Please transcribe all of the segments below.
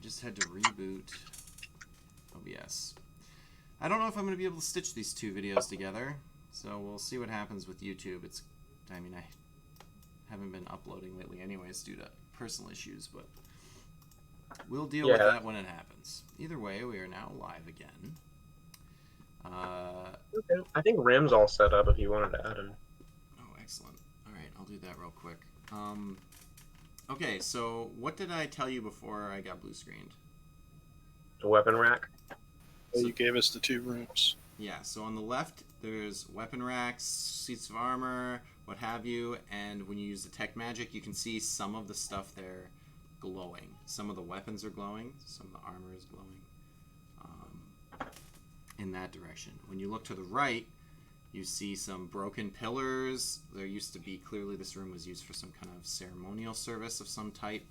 just had to reboot OBS. I don't know if I'm going to be able to stitch these two videos together, so we'll see what happens with YouTube. I mean, I haven't been uploading lately anyways due to personal issues, but we'll deal with that when it happens. Either way, we are now live again. Okay. I think Rim's all set up if you wanted to add him. Oh, excellent. All right, I'll do that real quick. Okay, so what did I tell you before I got blue screened? The weapon rack. So you gave us the 2 rooms. Yeah, so on the left, there's weapon racks, seats of armor, what have you, and when you use the tech magic, you can see some of the stuff there glowing. Some of the weapons are glowing, some of the armor is glowing in that direction. When you look to the right, you see some broken pillars. There used to be, clearly this room was used for some kind of ceremonial service of some type.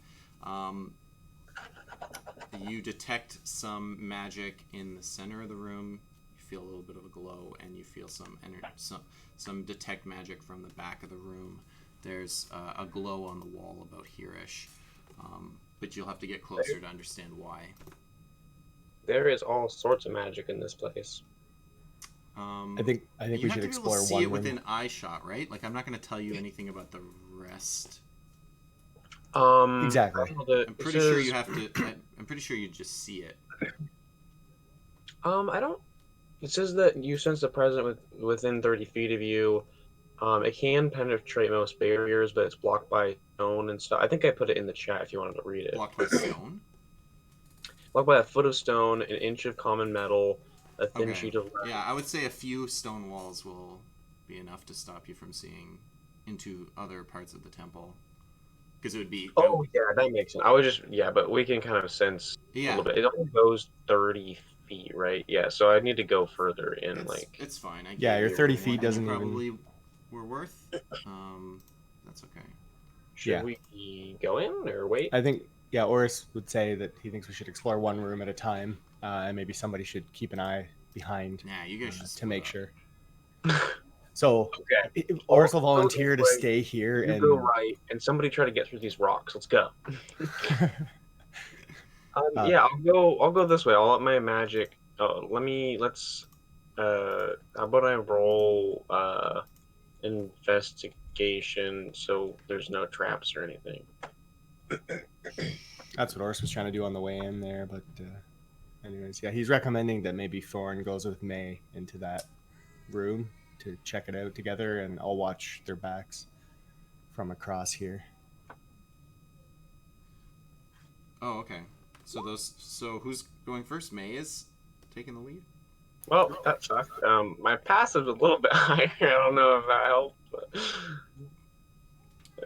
You detect some magic in the center of the room. You feel a little bit of a glow, and you feel some detect magic from the back of the room. There's a glow on the wall about here-ish, but you'll have to get closer to understand why. There is all sorts of magic in this place. I think we should explore one room. You have to be able to see it within eye shot, right? Like, I'm not going to tell you anything about the rest. Exactly. I'm pretty sure you have to. I'm pretty sure you just see it. I don't. It says that you sense the presence within 30 feet of you. It can penetrate most barriers, but it's blocked by stone and stuff. I think I put it in the chat if you wanted to read it. Blocked by stone? Blocked by a foot of stone, an inch of common metal, a thin sheet of lead. Yeah, I would say a few stone walls will be enough to stop you from seeing into other parts of the temple. Because it would be... Oh, yeah, that makes sense. I was just... Yeah, but we can kind of sense a little bit. It only goes 30 feet, right? Yeah, so I need to go further in, It's fine. Your 30 feet doesn't probably were worth. That's okay. Should we go in or wait? I think... Yeah, Oris would say that he thinks we should explore one room at a time, and maybe somebody should keep an eye behind you guys should to make sure. So, okay. Oris will volunteer to stay here and go right, and somebody try to get through these rocks. Let's go. Yeah, I'll go this way. I'll let my magic. Let's. How about I roll investigation so there's no traps or anything. That's what Oris was trying to do on the way in there, but anyways, yeah, he's recommending that maybe Thorn goes with May into that room to check it out together, and I'll watch their backs from across here. Oh, okay. So who's going first? May is taking the lead? Well, that sucked. My passive's a little bit higher. I don't know if that helped, but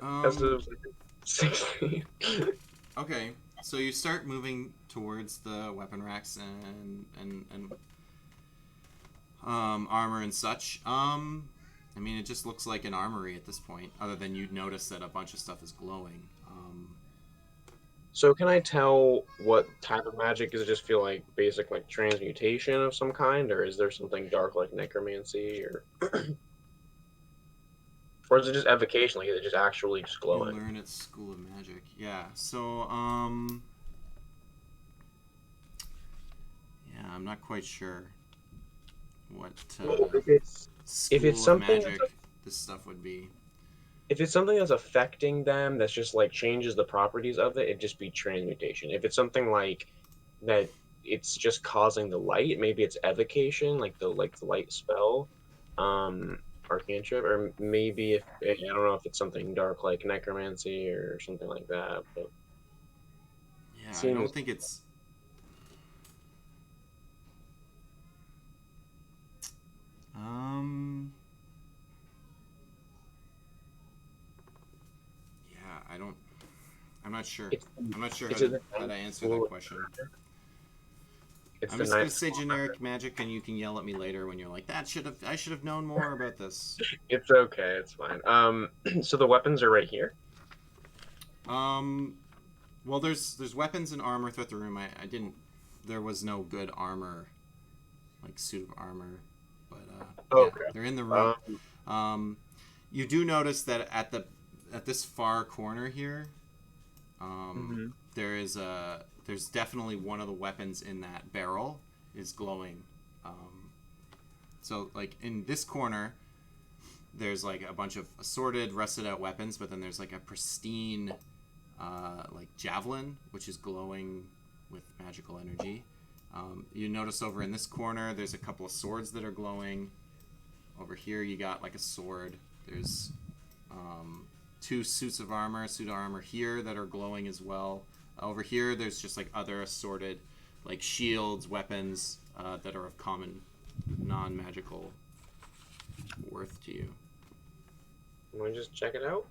passive's like 16. Okay, so you start moving towards the weapon racks and armor and such. I mean, it just looks like an armory at this point, other than you'd notice that a bunch of stuff is glowing. So can I tell what type of magic? Does it just feel like basic, like transmutation of some kind, or is there something dark like necromancy, or or is it just evocation? Like, is it just actually just glowing? You learn at School of Magic. Yeah. So, yeah, I'm not quite sure what if it's something magic this stuff would be. If it's something that's affecting them, that's just like changes the properties of it, it'd just be transmutation. If it's something like that, it's just causing the light. Maybe it's evocation, like the light spell, or cantrip, or maybe if I don't know if it's something dark like necromancy or something like that. But yeah, I don't think it's. I'm not sure. I'm not sure how to answer that question. I'm just gonna say generic magic, and you can yell at me later when you're like, I should have known more about this. It's okay, it's fine. So the weapons are right here. Well, there's weapons and armor throughout the room. There was no good armor, like suit of armor, but okay. Yeah, they're in the room. You do notice that at this far corner here, there is there's definitely one of the weapons in that barrel is glowing. So like in this corner, there's like a bunch of assorted, rusted out weapons, but then there's like a pristine, like javelin, which is glowing with magical energy. You notice over in this corner, there's a couple of swords that are glowing. Over here, you got like a sword. There's 2 suits of armor, a suit of armor here that are glowing as well. Over here, there's just like other assorted, like shields, weapons that are of common, non-magical worth to you. Want to just check it out?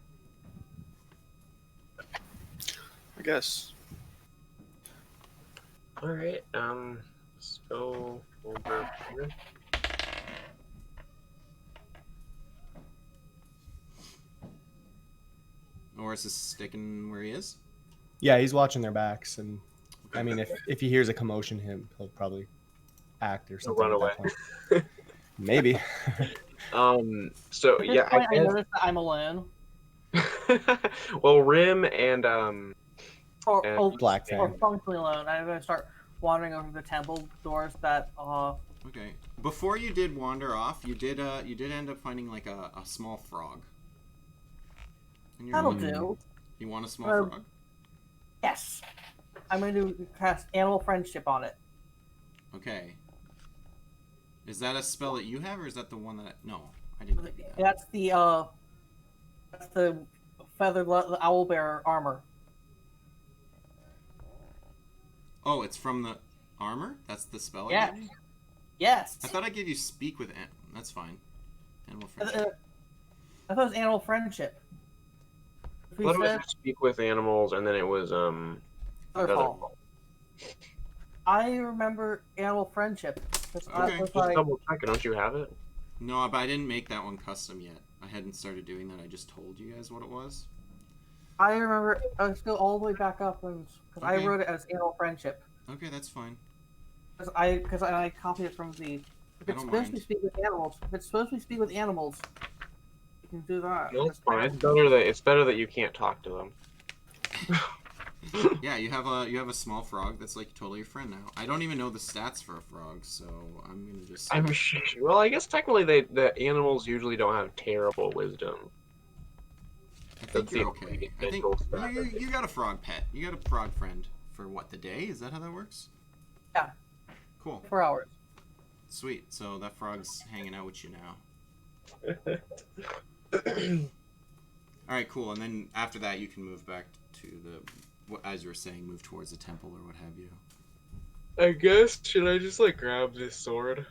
I guess. All right. Let's go over here. Oris is sticking where he is. Yeah, he's watching their backs, and I mean, if he hears a commotion, he'll probably act or something. Run at away. that point. Maybe. So At this yeah, point, I guess. noticed that I'm alone. Well, Rim and Or, And oh, Black or Fang. functionally alone. I'm going to start wandering over the temple doors that, Okay. Before you did wander off, you did end up finding like a small frog. In your that'll hand. do. You want a small frog? Yes. I'm going to cast Animal Friendship on it. Okay. Is that a spell that you have, or is that the one that? No, I didn't. Do that. That's the feathered the owl bear armor. Oh, it's from the armor. That's the spell. I Yes. gave you? Yes. I thought I gave you speak with. That's fine. Animal friendship. I thought it was Animal Friendship. We what was said it? Speak with animals, and then it was Waterfall. I remember Animal Friendship. Okay. Just double check it. Don't you have it? No, but I didn't make that one custom yet. I hadn't started doing that. I just told you guys what it was. I remember. Let's go all the way back up because I Okay. wrote it as Animal Friendship. Okay, that's fine. Because I copied it from the. If I it's don't supposed to mind. speak with animals, you can do that. No, it's That's fine. It's better that you can't talk to them. Yeah, you have a small frog that's like totally your friend now. I don't even know the stats for a frog, so I'm gonna just. I'm sure. Well, I guess technically the animals usually don't have terrible wisdom. I think That's you're the okay. only I think mental stat. you got a frog pet. You got a frog friend for what, the day? Is that how that works? Yeah. Cool. 4 hours. Sweet. So that frog's hanging out with you now. All right, cool. And then after that, you can move back to as you were saying, move towards the temple or what have you. I guess should I just like grab this sword?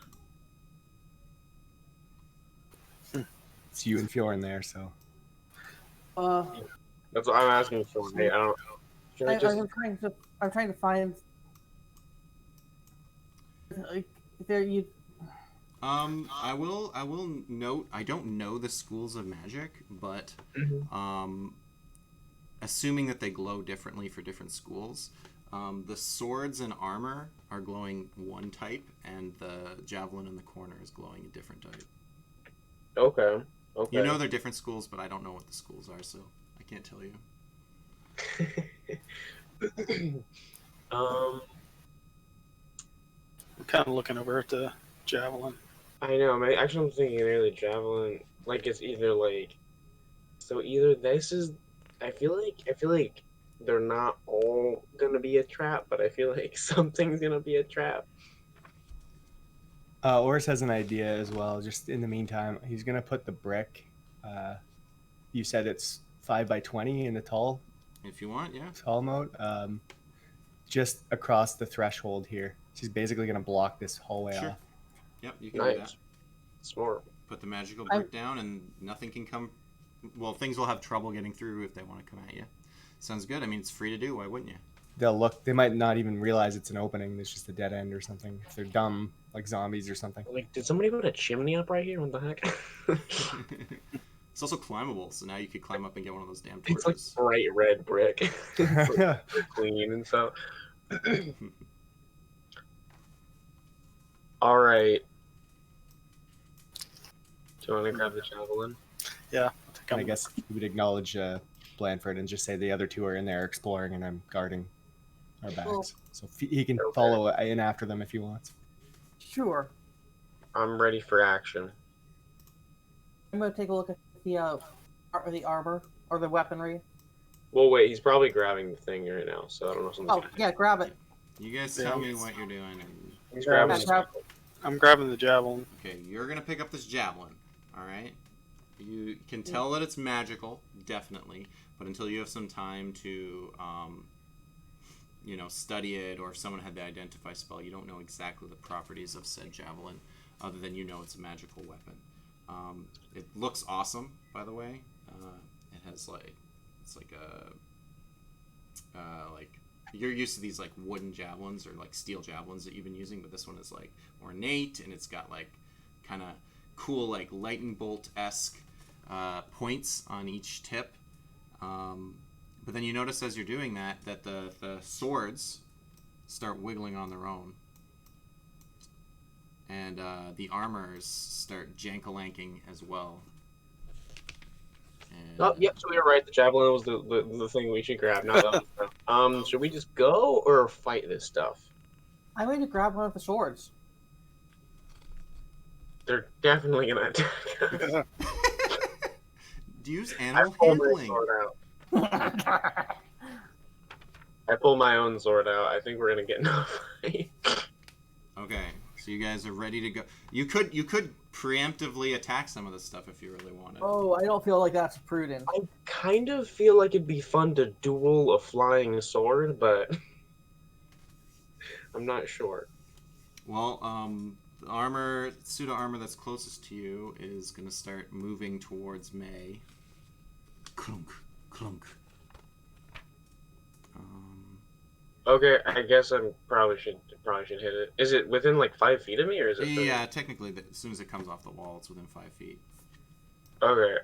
It's you and Fjorn there, so. That's what I'm asking for. Hey, I don't. Should I just? I'm trying to find. Like, there you. I will note. I don't know the schools of magic, but assuming that they glow differently for different schools, the swords and armor are glowing one type, and the javelin in the corner is glowing a different type. Okay. Okay. You know they're different schools, but I don't know what the schools are, so I can't tell you. I'm kind of looking over at the javelin. I know. Actually, I'm thinking either the javelin, like it's either like, so either this is. I feel like they're not all gonna be a trap, but I feel like something's gonna be a trap. Oris has an idea as well. Just in the meantime, he's gonna put the brick. You said it's 5 by 20 in the tall If you want, yeah. mode. Just across the threshold here. She's basically gonna block this hallway Sure. off. Yep, you can do Nice. that. Smart. Put the magical brick down, and nothing can come. Well, things will have trouble getting through if they want to come at you. Sounds good. I mean, it's free to do. Why wouldn't you? They'll look. They might not even realize it's an opening. It's just a dead end or something. If they're dumb, like zombies or something. Like, did somebody put a chimney up right here? What the heck? It's also climbable, so now you could climb up and get one of those damn It's like torches. bright red brick. Like, clean and stuff. All right. Do you want to grab the javelin? Yeah, I think I guess we would acknowledge Blandford and just say the other two are in there exploring and I'm guarding. our backs, Well- so he can Okay. follow in after them if he wants. Sure. I'm ready for action. I'm gonna take a look at the armor or the weaponry. Well, wait, he's probably grabbing the thing right now, so I don't know if something's Oh gonna yeah, grab it. You guys Yeah. tell me what you're doing. And... He's Grab grabbing it. the I'm grabbing the javelin. Okay, you're gonna pick up this javelin. All right. You can tell that it's magical, definitely, but until you have some time to, study it, or if someone had the identify spell, you don't know exactly the properties of said javelin, other than you know it's a magical weapon. It looks awesome, by the way. It has it's like you're used to these like wooden javelins or like steel javelins that you've been using, but this one is like ornate, and it's got like kind of cool like lightning bolt-esque points on each tip. But then you notice as you're doing that the swords start wiggling on their own, and the armors start jankalanking as well. And, Oh, yep. So we were right. The javelin was the thing we should grab. Not the should we just go or fight this stuff? I'm going to grab one of the swords. They're definitely gonna attack us. Do you use I animal pull my handling? sword out. I pull my own sword out. I think we're gonna get in a fight. Okay, so you guys are ready to go. You could preemptively attack some of this stuff if you really wanted. Oh, I don't feel like that's prudent. I kind of feel like it'd be fun to duel a flying sword, but I'm not sure. Well, the pseudo armor that's closest to you is gonna start moving towards May. Clunk, clunk. Okay, I guess I probably should hit it. Is it within like 5 feet of me, or is it? Yeah, technically, as soon as it comes off the wall, it's within 5 feet. Okay.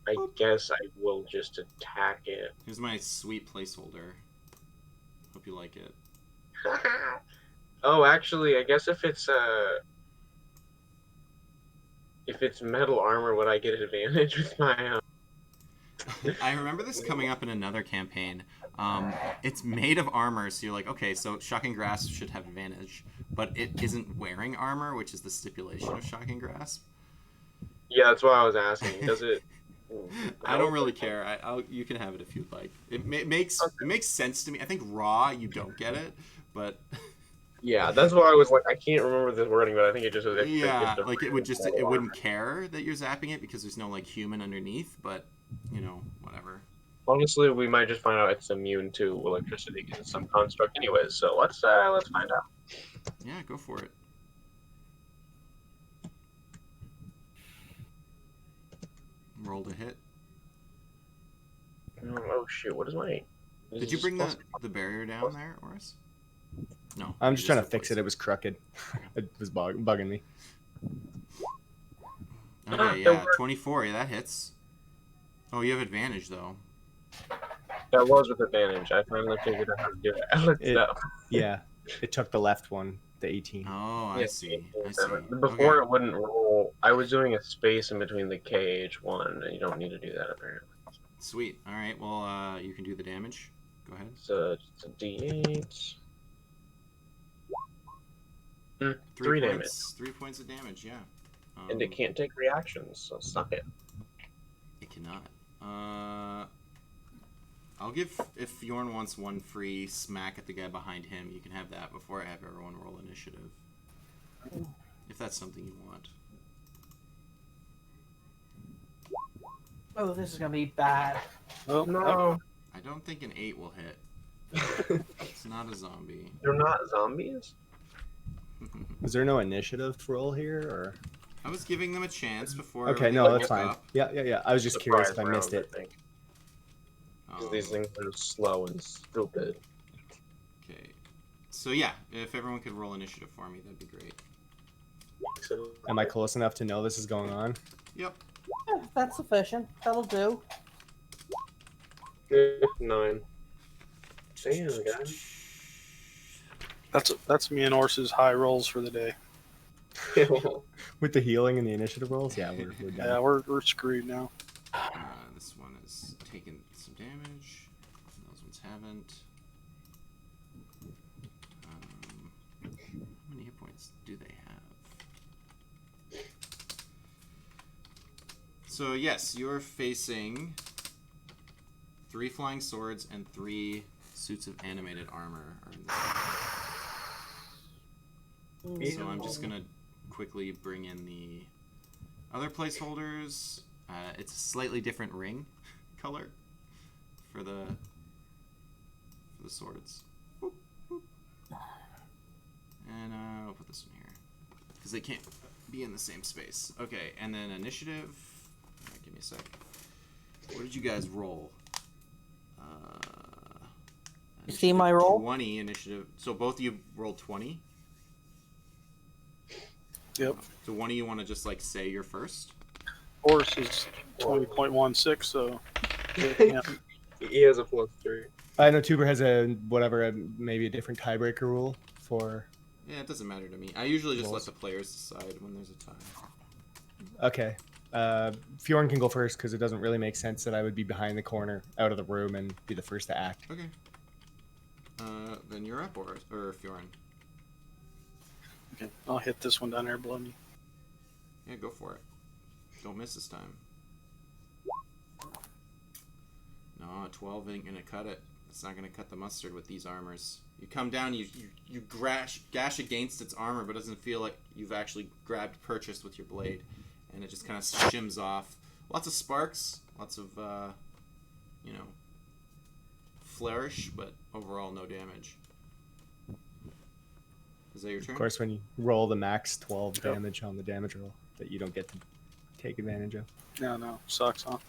I guess I will just attack it. Here's my sweet placeholder. Hope you like it. Oh, actually, I guess if it's metal armor, would I get advantage with my? I remember this coming up in another campaign. It's made of armor, so you're like, okay, so Shocking Grasp should have advantage, but it isn't wearing armor, which is the stipulation of Shocking Grasp. Yeah, that's why I was asking. Does it? I don't really care. You can have it if you'd like. It makes sense to me. I think raw, you don't get it, but Yeah, that's why I was like, I can't remember the wording, but I think it just was. yeah, like it wouldn't care that you're zapping it because there's no like human underneath, but whatever. Honestly, we might just find out it's immune to electricity in some construct, anyways. So let's find out. Yeah, go for it. Roll to hit. Oh shoot! What is my? Did you bring the barrier down there, Oris? No. I'm you just trying to replaced fix it. It was crooked. It was bugging me. Okay, yeah, 24. Yeah, that hits. Oh, you have advantage though. That was with advantage. I finally figured out how to do it. I looked it up. Yeah, it took the left one, the 18. Oh, I Yeah, see. I see. Before Okay. it wouldn't roll. I was doing a space in between the KH1, and you don't need to do that apparently. Sweet. All right. Well, you can do the damage. Go ahead. So it's a D8. 3 3 damage. points. 3 points of damage. Yeah. And it can't take reactions, so suck it. It cannot. I'll give, if Bjorn wants one free smack at the guy behind him, you can have that before I have everyone roll initiative. If that's something you want. Oh, this is gonna be bad. Oh, No, I don't think an 8 will hit. It's not a zombie. they're not zombies. Is there no initiative roll here, or? I was giving them a chance before. Okay, everything no, that's woke fine. up. Yeah. I was just curious if I Surprise missed round, it. I think. Because these things are slow and stupid. Okay. So yeah, if everyone could roll initiative for me, that'd be great. So, Am I close enough to know this is going on? Yep. Yeah, that's sufficient. That'll do. 9. Damn, guys. that's me and Ors's high rolls for the day. With the healing and the initiative rolls? Yeah, we're done. Yeah, we're screwed now. This one has taken some damage. Those ones haven't. else do they have? So yes, you're facing 3 flying swords and 3 suits of animated armor are in this. So I'm just gonna quickly bring in the other placeholders. It's a slightly different ring color for the swords. Whoop, whoop. And I'll put this one here because they can't be in the same space. Okay, and then initiative. Give me a sec. What did you guys roll? You see my roll? 20 initiative. So both of you rolled 20? Yep. So one of you want to just like say you're first? Horse is 20.16, so yeah. He has a +3. I know Tuber has maybe a different tiebreaker rule for. Yeah, it doesn't matter to me. I usually just rolls. let the players decide when there's a tie. Okay. Fjorn can go first because it doesn't really make sense that I would be behind the corner, out of the room, and be the first to act. Okay. Then you're up, or Fjorn. Okay, I'll hit this one down there below me. Yeah, go for it. Don't miss this time. No, 12 ain't gonna cut it. It's not gonna cut the mustard with these armors. You come down, you gash against its armor, but it doesn't feel like you've actually grabbed purchase with your blade, and it just kind of shims off. Lots of sparks, lots of flourish, but overall no damage. Is that your turn? Of course, when you roll the max 12 damage on the damage roll, that you don't get to take advantage of. No, sucks, huh?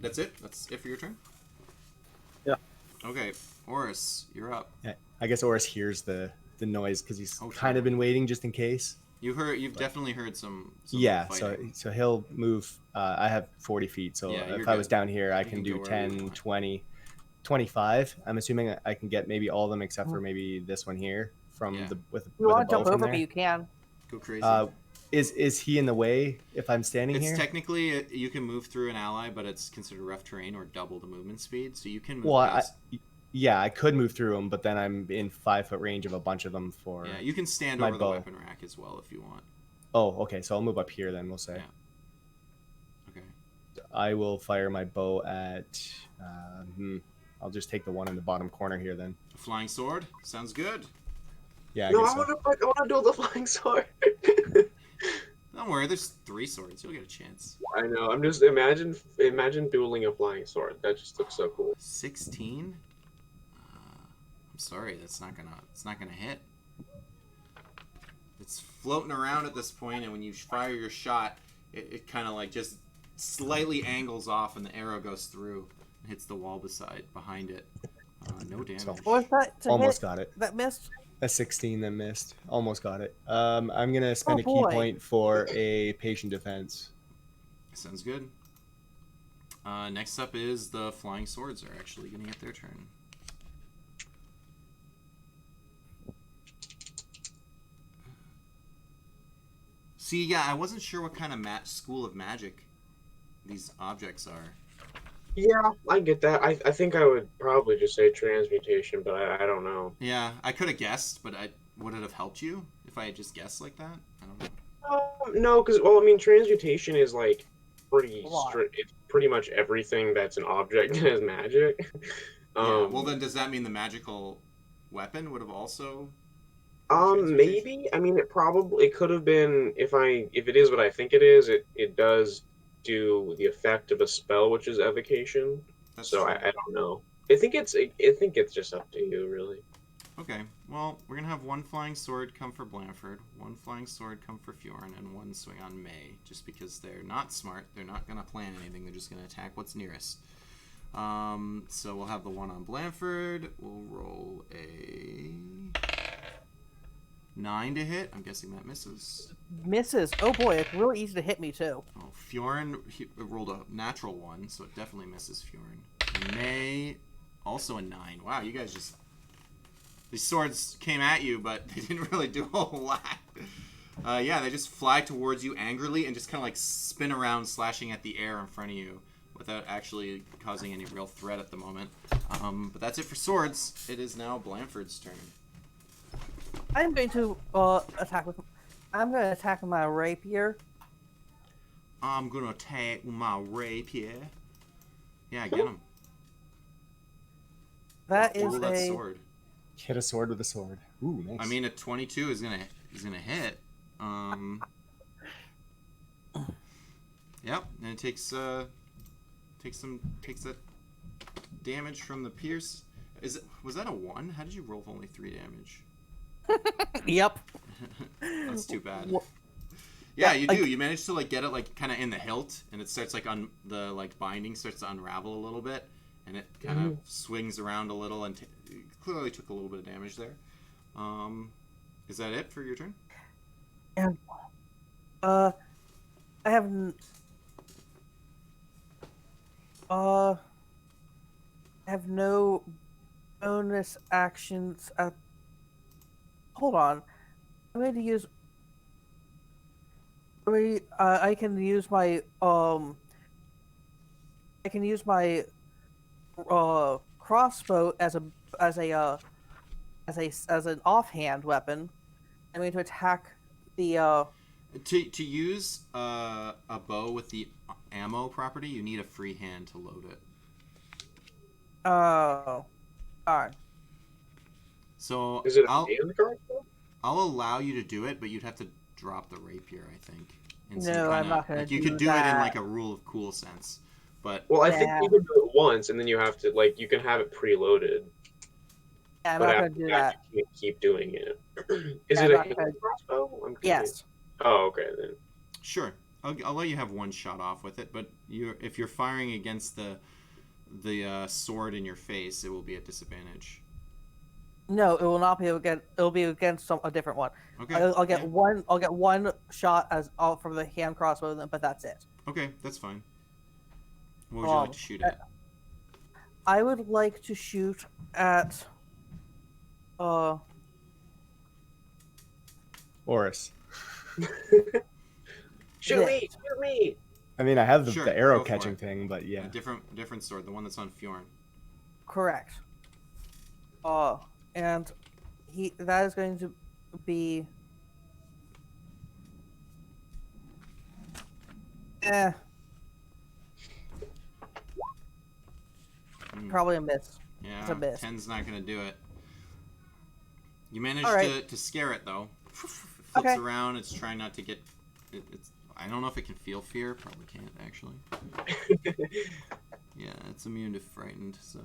That's it? That's it for your turn? Yeah. Okay, Oris, you're up. Yeah, I guess Oris hears the noise because he's Okay. kind of been waiting just in case. You've definitely heard some Yeah, fighting. so he'll move. I have 40 feet, so Yeah, you're if I was good. down here, I You can can do go wherever you 10, want. 20, 25. I'm assuming I can get maybe all of them except for maybe this one here from Yeah. with If you a want to bow jump from over there. me, you can. Go crazy. Is he in the way if I'm standing It's here? technically you can move through an ally, but it's considered rough terrain or double the movement speed, so you can move Well, past. I could move through them, but then I'm in 5-foot range of a bunch of them for. Yeah, you can stand my over the bow. weapon rack as well if you want. Oh, okay. So I'll move up here then. We'll say. Yeah. Okay. I will fire my bow at. I'll just take the one in the bottom corner here then. A flying sword sounds good. Yeah. No, guess I so. want to do the flying sword. Don't worry, there's 3 swords. You'll get a chance. I know. I'm just imagine dueling a flying sword. That just looks so cool. 16. I'm sorry, it's not gonna hit. It's floating around at this point, and when you fire your shot, it kind of like just slightly angles off, and the arrow goes through and hits the wall behind it. No damage. So- What was that? To Almost hit got it. that missed? A 16 that missed. Almost got it. I'm gonna spend Oh, a key boy. point for a patient defense. Sounds good. Next up is the flying swords are actually gonna get their turn. See, yeah, I wasn't sure what kind of school of magic these objects are. Yeah, I get that. I think I would probably just say transmutation, but I don't know. Yeah, I could have guessed, but would it have helped you if I had just guessed like that? I don't know. No, because well, I mean, transmutation is like pretty Why? strict. It's pretty much everything that's an object that has magic. Yeah, well, then does that mean the magical weapon would have also? Maybe. I mean, it could have been if it is what I think it is. It does do the effect of a spell, which is evocation. That's So true. I don't know. I think it's just up to you, really. Okay, well, we're gonna have one flying sword come for Blanford, one flying sword come for Fjorn, and one swing on May, just because they're not smart, they're not gonna plan anything, they're just gonna attack what's nearest. So we'll have the one on Blanford, we'll roll a 9 to hit, I'm guessing that misses. Misses. Oh boy, it's really easy to hit me too. Oh, Fjorn rolled a natural 1, so it definitely misses Fjorn. May, also a 9. Wow, you guys just... These swords came at you, but they didn't really do a whole lot. Yeah, they just fly towards you angrily and just kind of like spin around, slashing at the air in front of you. without actually causing any real threat at the moment. But that's it for swords. It is now Blanford's turn. I'm going to attack with. I'm going to attack with my rapier. I'm gonna attack with my rapier. Yeah, get him. That is Roll that a. sword. Hit a sword with a sword. Ooh, nice. I mean, a 22 is gonna hit. Yep, and it takes that damage from the pierce. Was that a 1? How did you roll only 3 damage? Yep. That's too bad. Wha- Yeah, Yeah, you like- do. You manage to like get it like kind of in the hilt, and it starts like the like binding starts to unravel a little bit, and it kind of swings around a little, and clearly took a little bit of damage there. Is that it for your turn? And I have I have no bonus actions. Hold on, I'm going to use. I can use my I can use my crossbow as an offhand weapon. I'm going to attack the To use a bow with the ammo property, you need a free hand to load it. darn. So Is it a I'll hand crossbow? allow you to do it, but you'd have to drop the rapier, I think. In some No, I'm kinda- not gonna like you do could do it in that. like a rule of cool sense, but Well, I think Yeah. you can do it once, and then you have to like you can have it preloaded, Yeah, I'm but not after going to do that, that. you can't keep doing it. Is Yeah, it I'm a not hand gonna- crossbow? I'm confused. Yes. Oh, okay then. sure, I'll let you have one shot off with it. But if you're firing against the sword in your face, it will be at disadvantage. No, it will not be against. It'll be against a different one. Okay. I'll get yeah. one. I'll get one shot as all from the hand crossbow, but that's it. Okay, that's fine. What would you like to shoot at? I would like to shoot at. Oris. Shoot me! This. Shoot me! I mean, I have the, Sure, the arrow go for catching it. thing, but yeah. A different sword, the one that's on Fjorn. Correct. And that is going to be. Probably a miss. It's a Yeah, miss. 10's not gonna do it. You managed Alright. to scare it though. It flips Okay. around. It's trying not to get. It's. I don't know if it can feel fear. Probably can't actually. Yeah, it's immune to frightened. So.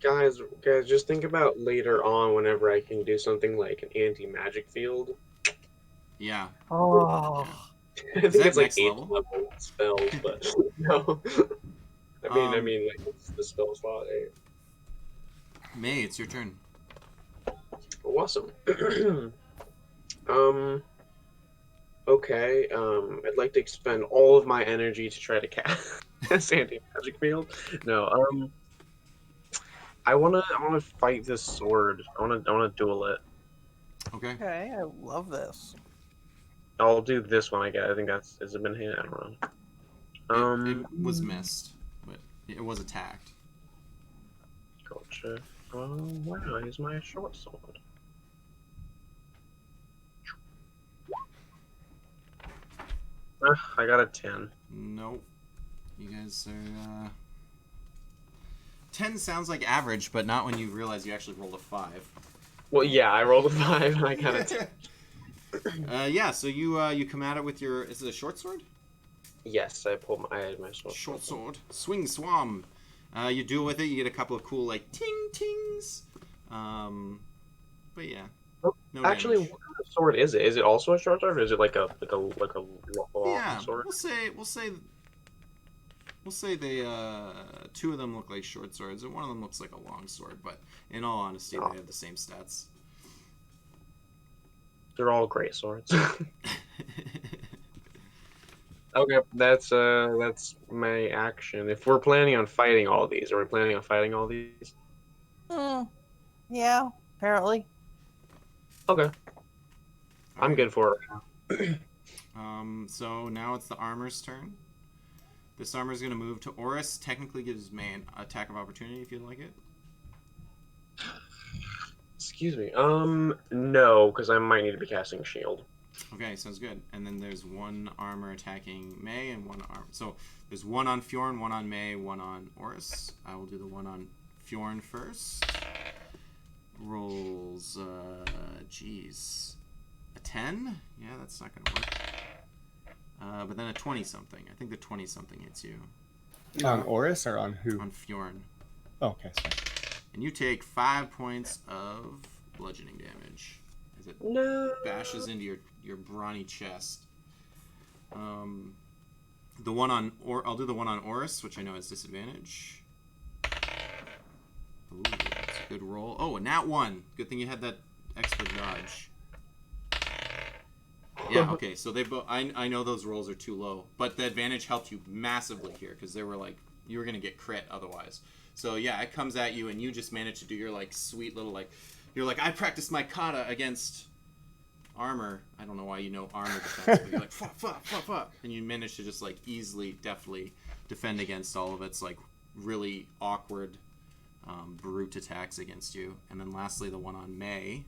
guys, just think about later on whenever I can do something like an anti-magic field. Yeah. Oh. I think that it's like next 8th level? level spells, but no. I mean, like it's the spell slot. May, it's your turn. Awesome. Okay. I'd like to expend all of my energy to try to cast anti-magic field. No. I wanna fight this sword. I wanna duel it. Okay. Okay, I love this. I'll do this one. I guess. I think has it been hit? I don't know. It was missed, but it was attacked. Gotcha. Wow, here's my short sword. I got a 10. Nope. You guys are. 10 sounds like average, but not when you realize you actually rolled a 5. Well, yeah, I rolled a 5 and I got a 10. Yeah, so you come at it with your. Is it a short sword? Yes, I had my short Short sword. Swing swam. You duel with it. You get a couple of cool like ting tings. But yeah. No Actually, damage. what kind of sword is it? Is it also a short sword, or is it like a long Yeah, sword? we'll say they two of them look like short swords, and one of them looks like a long sword. But in all honesty, they have the same stats. They're all great swords. Okay, that's my action. If we're planning on fighting all these, are we planning on fighting all these? Yeah, apparently. Okay, I'm good for it. So now it's the armor's turn. This armor is going to move to Oris. Technically gives May an attack of opportunity if you'd like it. Excuse me. No, because I might need to be casting shield. Okay, sounds good. And then there's one armor attacking May and one armor. So there's one on Fjorn, one on May, one on Oris. I will do the one on Fjorn first. Rolls, geez. A 10? Yeah, that's not going to work. But then a 20-something. I think the 20-something hits you. On Oris or on who? On Fjorn. Oh, okay. Sorry. And you take 5 points of bludgeoning damage as it bashes into your brawny chest. The one on I'll do the one on Oris, which I know has disadvantage. Ooh, that's a good roll. Oh, a nat 1. Good thing you had that extra dodge. Yeah, okay. So they both. I know those rolls are too low, but the advantage helped you massively here because they were like you were gonna get crit otherwise. So yeah, it comes at you, and you just manage to do your like sweet little like. You're like, I practiced my kata against armor. I don't know why you know armor defense, but you're like, fuck, and you manage to just like easily, deftly defend against all of its like really awkward, brute attacks against you. And then lastly, the one on May.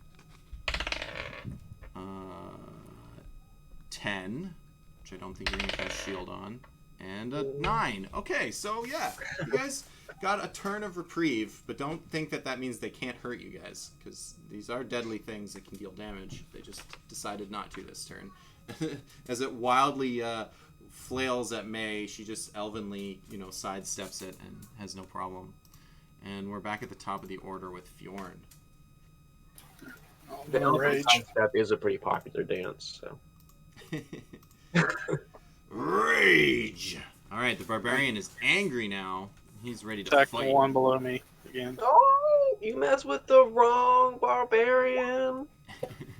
10, which I don't think you're gonna cast shield on, and a 9. Okay, so yeah, you guys got a turn of reprieve, but don't think that that means they can't hurt you guys, because these are deadly things that can deal damage. They just decided not to this turn. As it wildly flails at May, she just elvenly, sidesteps it and has no problem. And we're back at the top of the order with Fjorn. The elven Rage. sidestep is a pretty popular dance, so. Rage! Alright, the barbarian is angry now. He's ready to Attack the fight. one below me again. Oh, you mess with the wrong barbarian.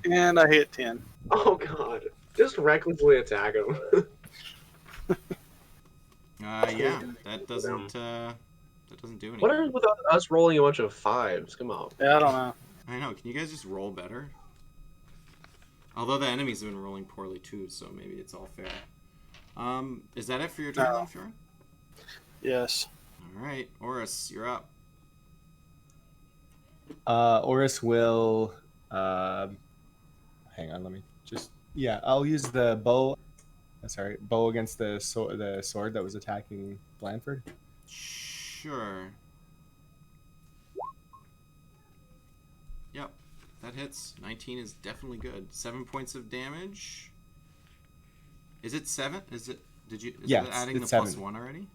And I hit 10. Oh god. Just recklessly attack him. Yeah, that doesn't do anything. What are with us rolling a bunch of 5s? Come on. Yeah, I don't know. I know, can you guys just roll better? Although the enemies have been rolling poorly too, so maybe it's all fair. Is that it for your turn, No. then, Fjorn? Yes. Alright, Oris, you're up. Oris will. Hang on, let me just. Yeah, I'll use the bow. Sorry, bow against the sword that was attacking Blanford. Sure. Yep, that hits. 19 is definitely good. 7 points of damage. Is it 7? Is it? Is Yeah, it adding it's the plus 7. 1 already?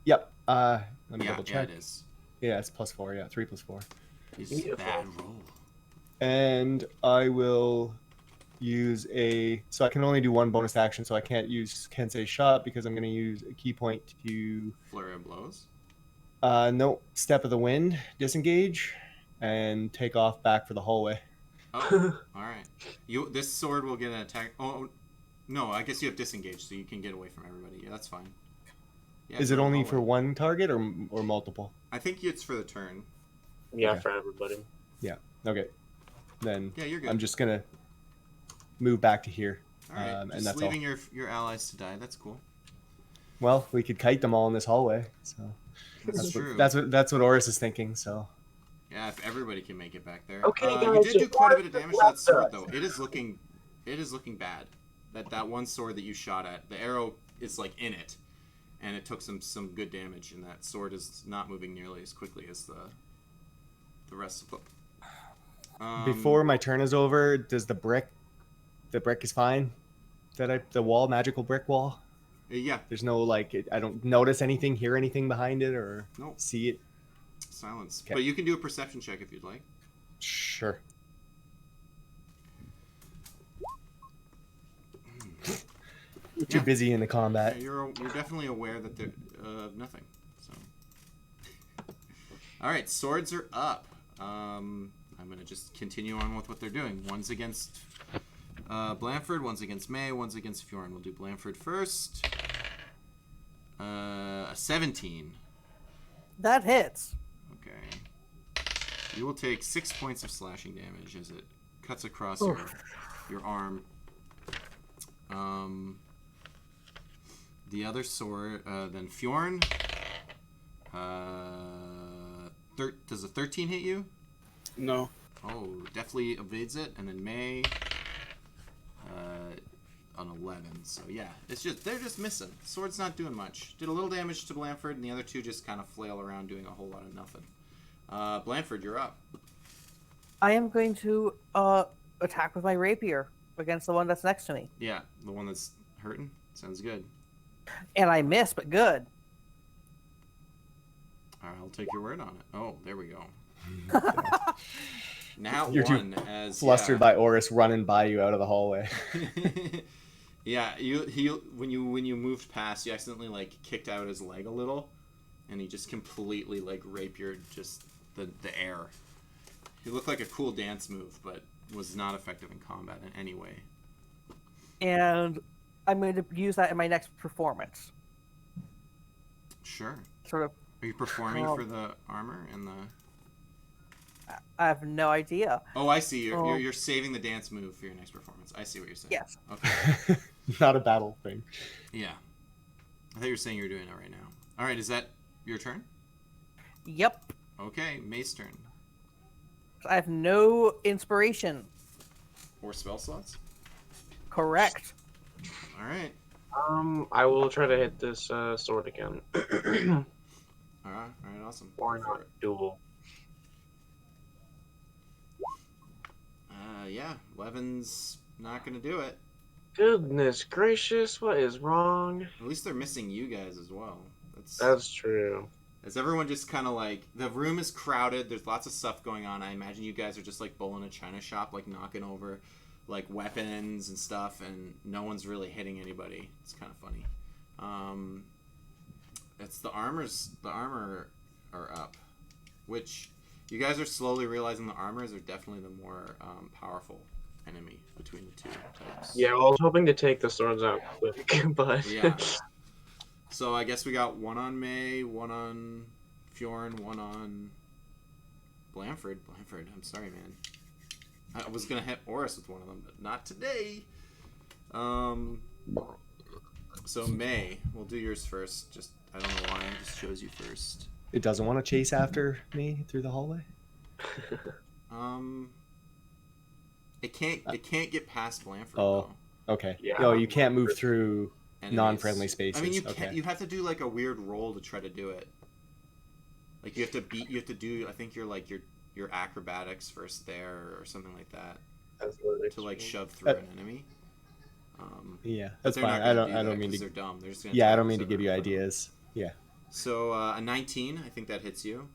Yep. Let me Yeah, double check. it is. Yeah, it's +4. Yeah, 3 + 4. It's a Beautiful. bad roll. And I will use so I can only do one bonus action, so I can't say shot because I'm going to use a key point to Flurry of blows. no, step of the wind, disengage, and take off back for the hallway. Oh, all right. This sword will get an attack. Oh, no, I guess you have disengage, so you can get away from everybody. Yeah, that's fine. Yeah, Is go it to the only for hallway. one target or multiple? I think it's for the turn. Yeah, Okay. for everybody. Okay, then Yeah, you're good. I'm just gonna move back to here. All right, and just that's leaving your allies to die. That's cool. Well, we could kite them all in this hallway. So That's true. that's what Oris is thinking. So Yeah, if everybody can make it back there. Okay, you guys, did do quite a bit of just damage to that left sword, us. though. It is looking bad. That one sword that you shot at, the arrow is like in it, and it took some good damage. And that sword is not moving nearly as quickly as the rest of them. before my turn is over, does the brick is fine? The wall, magical brick wall. Yeah, There's no I don't notice anything, hear anything behind it, or Nope. see it. silence. Okay. But you can do a perception check if you'd like. Sure. Too Yeah. busy in the Yeah, combat. you're definitely aware that there nothing. So, all right, swords are up. I'm gonna just continue on with what they're doing. One's against Blanford, one's against May, one's against Fjorn. We'll do Blanford first. A 17. That hits. Okay. You will take 6 points of slashing damage as it cuts across your arm. The other sword, then Fjorn. Does a 13 hit you? No. Oh, definitely evades it. And then May, an 11. So yeah, they're just missing. Sword's not doing much. Did a little damage to Blanford, and the other two just kind of flail around doing a whole lot of nothing. Blanford, you're up. I am going to attack with my rapier against the one that's next to me. Yeah, the one that's hurting. Sounds good. And I miss, but good. I'll take your word on it. Oh, there we go. Now You're too one as flustered by Oris running by you out of the hallway. Yeah, when you moved past, you accidentally like kicked out his leg a little, and he just completely like rapiered just the air. He looked like a cool dance move, but was not effective in combat in any way. And I'm going to use that in my next performance. Sure. Sort of. Are you performing for the armor and the? I have no idea. Oh, I see. You're saving the dance move for your next performance. I see what you're saying. Yes. Okay. Not a battle thing. Yeah. I thought you were saying you were doing it right now. All right. Is that your turn? Yep. Okay. May's turn. I have no inspiration. Or spell slots. Correct. All right. I will try to hit this sword again. All right. Awesome. Or not duel. Yeah. 11's not gonna do it. Goodness gracious, what is wrong? At least they're missing you guys as well. That's true. As everyone just kind of like, the room is crowded, there's lots of stuff going on. I imagine you guys are just like bull in a china shop, like knocking over like weapons and stuff, and no one's really hitting anybody. It's kind of funny. It's the armor are up, which you guys are slowly realizing the armors are definitely the more powerful enemy between the two types. Yeah, well, I was hoping to take the swords out quick, but... Yeah. So I guess we got one on May, one on Fjorn, one on Blanford. Blanford, I'm sorry, man. I was gonna hit Oris with one of them, but not today. So May, we'll do yours first. Just I don't know why I just chose you first. It doesn't want to chase after me through the hallway? It can't get past Blanford. Oh, though. okay. Yeah. Oh, you can't move through Enemies. non-friendly spaces. I mean, you okay. can't. You have to do like a weird roll to try to do it. Like you have to do. I think your acrobatics first there or something like that to like shove through an enemy. Yeah, But that's they're fine. not I gonna don't. I do that don't mean 'cause to. They're dumb. They're just gonna Yeah, I try don't to mean to sit give you right in front of ideas. Yeah. them. So a 19, I think that hits you.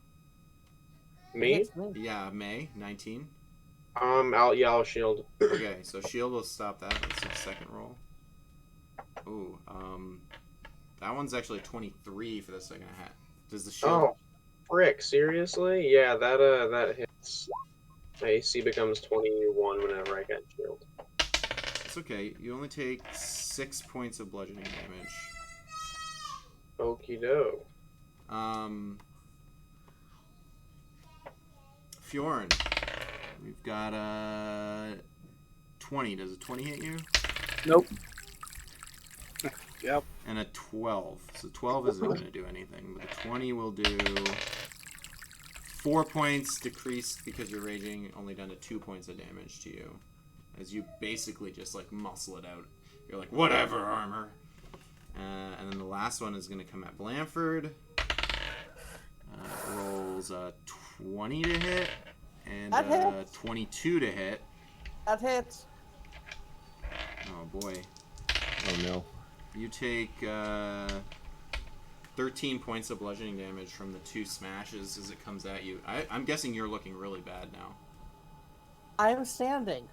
Me? Yeah, May 19. I'll shield. Okay, so shield will stop that. Let's see the second roll. Ooh, that one's actually 23 for the second hit. Does the shield? Oh, frick! Seriously? Yeah, that hits. My AC becomes 21 whenever I get shield. It's okay. You only take 6 points of bludgeoning damage. Okie doke. Fjorn, we've got 20. Does a 20 hit you? Nope. Yep. And a 12. So 12 isn't going to do anything, but a 20 will do 4 points decreased because you're raging, only down to 2 points of damage to you. As you basically just like muscle it out. You're like, whatever, armor. And then the last one is going to come at Blanford. Rolls a 20 to hit and That hits. 22 to hit. That hits. Oh boy. Oh no. You take 13 points of bludgeoning damage from the 2 smashes as it comes at you. I'm guessing you're looking really bad now. I'm standing.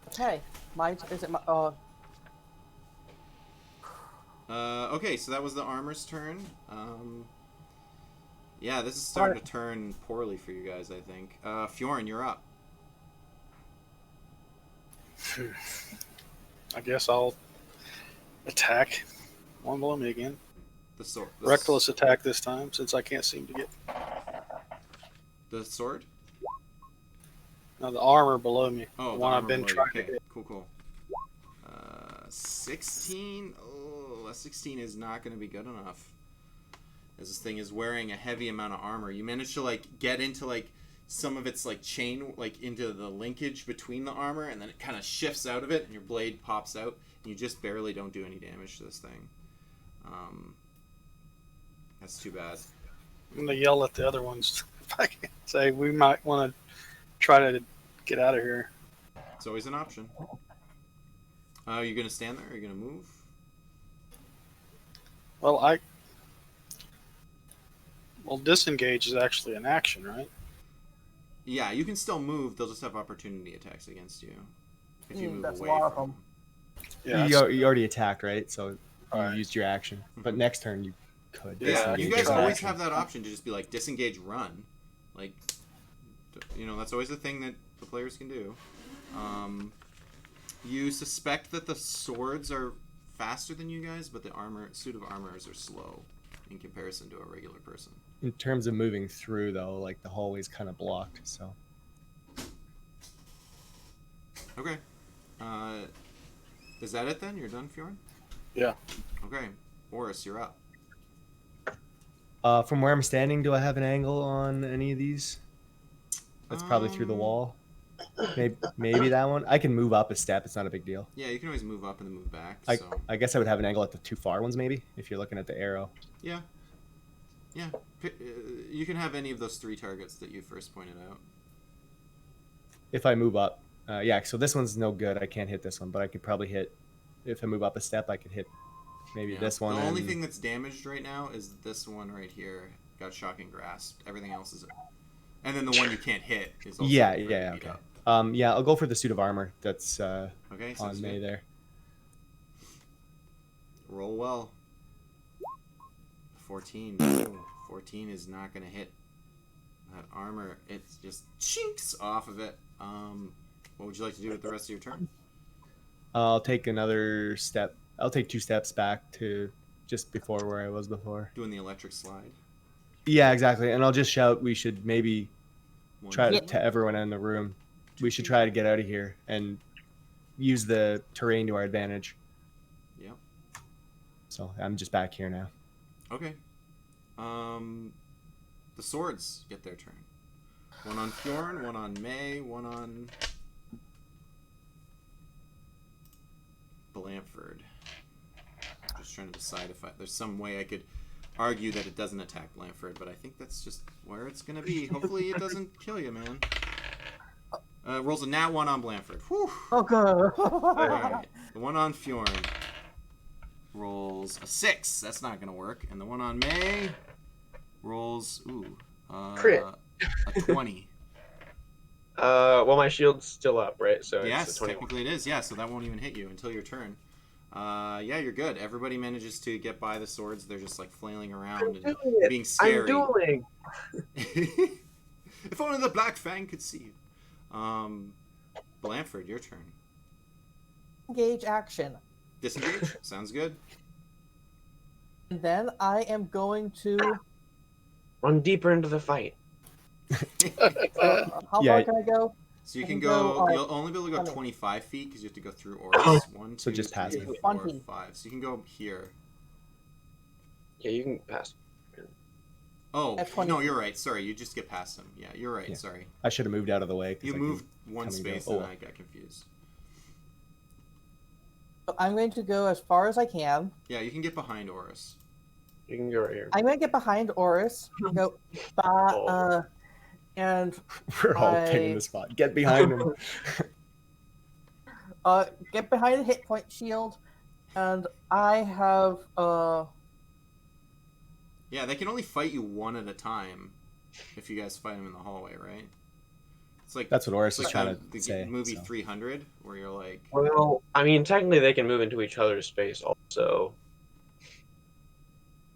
Okay. Okay, so that was the armor's turn. Yeah, this is starting to turn poorly for you guys, I think. Fjorn, you're up. I guess I'll attack one below me again. The sword. Reckless attack this time, since I can't seem to get The sword? the armor below me. Oh, the the one I've armor been below you. trying to Okay, hit. cool. 16. Oh, a 16 is not going to be good enough. As this thing is wearing a heavy amount of armor. You manage to like get into like some of its like chain, like into the linkage between the armor, and then it kind of shifts out of it, and your blade pops out, and you just barely don't do any damage to this thing. That's too bad. I'm gonna yell at the other ones. If I can say, we might want to try to get out of here. It's always an option. Are you gonna stand there? Are you gonna move? Well, disengage is actually an action, right? Yeah, you can still move. They'll just have opportunity attacks against you if you move that's a away lot of from them. them. Yeah. You already attacked, right? So you Alright. used your action. But next turn you could. Yeah, you disengage guys as an always action. have that option to just be like disengage, run. Like, you know, that's always the thing that the players can do. You suspect that the swords are faster than you guys, but the suit of armors are slow in comparison to a regular person. In terms of moving through, though, like the hallway's kind of blocked, so. Okay. Is that it then? You're done, Fjorn? Yeah. Okay. Boris, you're up. From where I'm standing, do I have an angle on any of these? That's probably through the wall. Maybe that one. I can move up a step. It's not a big deal. Yeah, you can always move up and then move back. I guess I would have an angle at the two far ones, maybe, if you're looking at the arrow. Yeah. Yeah. You can have any of those 3 targets that you first pointed out. If I move up. Yeah, so this one's no good. I can't hit this one, but I could probably hit... If I move up a step, I could hit maybe Yeah. this one. The only thing that's damaged right now is this one right here. Got Shocking Grasp. Everything else is... And then the one you can't hit is also... Yeah, pretty yeah, beat okay. up. Yeah, I'll go for the suit of armor that's Okay, sounds on May good. there. Roll well. 14. Ooh, 14 is not going to hit that armor. It just chinks off of it. What would you like to do with the rest of your turn? I'll take another step. I'll take 2 steps back to just before where I was before. Doing the electric slide. Yeah, exactly. And I'll just shout, we should maybe One, try two, to everyone in the room. We should try to get out of here and use the terrain to our advantage. Yep. So I'm just back here now. Okay. The swords get their turn. One on Fjorn, one on May, one on Blanford. Just trying to decide if there's some way I could argue that it doesn't attack Blanford, but I think that's just where it's gonna be. Hopefully it doesn't kill you, man. Rolls a nat 1 on Blanford. Whew. Okay. Alright. The one on Fjorn rolls a 6. That's not gonna work. And the one on May rolls Crit. a 20. Well, my shield's still up, right? So Yes, it's a 21. technically it is. Yeah, so that won't even hit you until your turn. Yeah, you're good. Everybody manages to get by the swords. They're just like flailing around and being scary. I'm dueling. If only the Black Fang could see you. Blanford, your turn. Engage action. Disengage. Sounds good. And then I am going to. Run deeper into the fight. How Yeah. far can I go? So you I can can go. go, You'll only be able to go 20. 25 feet because you have to go through Oris. 1, 2, So just 3, pass it. 4, 20. 5. So you can go here. Yeah, you can pass. Oh At 20 no, you're right. Sorry, you just get past him. Yeah, you're right. Yeah. Sorry. I should have moved out of the way. 'cause You I can moved one come and go. space Oh, and I got confused. I'm going to go as far as I can. Yeah, you can get behind Oris. You can go right here. I'm going to get behind Oris and go, and We're all pinning I- the spot. Get behind him. get behind the hit point shield, and I have Yeah, they can only fight you one at a time if you guys fight them in the hallway, right? It's like That's what Oris it's is like trying the to say. movie so. 300 where you're like, Well, I mean, technically they can move into each other's space also.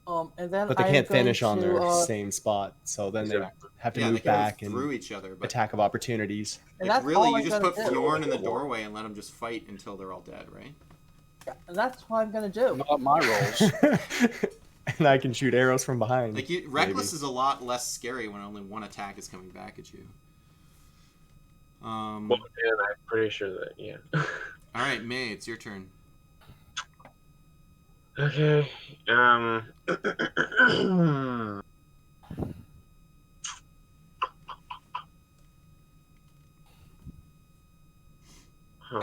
and then But they I'm can't going finish on their to, same spot, so then they Exactly. have to yeah, they move can back move and through each other, but attack of opportunities. and like, that's really, all you I'm just gonna put do. Fjorn in the doorway and let them just fight until they're all dead, right? Yeah, and that's what I'm gonna do. Not my rolls. And I can shoot arrows from behind. Like Reckless is a lot less scary when only one attack is coming back at you. Well, and I'm pretty sure that, yeah. All right, May, it's your turn. Okay. You're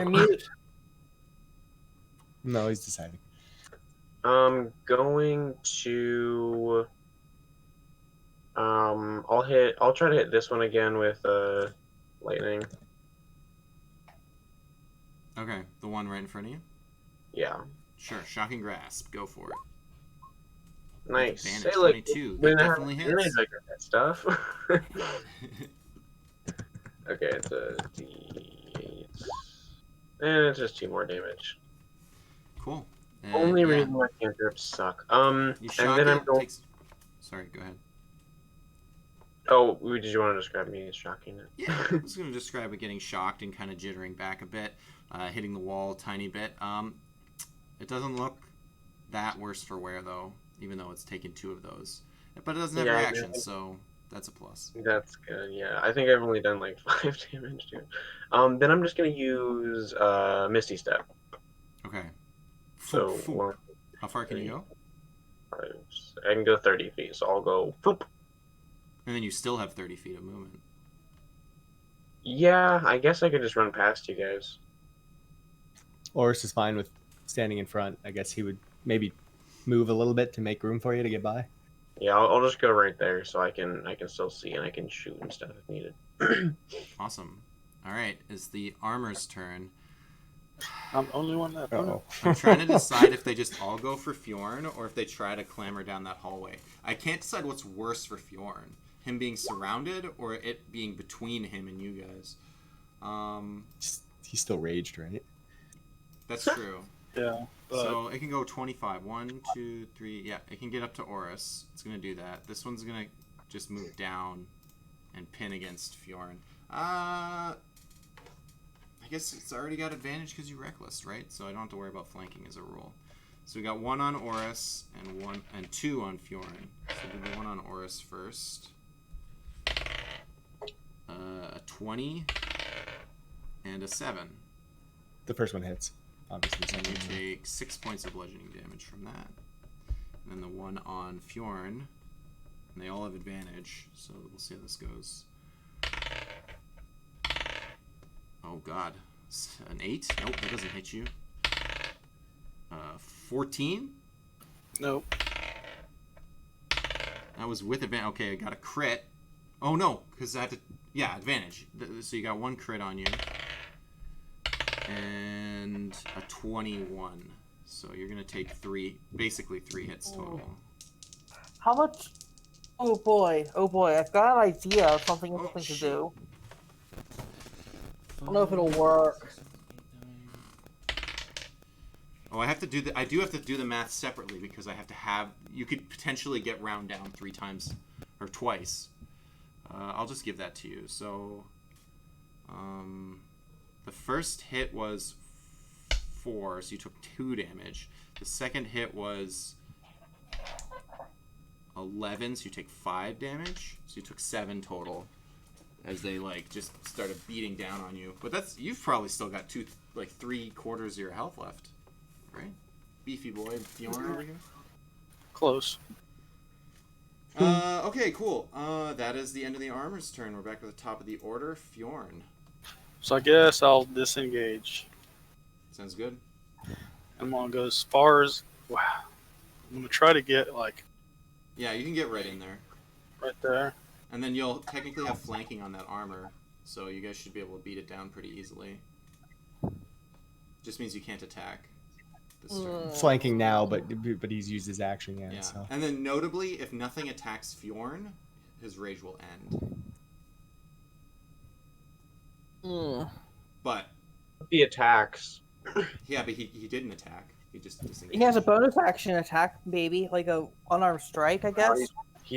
mute. No, he's deciding. I'm going to. I'll try to hit this one again with lightning. Okay, the one right in front of you? Yeah. Sure, Shocking Grasp. Go for it. Nice. Advantage, Hey, look, 22. when That I have definitely advantage, hits. I got that stuff. Okay, it's a D8. And it's just 2 more damage. Cool. Only Yeah, reason my cantrips suck. you And shock then I'm it, going. takes... Sorry, go ahead. Oh, did you want to describe me as shocking it? Yeah, I was going to describe it getting shocked and kind of jittering back a bit, hitting the wall a tiny bit. It doesn't look that worse for wear, though, even though it's taken 2 of those. But it doesn't have Yeah, reactions, so that's a plus. That's good. Yeah, I think I've only done like 5 damage to it. Then I'm just gonna use Misty Step. Okay. So Foop, foop. 1, How far can you go? 5, I can go 30 feet. So I'll go. Poop. And then you still have 30 feet of movement. Yeah, I guess I could just run past you guys. Oris is fine with standing in front. I guess he would maybe move a little bit to make room for you to get by. Yeah, I'll just go right there so I can still see and I can shoot and stuff if needed. Awesome. All right, it's the armor's turn. I'm the only one that. Uh-oh. I'm trying to decide if they just all go for Fjorn or if they try to clamber down that hallway. I can't decide what's worse for Fjorn. Him being surrounded or it being between him and you guys. He's still raged, right? That's true. Yeah. But So it can go 25. 1, 2, 3. Yeah, it can get up to Oris. It's going to do that. This one's going to just move down and pin against Fjorn. I guess it's already got advantage because you reckless, right? So I don't have to worry about flanking as a rule. So we got 1 on Oris and 2 on Fjorn. So we'll do 1 on Oris first. A 20 and a 7. The first one hits, obviously. And you take 6 points of bludgeoning damage from that. And then the 1 on Fjorn. And they all have advantage, so we'll see how this goes. Oh god. An 8? Nope, that doesn't hit you. 14? nope. That was with advantage. Okay, I got a crit. Oh no, because I had to... Yeah, advantage. So you got 1 crit on you. And a 21. So you're going to take 3, basically 3 hits total. How much? Oh boy, I've got an idea of something interesting to shit. do. I don't know if it'll work. Oh, I do have to do the math separately because I have to have. You could potentially get round down 3 times or twice. I'll just give that to you. So, the first hit was 4, so you took 2 damage. The second hit was 11, so you take 5 damage. So you took 7 total. As they just started beating down on you, but you've probably still got 3/4 of your health left, right? Beefy boy, Fjorn over here. Close. Okay, cool. That is the end of the armor's turn. We're back at the top of the order. Fjorn. So I guess I'll disengage. Sounds good. I'm gonna go as far as. Wow. I'm gonna try to get Yeah, you can get right in there, right there. and then you'll technically have flanking on that armor, so you guys should be able to beat it down pretty easily. Just means you can't attack this turn. Flanking now, but he's used his action yet. Yeah, So and then notably, if nothing attacks Fjorn, his rage will end. But The attacks. yeah, but he didn't attack. He just disengaged. He has a bonus action attack, maybe, like a unarmed strike, I guess.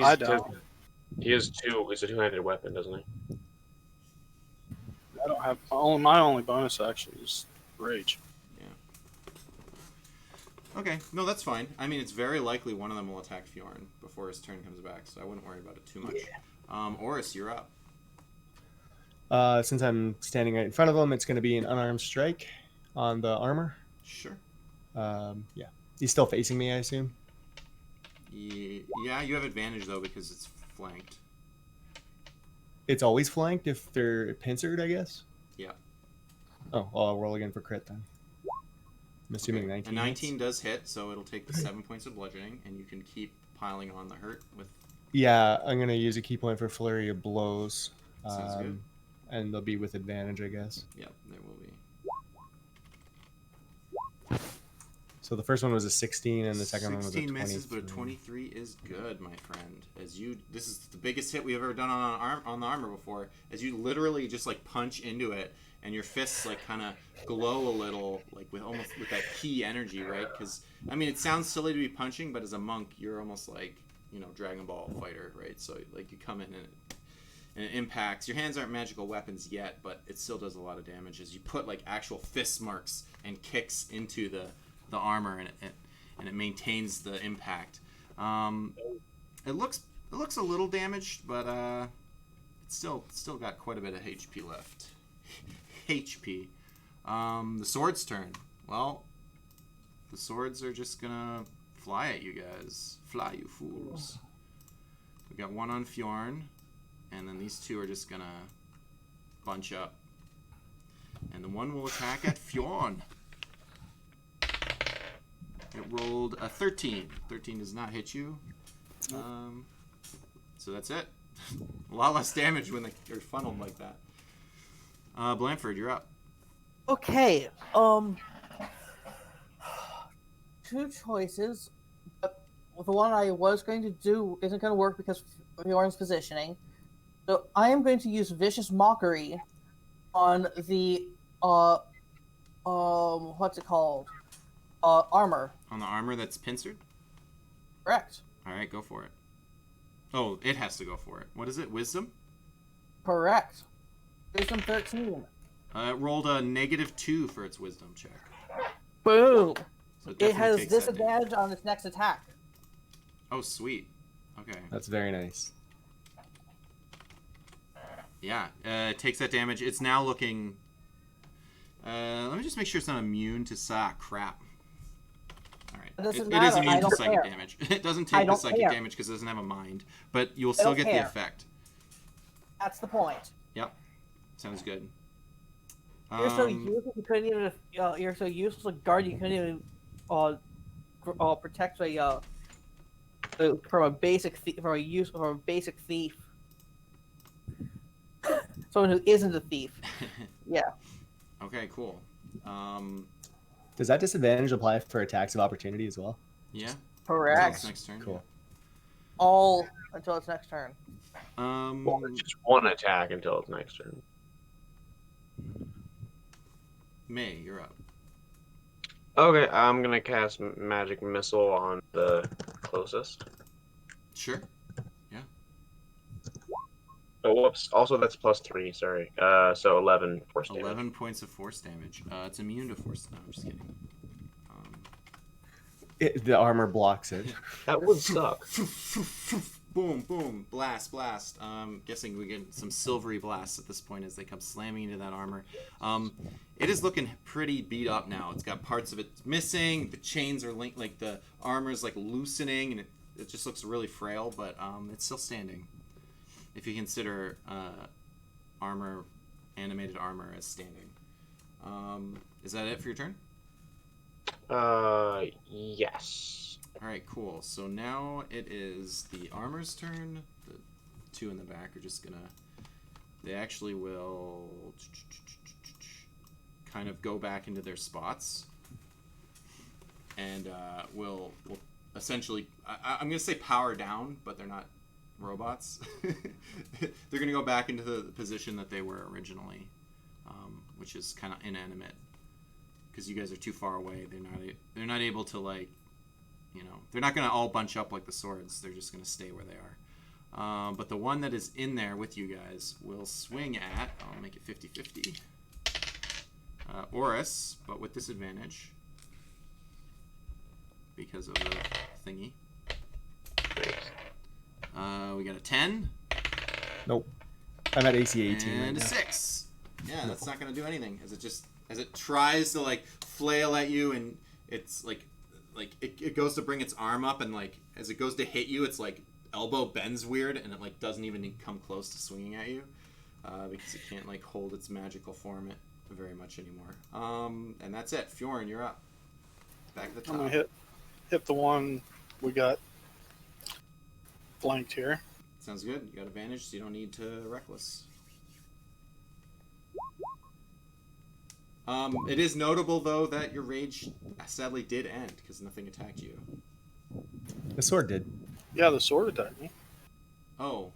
I don't. He has 2. It's a 2-handed weapon, doesn't he? I don't have my only bonus action is rage. Okay, no, that's fine. I mean, it's very likely one of them will attack Fjorn before his turn comes back, so I wouldn't worry about it too much. Oris, you're up. since I'm standing right in front of him, it's going to be an unarmed strike on the armor. Sure. Yeah. He's still facing me, I assume. Yeah, you have advantage though because it's flanked. It's always flanked if they're pincered, I guess. Yeah. Oh, well, I'll roll again for crit then. I'm assuming Okay. 19. A 19 hits. does hit, so it'll take the 7 points of bludgeoning, and you can keep piling on the hurt with. Yeah, I'm gonna use a key point for flurry of blows. Sounds good. And they'll be with advantage, I guess. Yep, there will be. So the first one was a 16, and the second one was a 16 23. misses, but a 23 is good, my friend. This is the biggest hit we've ever done on the armor before. As you literally just like punch into it, and your fists like kind of glow a little, like with that key energy, right? Because I mean, it sounds silly to be punching, but as a monk, you're almost like Dragon Ball fighter, right? So like you come in and it impacts. Your hands aren't magical weapons yet, but it still does a lot of damage as you put like actual fist marks and kicks into the armor, and it maintains the impact. It looks a little damaged, but it's still got quite a bit of HP left. HP. The sword's turn. Well, the swords are just gonna fly at you guys. Fly, you fools. We got one on Fjorn, and then these two are just gonna bunch up. And the one will attack at Fjorn. It rolled a 13. 13 does not hit you. So that's it. A lot less damage when they're funneled like that. Blanford, you're up. Okay. Two choices. But the one I was going to do isn't going to work because of Bjorn's positioning. So I am going to use Vicious Mockery on the what's it called? Armor. On the armor that's pincered? Correct. Alright, go for it. Oh, it has to go for it. What is it? Wisdom? Correct. Wisdom 13. It rolled a -2 for its wisdom check. Boom. So It definitely has takes that damage. disadvantage on its next attack. Oh, sweet. Okay. That's very nice. Yeah, it takes that damage. It's now looking... let me just make sure it's not immune to crap. Alright. It doesn't It is matter. I immune to don't psychic care. damage. It doesn't I take the don't psychic care. damage because it doesn't have a mind. But you'll still don't get the care. effect. That's the point. Yep. Sounds good. You're so useless. You couldn't even. You're so useless a guard. You couldn't even protect from a basic thief. Someone who isn't a thief. Yeah. Okay, cool. Does that disadvantage apply for attacks of opportunity as well? Yeah. Correct. Until its next turn. Cool. All until its next turn. Well, it's just one attack until its next turn. May, you're up. Okay, I'm gonna cast Magic Missile on the closest. Sure. Oh, whoops. Also, that's +3. Sorry. So 11 force damage. 11 points of force damage. It's immune to force. No, I'm just kidding. The armor blocks it. That would suck. Boom, boom, blast, blast. Guessing we get some silvery blasts at this point as they come slamming into that armor. It is looking pretty beat up now. It's got parts of it missing. The chains are linked, like the armor is like loosening, and it just looks really frail. But it's still standing. If you consider animated armor as standing. Is that it for your turn? Yes. Alright, cool. So now it is the armor's turn. The two in the back are just gonna... They actually will kind of go back into their spots. And will essentially... I'm gonna say power down, but they're not robots. They're gonna go back into the position that they were originally, which is kind of inanimate. Because you guys are too far away, they're not able to, like, they're not gonna all bunch up like the swords. They're just gonna stay where they are. But the one that is in there with you guys will swing at. I'll make it 50-50. Oris, but with disadvantage because of the thingy. We got a 10. Nope. I'm at AC 18 and right a now. 6. Yeah, that's not gonna do anything. As it tries to like flail at you, and it's like like it goes to bring its arm up, and like as it goes to hit you, it's like elbow bends weird, and it like doesn't even come close to swinging at you because it can't like hold its magical form very much anymore. And that's it. Fjorn, you're up. Back at the top. I'm gonna hit the one we got flanked here. Sounds good. You got advantage, so you don't need to reckless. It is notable though that your rage sadly did end because nothing attacked you. The sword did. Yeah, the sword attacked me. Oh.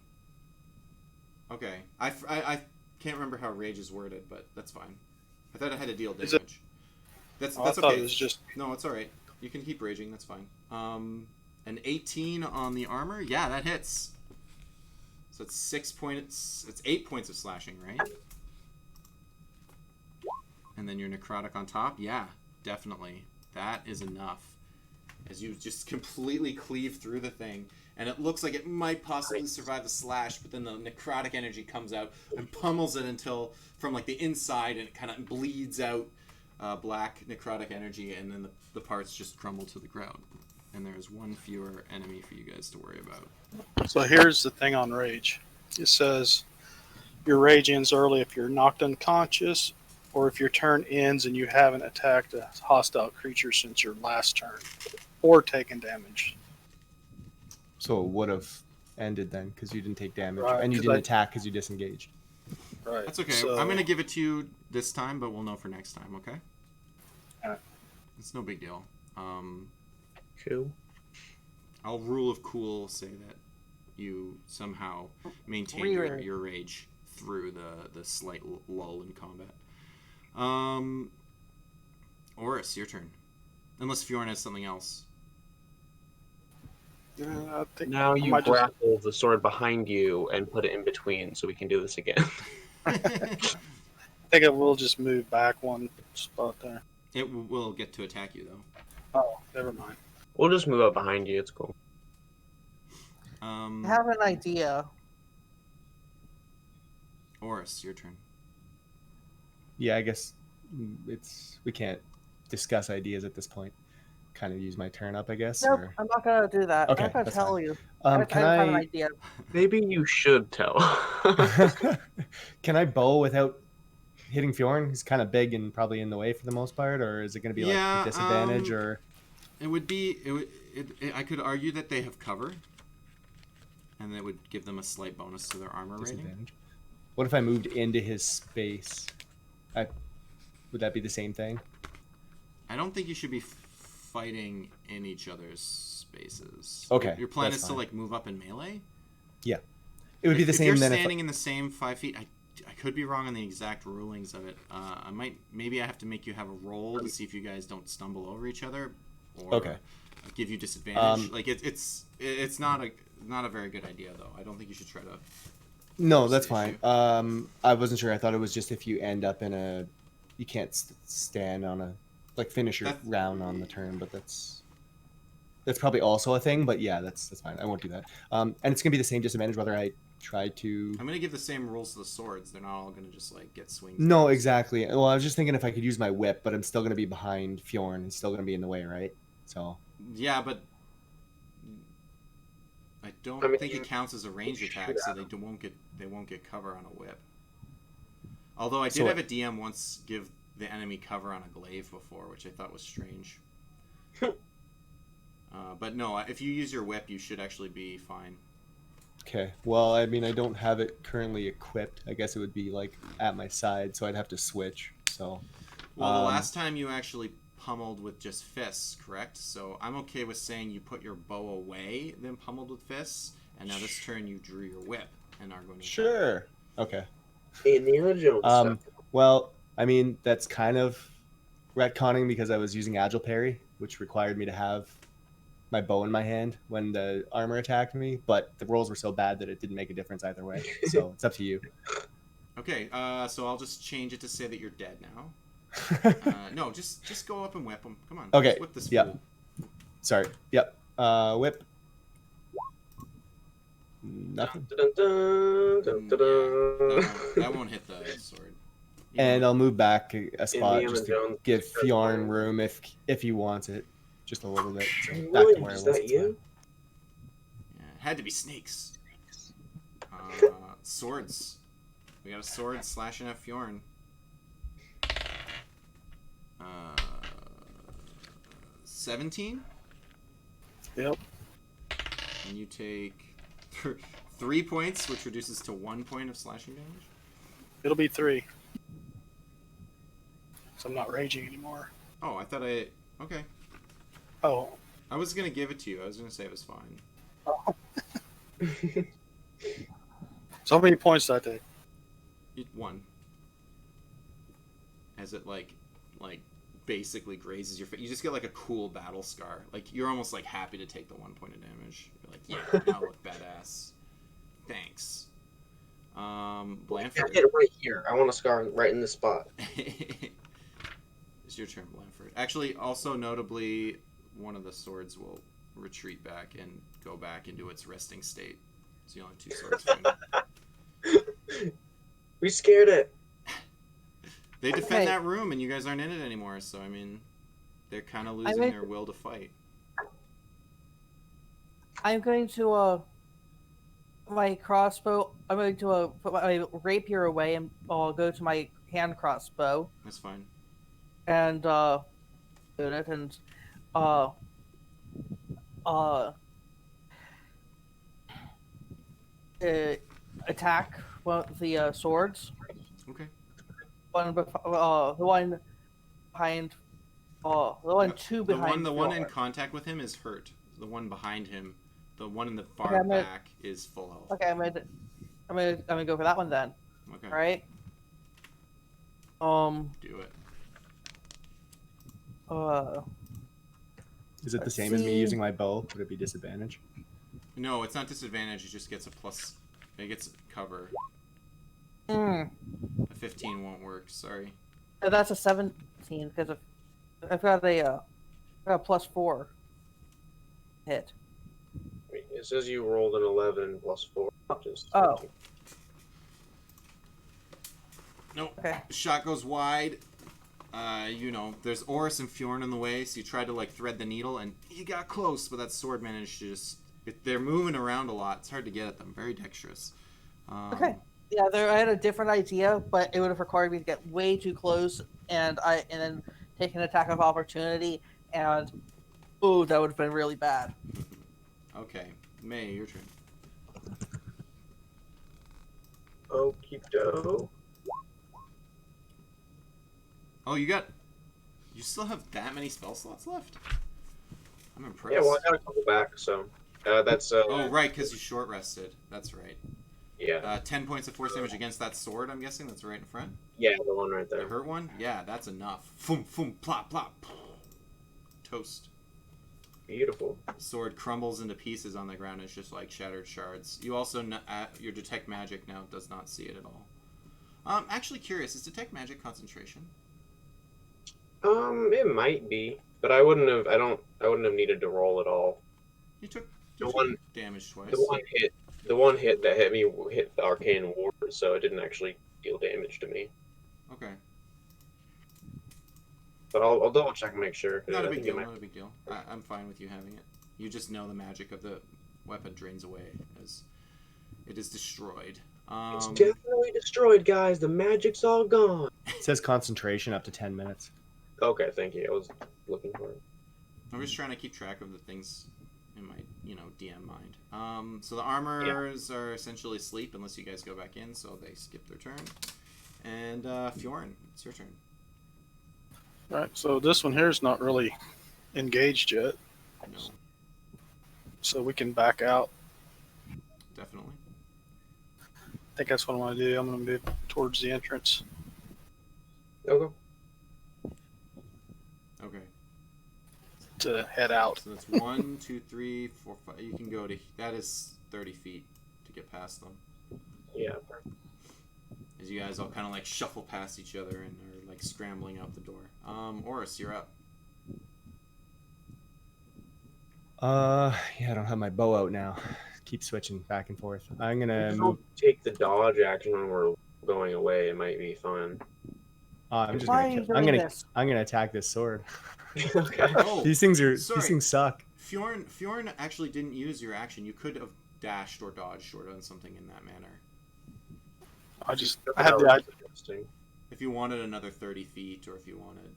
Okay. I can't remember how rage is worded, but that's fine. I thought I had to deal Is damage. I That's thought okay. it was just No, it's all right. You can keep raging. That's fine. An 18 on the armor. Yeah, that hits. So it's 6 points. It's 8 points of slashing, right? And then your necrotic on top. Yeah, definitely. That is enough. As you just completely cleave through the thing, and it looks like it might possibly survive the slash, but then the necrotic energy comes out and pummels it until from like the inside, and it kind of bleeds out black necrotic energy, and then the parts just crumble to the ground. And there's one fewer enemy for you guys to worry about. So here's the thing on rage. It says your rage ends early if you're knocked unconscious, or if your turn ends and you haven't attacked a hostile creature since your last turn, or taken damage. So it would have ended then because you didn't take damage, Right, and you 'cause didn't I- attack because you disengaged. Right. That's okay. So, I'm gonna give it to you this time, but we'll know for next time. Okay? Alright. It's no big deal. Cool. I'll rule of cool say that you somehow maintain Reroll. your rage through the slight lull in combat. Oris, your turn. Unless Fjorn has something else. I think Now I you might just- grapple the sword behind you and put it in between so we can do this again. I think I will just move back one spot there. It will get to attack you though. Oh, never mind. We'll just move up behind you. It's cool. I have an idea. Oris, your turn. Yeah, I guess we can't discuss ideas at this point. Kind of use my turn up, I guess. Nope, Or... I'm not gonna do that. Okay, I'm not gonna that's tell fine. you. Can I have an I idea. Maybe you should tell. can I bow without hitting Fjorn? He's kind of big and probably in the way for the most part, or is it going to be like Yeah, a disadvantage? Or It would be. I could argue that they have cover, and that would give them a slight bonus to their armor rating. disadvantage? What if I moved into his space? Would that be the same thing? I don't think you should be fighting in each other's spaces. Okay, Your plan that's is to fine. like move up in melee. It would be the If same you're then. standing in the same 5 feet, I could be wrong on the exact rulings of it. Maybe I have to make you have a roll to see if you guys don't stumble over each other, or Okay. give you disadvantage. Like it's not a very good idea though. I don't think you should try to. No, What's that's the fine. issue? I wasn't sure. I thought it was just if you end up in a, you can't stand on a, like finish your That's- round on the turn, but that's probably also a thing. But yeah, that's fine. I won't do that. And it's gonna be the same disadvantage whether I try to. I'm gonna give the same rules to the swords. They're not all gonna just like get swings. No, exactly. Well, I was just thinking if I could use my whip, but I'm still gonna be behind Fjorn. It's still gonna be in the way, right? So Yeah, but I don't I mean, think it counts as a ranged shoot attack, so at they won't get cover on a whip. Although I did So- have a DM once give the enemy cover on a glaive before, which I thought was strange. But no, if you use your whip, you should actually be fine. okay. Well, I mean, I don't have it currently equipped. I guess it would be like at my side, so I'd have to switch. So. Well, the Um, last time you actually pummeled with just fists, correct? So I'm okay with saying you put your bow away, then pummeled with fists, and now this turn you drew your whip and are going to attack. Sure. Okay. Indiana Jones. Well, I mean, that's kind of retconning because I was using Agile Parry, which required me to have my bow in my hand when the armor attacked me, but the rolls were so bad that it didn't make a difference either way. So it's up to you. Okay, so I'll just change it to say that you're dead now. No, just go up and whip him. Come on. Okay, Just whip this yep. fool. Sorry. Yep. Whip. Nothing. That won't hit the sword. And I'll move back a spot Indiana just to Jones give starts Fjorn firing. room if he wants it. just a little bit. So back to William, where I is was. that It's fine. you? Yeah, it had to be snakes. Swords. We got a sword slashing at Fjorn. 17? Yep. And you take 3 points, which reduces to 1 point of slashing damage. It'll be 3. So I'm not raging anymore. Oh, I thought I... Okay. Oh. I was going to give it to you. I was going to say it was fine. Oh. So how many points did I take? 1. As it, like basically grazes your face. You just get, like, a cool battle scar. Like, you're almost, like, happy to take the 1 point of damage. You're like, yeah, now I look badass. Thanks. Blanford. Hit it right here. I want a scar right in this spot. It's your turn, Blanford. Actually, also notably, one of the swords will retreat back and go back into its resting state. So you only have 2 swords remaining. We scared it. They defend Okay. that room, and you guys aren't in it anymore. So I mean, they're kind of losing their will to fight. I'm going to my crossbow. I'm going to put my rapier away and I'll go to my hand crossbow That's fine. and do it and uh attack one of the swords. Okay. The one behind. The one Yeah, two The behind. one in Fjord. contact with him is hurt. The one behind him, the one in the far Okay, I'm gonna- back, is full health. Okay, I'm gonna go for that one then. Okay. All right. Do it. Is it the Let's same as me see. using my bow? Would it be disadvantage? No, it's not disadvantage. It just gets a plus. It gets cover. mm, A 15 won't work. Sorry. that's a 17 because of I've got a +4 hit. It says you rolled an 11 plus 4, which is Oh. 13. Nope. Okay. Shot goes wide. There's Oris and Fjorn in the way, so you tried to, like, thread the needle, and you got close, but that sword managed to just... they're moving around a lot. It's hard to get at them. Very dexterous. Okay. Yeah, I had a different idea, but it would have required me to get way too close, and then take an attack of opportunity, and that would have been really bad. Okay. May, your turn. Okie doke. Oh, you still have that many spell slots left? I'm impressed. Yeah, well, I got a couple back, so that's. Oh, right, because you short rested. That's right. Yeah. 10 points of force damage against that sword, I'm guessing? That's right in front? Yeah, the one right The there. hurt one? Yeah, that's enough. Foom, foom, plop, plop. Toast. Beautiful. Sword crumbles into pieces on the ground. It's just like shattered shards. You also, your detect magic now does not see it at all. Actually curious, is detect magic concentration? It might be, but I wouldn't have needed to roll at all. You took The one- damage twice. The one hit that hit me hit the arcane ward, so it didn't actually deal damage to me. Okay. But I'll double check and make sure. 'Cause Not I a big think it deal, might- not a big deal. I'm fine with you having it. You just know the magic of the weapon drains away as it is destroyed. It's definitely destroyed, guys. The magic's all gone. It says concentration up to 10 minutes. Okay, thank you. I was looking for it. I'm just trying to keep track of the things in my, DM mind. So the armors are essentially asleep unless you guys go back in, so they skip their turn. And Fjorn, it's your turn. Right. So this one here is not really engaged yet, No, so we can back out. definitely. I think that's what I'm going to do. I'm going to move towards the entrance. Okay. Okay. To head out. So that's 1, 2, 3, 4, 5. You can go to that is 30 feet to get past them. Yeah. As you guys all kind of like shuffle past each other and are like scrambling out the door. Oris, you're up. Yeah, I don't have my bow out now. Keep switching back and forth. I'm gonna If move. we'll take the dodge action when we're going away, it might be fun. I'm just Why are gonna. you I'm doing gonna. this? I'm gonna attack this sword. Okay. Oh, These things sorry. suck. Fjorn actually didn't use your action. You could have dashed or dodged or done something in that manner. I had the idea. Interesting. If you wanted another 30 feet, or if you wanted...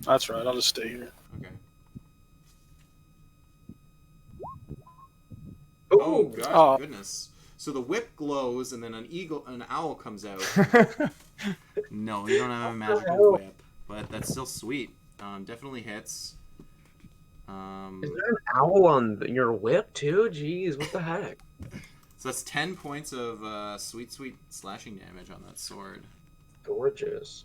That's right. I'll just stay here. Okay. Ooh. Oh, God, Oh. goodness. So the whip glows, and then an owl comes out. No, you don't have a magical hell? whip, but that's still sweet. Definitely hits. Is there an owl on your whip too? Jeez, what the heck? So that's 10 points of sweet slashing damage on that sword. Gorgeous.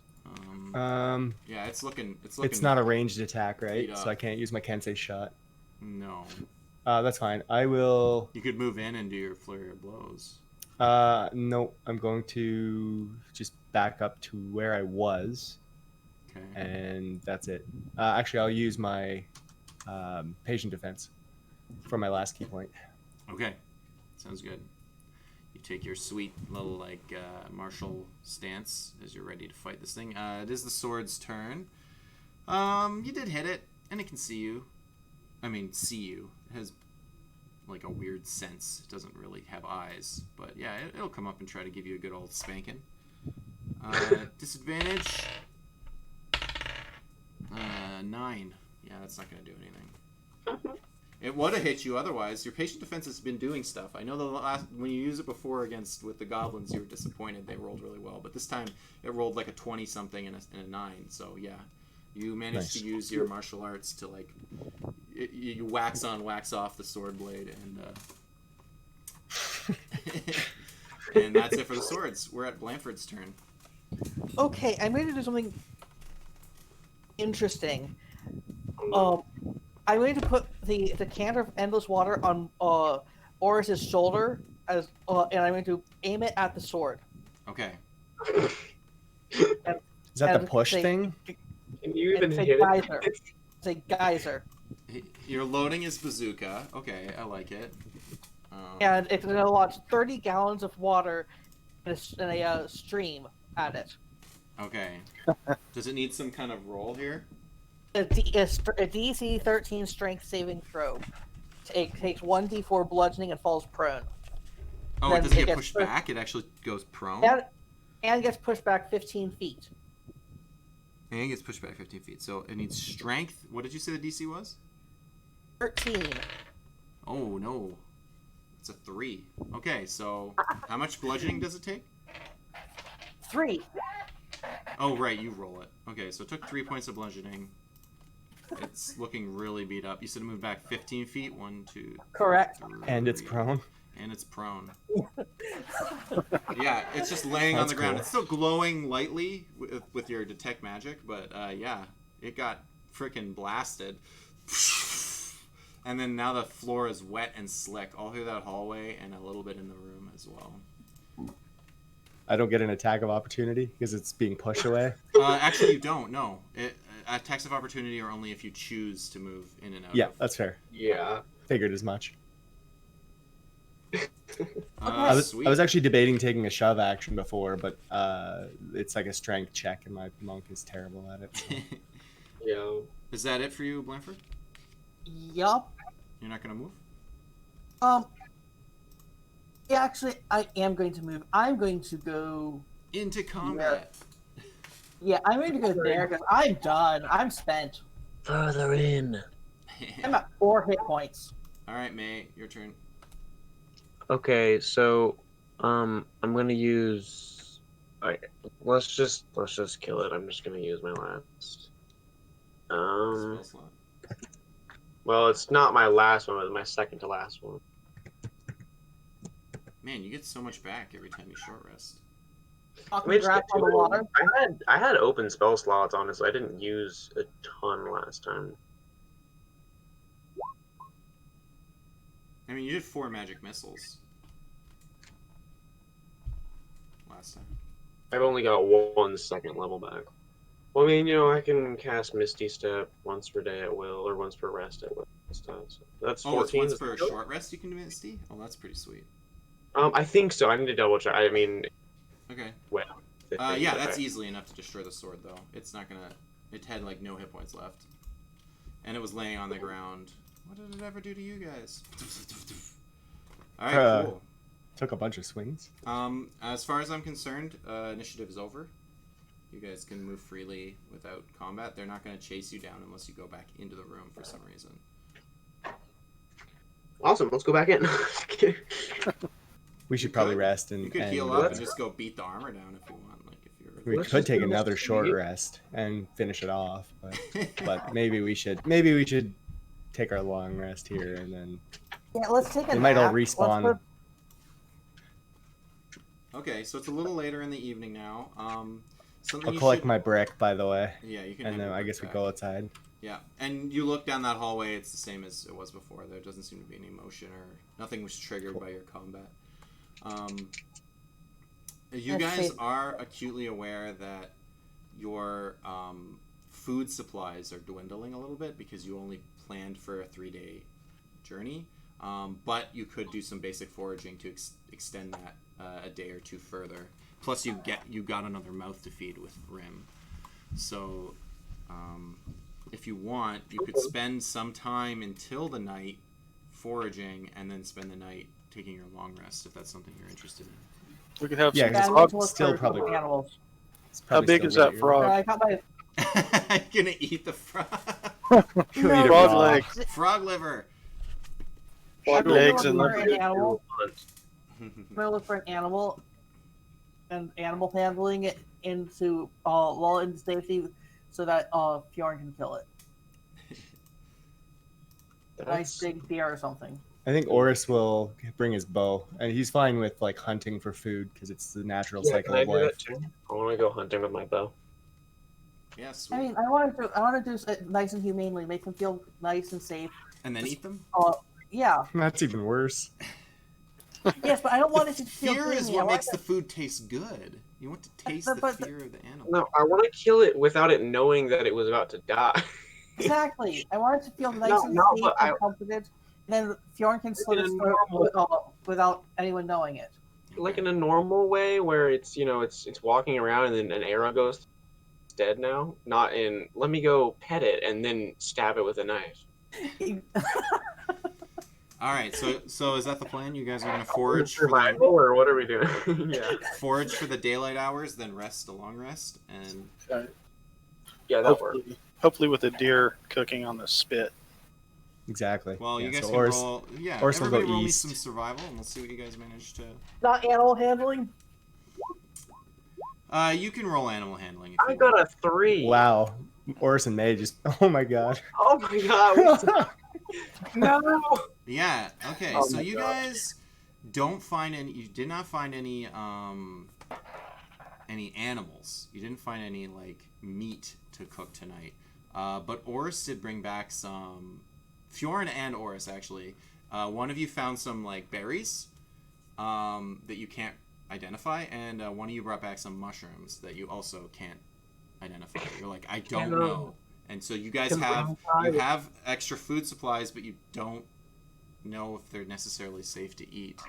Yeah, it's looking. It's not a ranged attack, right? beat So up. I can't use my Kensei shot. No. That's fine. I will. You could move in and do your flurry of blows. No, I'm going to just back up to where I was, Okay. and that's it. Actually, I'll use my patient defense for my last key point. Okay. Sounds good. You take your sweet little martial stance as you're ready to fight this thing. It is the sword's turn. You did hit it, and it can see you. I mean, see you. It has like a weird sense. It doesn't really have eyes, but yeah, it'll come up and try to give you a good old spanking. Disadvantage. 9. Yeah, that's not going to do anything. It would have hit you otherwise. Your patient defense has been doing stuff. I know when you use it before with the goblins, you were disappointed. They rolled really well, but this time it rolled like a 20 something and a 9. So yeah, you managed to use your martial arts to you wax on, wax off the sword blade, and and that's it for the swords. We're at Blanford's turn. Okay, I'm going to do something interesting. I'm going to put the decanter of endless water on Oris's shoulder and I'm going to aim it at the sword. Okay. Is that the And push say- thing? Can you even It's a hit geyser. it? It's a geyser. You're loading his bazooka. Okay, I like it. And it's going to launch 30 gallons of water in a stream at it. Okay. Does it need some kind of roll here? A DC 13 strength saving throw. It takes 1d4 bludgeoning and falls prone. Oh, Then it doesn't it get gets pushed pushed- back? It actually goes prone? And gets pushed back 15 feet. And it gets pushed back 15 feet. So it needs strength. What did you say the DC was? 13. Oh, no. It's a 3. Okay, so how much bludgeoning does it take? 3. Oh, right, you roll it. Okay, so it took 3 points of bludgeoning. It's looking really beat up. You said it moved back 15 feet? 1, 2, Correct. 3. And it's prone. And it's prone. Yeah, it's just laying on That's the ground. cool. It's still glowing lightly with your detect magic, but yeah, it got freaking blasted. And then now the floor is wet and slick all through that hallway and a little bit in the room as well. I don't get an attack of opportunity because it's being pushed away. Actually, you don't. No, attacks of opportunity are only if you choose to move in and out. Yeah, that's fair. Yeah. Figured as much. I I was actually debating taking a shove action before, but it's like a strength check, and my monk is terrible at it. So. Yeah. Is that it for you, Blanford? Yup. You're not gonna move? Yeah, actually, I am going to move. I'm going to go. Into combat. Yeah, I'm going to go there because I'm done. I'm spent. Further in. I'm at 4 hit points. All right, May, your turn. Okay, so I'm gonna use. Let's just kill it. I'm just gonna use my last. Spell slot. Well, it's not my last one, but my second to last one. Man, you get so much back every time you short rest. Let me just Grab get on the to it. water. I had open spell slots, honestly. I didn't use a ton last time. I mean, you did 4 magic missiles last time. I've only got 1 second level back. Well, I mean, I can cast Misty Step once per day at will, or once per rest at will. So that's 14. Oh, it's once Is per that good? short rest you can do Misty? Oh, that's pretty sweet. I think so. I need to double check. I mean, Okay. well, 15, Yeah, that's okay. easily enough to destroy the sword, though. It's not gonna. It had like no hit points left, and it was laying on the ground. What did it ever do to you guys? All right, cool. Took a bunch of swings. As far as I'm concerned, initiative is over. You guys can move freely without combat. They're not going to chase you down unless you go back into the room for some reason. Awesome. Let's go back in. We should probably rest and You could and, heal up and just go beat the armor down if you want. Like if you're. we Let's could just take do this another short tonight. rest and finish it off, but maybe we should take our long rest here and then Yeah, let's take a they might all nap. Let's respawn. put- Okay, so it's a little later in the evening now. Something I'll you collect should... my brick, by the way, Yeah, you can. and have then your I brick guess we back. go outside. Yeah, and you look down that hallway. It's the same as it was before. There doesn't seem to be any motion or nothing was triggered by your combat. You That's guys safe. are acutely aware that your food supplies are dwindling a little bit because you only planned for a 3-day journey. But you could do some basic foraging to extend that a day or two further. Plus, you got another mouth to feed with Rim. So, if you want, you could spend some time until the night foraging, and then spend the night taking your long rest if that's something you're interested in. We could have Yeah, some because Yeah, frog. let's still look for probably- animals. It's How probably big still is that really frog? I got my I'm gonna eat the frog. early. Eat it Frog raw. leg. Frog liver. Frog I'm legs gonna and look for liver. an animal. I'm gonna look for an animal and animal handling it into well into safety so that Fjorn can kill it. Nice big deer or something. I think Oris will bring his bow, and he's fine with like hunting for food because it's the natural Yeah, cycle can I of do life. that too? I want to go hunting with my bow. Yeah, sweet. I mean, I want to do it nice and humanely, make them feel nice and safe. And then eat them. Yeah, That's even worse. yes, but I don't want it to feel Fear is creamy. I what want makes the food taste good. You want to taste the but- fear of the animal. No, I want to kill it without it knowing that it was about to die. Exactly. I want it to feel nice No, and no, safe but and comforted. And then Fjorn can slit in its a throat normal- without anyone knowing it. Like in a normal way where it's it's walking around and then an arrow goes, it's dead now. Not in let me go pet it and then stab it with a knife. All right, so is that the plan? You guys are gonna forage for the Survival or what are we doing? Yeah, forage for the daylight hours, then rest a long rest, and yeah, that works. Hopefully with a deer cooking on the spit. Exactly. well, you Yeah, guys so can Oris, roll. Yeah, Oris will go everybody roll me east. some survival, and we'll see what you guys manage to. Not animal handling. You can roll animal handling. If I you got want. a 3. Wow, Oris and May just. Oh my god. Oh my god. No. Yeah. Okay. Oh so my you God. guys don't find any. You did not find any animals. You didn't find any like meat to cook tonight. But Oris did bring back some. Fjorn and Oris actually. One of you found some like berries that you can't identify, and one of you brought back some mushrooms that you also can't identify. You're like, I don't know. And so you guys have extra food supplies, but you don't know if they're necessarily safe to eat.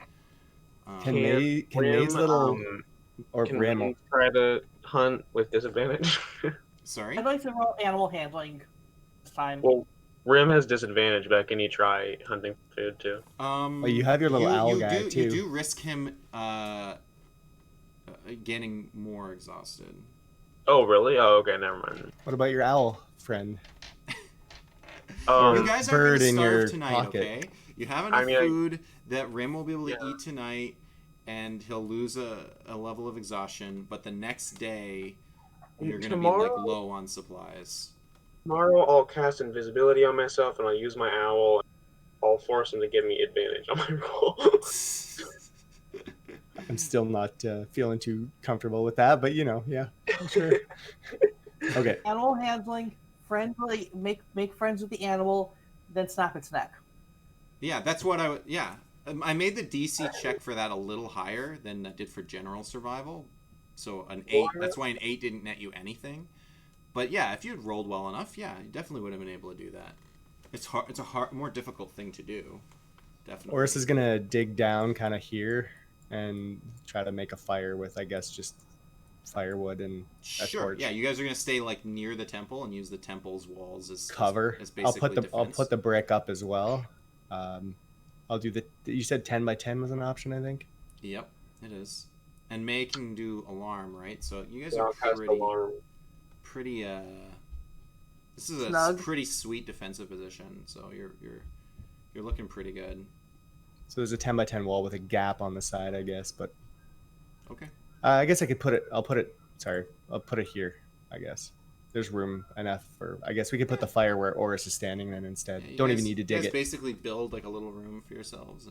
Can May's little or can Rim? Rim try to hunt with disadvantage? Sorry. I'd like to roll animal handling this time. Well, Rim has disadvantage, but can he try hunting food too? You have your little owl guy, You too. do risk him getting more exhausted. Oh, really? Oh, okay, never mind. What about your owl friend? You guys aren't bird going in to your starve tonight, pocket. okay? You have enough I mean, food that Rim will be able to Yeah. eat tonight, and he'll lose a level of exhaustion. But the next day, you're going to be like Tomorrow- low on supplies. Tomorrow I'll cast invisibility on myself and I'll use my owl. I'll force him to give me advantage on my roll. I'm still not feeling too comfortable with that, but yeah, sure. Okay. Animal handling, friendly, make friends with the animal, then snap its neck. Yeah, that's what I would. Yeah, I made the DC check for that a little higher than I did for general survival. So an 8. That's why an 8 didn't net you anything. But yeah, if you had rolled well enough, yeah, you definitely would have been able to do that. It's hard. It's a more difficult thing to do. Definitely. Oris is gonna dig down kind of here and try to make a fire with, I guess, just firewood and a Sure. torch. Yeah, you guys are gonna stay like near the temple and use the temple's walls as Cover. As I'll basically put defense. the brick up as well. I'll do the. You said 10 by 10 was an option, I think. Yep, it is. And May can do alarm, right? So you guys Yeah, are I'll cast alarm. pretty. This is a Snug. pretty sweet defensive position. So you're looking pretty good. So there's a 10 by 10 wall with a gap on the side, I guess. But Okay. I guess I could put it. I'll put it here. I guess there's room enough for. I guess we could put the fire where Oris is standing then instead. Yeah, you Don't guys- even need to you dig guys it. basically build like a little room for yourselves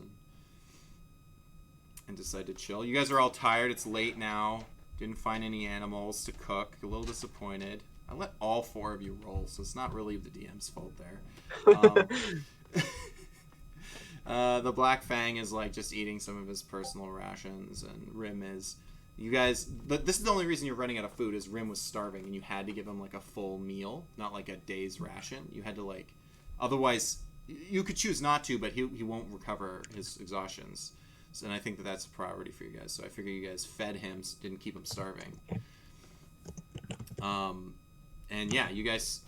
and decide to chill. You guys are all tired. It's late now. Didn't find any animals to cook. A little disappointed. I let all 4 of you roll, so it's not really the DM's fault there. The Black Fang is like just eating some of his personal rations, and Rim is. You guys, but this is the only reason you're running out of food is Rim was starving, and you had to give him like a full meal, not like a day's ration. You had to like, otherwise, you could choose not to, but he won't recover his exhaustions. So, and I think that's a priority for you guys. So I figure you guys fed him, didn't keep him starving. And yeah, you guys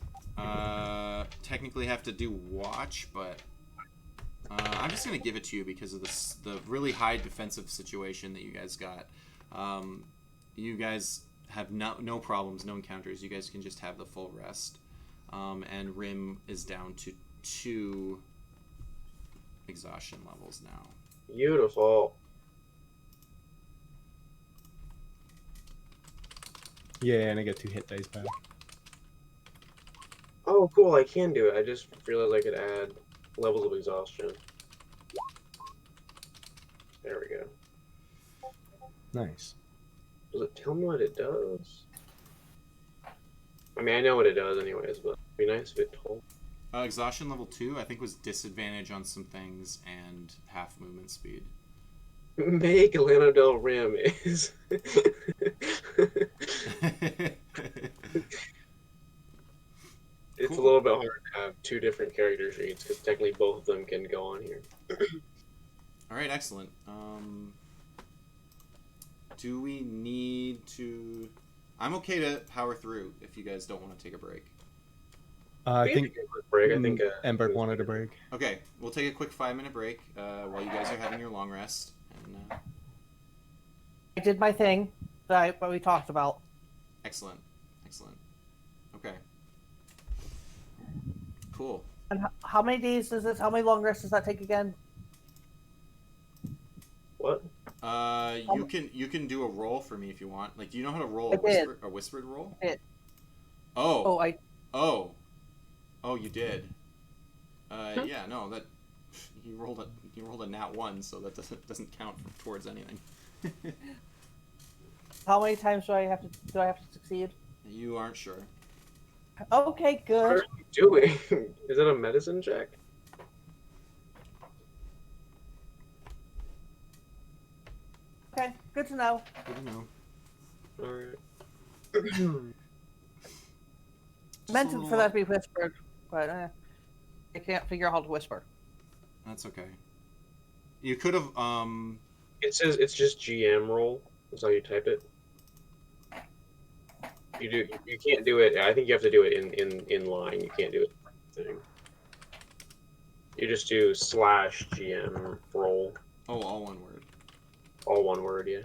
technically have to do watch, but I'm just gonna give it to you because of the really high defensive situation that you guys got. You guys have no problems, no encounters. You guys can just have the full rest. And Rim is down to 2 exhaustion levels now. Beautiful. Yeah, and I get 2 hit dice back. Oh, cool! I can do it. I just realized I could add levels of exhaustion. There we go. Nice. Does it tell me what it does? I mean, I know what it does anyways, but it'd be nice if it told. Exhaustion level 2, I think, was disadvantage on some things and half movement speed. Make Lana Del Rim is. It's Cool. a little bit hard to have 2 different character sheets because technically both of them can go on here. All right, excellent. Do we need to? I'm okay to power through if you guys don't want to take a break. I We can think take a quick break. I think Ember wanted a break. Okay, we'll take a quick 5-minute break while you guys are having your long rest. And I did my thing that we talked about. excellent. Okay. Cool. And how many days does this? How many long rests does that take again? What? You can do a roll for me if you want. Like, do you know how to roll I did. a whispered roll? I did. Oh. Oh, Oh, you did. Yeah, no, that you rolled a nat 1, so that doesn't count towards anything. how many times do I have to succeed? You aren't sure. Okay, What good. are you doing? Is it a medicine check? Okay, good to know. Good to know. Alright. Meant Just a for that to be whispered, but I can't figure out how to whisper. That's okay. You could have It says it's just GM roll. That's how you type it. You can't do it. I think you have to do it in line. You can't do it thing. You just do /GM roll. oh, all one word. All one word, yeah.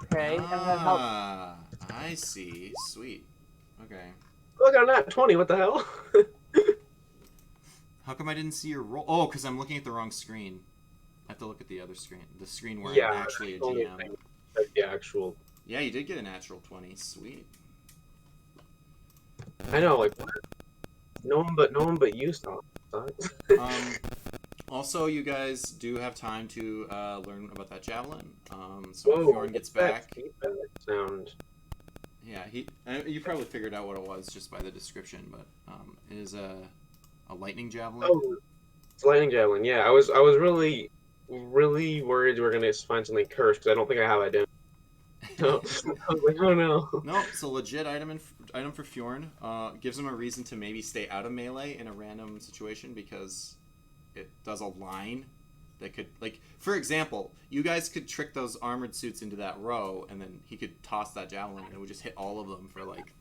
Okay, and then how? Ah, I see. Sweet. Okay. Look, I'm not 20. What the hell? How come I didn't see your roll? Oh, because I'm looking at the wrong screen. I have to look at the other screen. The screen where Yeah, I'm actually a only GM. thing. Like the actual. Yeah, you did get a natural 20. Sweet. I know, like no one but you stop. Also, you guys do have time to learn about that javelin. So Whoa, if Bjorn gets what's that back, feedback sound. yeah, you probably figured out what it was just by the description, but it is a lightning javelin. Oh, it's lightning javelin. Yeah, I was really worried we were gonna find something cursed because I don't think I have identity. So, I was like, oh no. No, it's a legit item for Fjorn. Gives him a reason to maybe stay out of melee in a random situation because it does a line that could, like, for example, you guys could trick those armored suits into that row, and then he could toss that javelin, and it would just hit all of them for like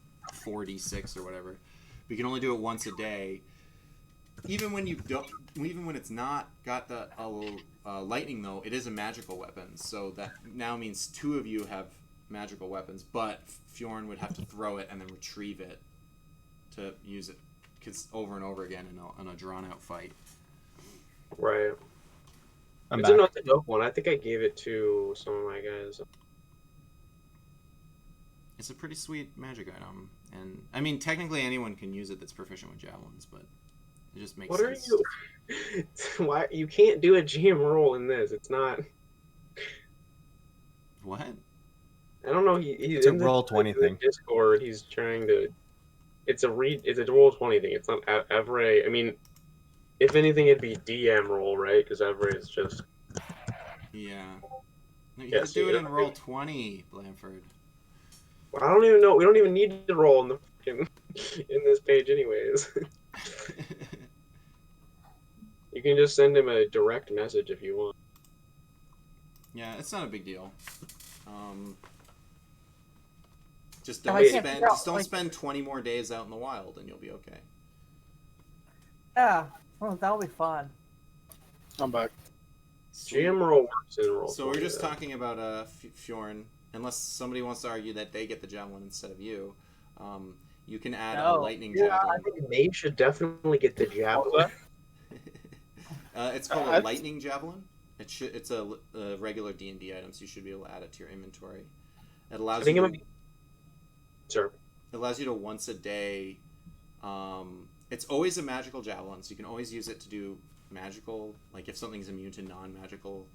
4d6 or whatever. But you can only do it once a day. Even when it's not got the lightning, though, it is a magical weapon. So that now means 2 of you have magical weapons, but Fjorn would have to throw it and then retrieve it to use it over and over again in a drawn-out fight. Right. I'm It's back. not the dope one. I think I gave it to some of my guys. It's a pretty sweet magic item, and I mean, technically anyone can use it that's proficient with javelins, but it just makes What are sense. you? Why you can't do a GM roll in this? It's not. What? I don't know. He's It's a in roll the, 20 in the thing. Discord. He's trying to. It's a roll 20 thing. It's not Evray. I mean, if anything, it'd be DM roll, right? Because Evray is just. Yeah. No, you Yeah, could see, do it I in don't roll 20, Blanford. Well, I don't even know. We don't even need to roll in the in this page, anyways. You can just send him a direct message if you want. Yeah, it's not a big deal. Just I don't can't spend figure out, just don't like- spend 20 more days out in the wild, and you'll be okay. Yeah, well, that'll be fun. I'm back. Sweet. GM roll works in roll. So we're 20, just though. talking about Fjorn. Unless somebody wants to argue that they get the javelin instead of you, you can add a No. lightning Yeah, I javelin. think May should definitely get the javelin. It's called a I- lightning javelin. It's a regular D&D item, so you should be able to add it to your inventory. It allows I think you it to, might be. Sir. it allows you to once a day. It's always a magical javelin, so you can always use it to do magical, like if something's immune to non-magical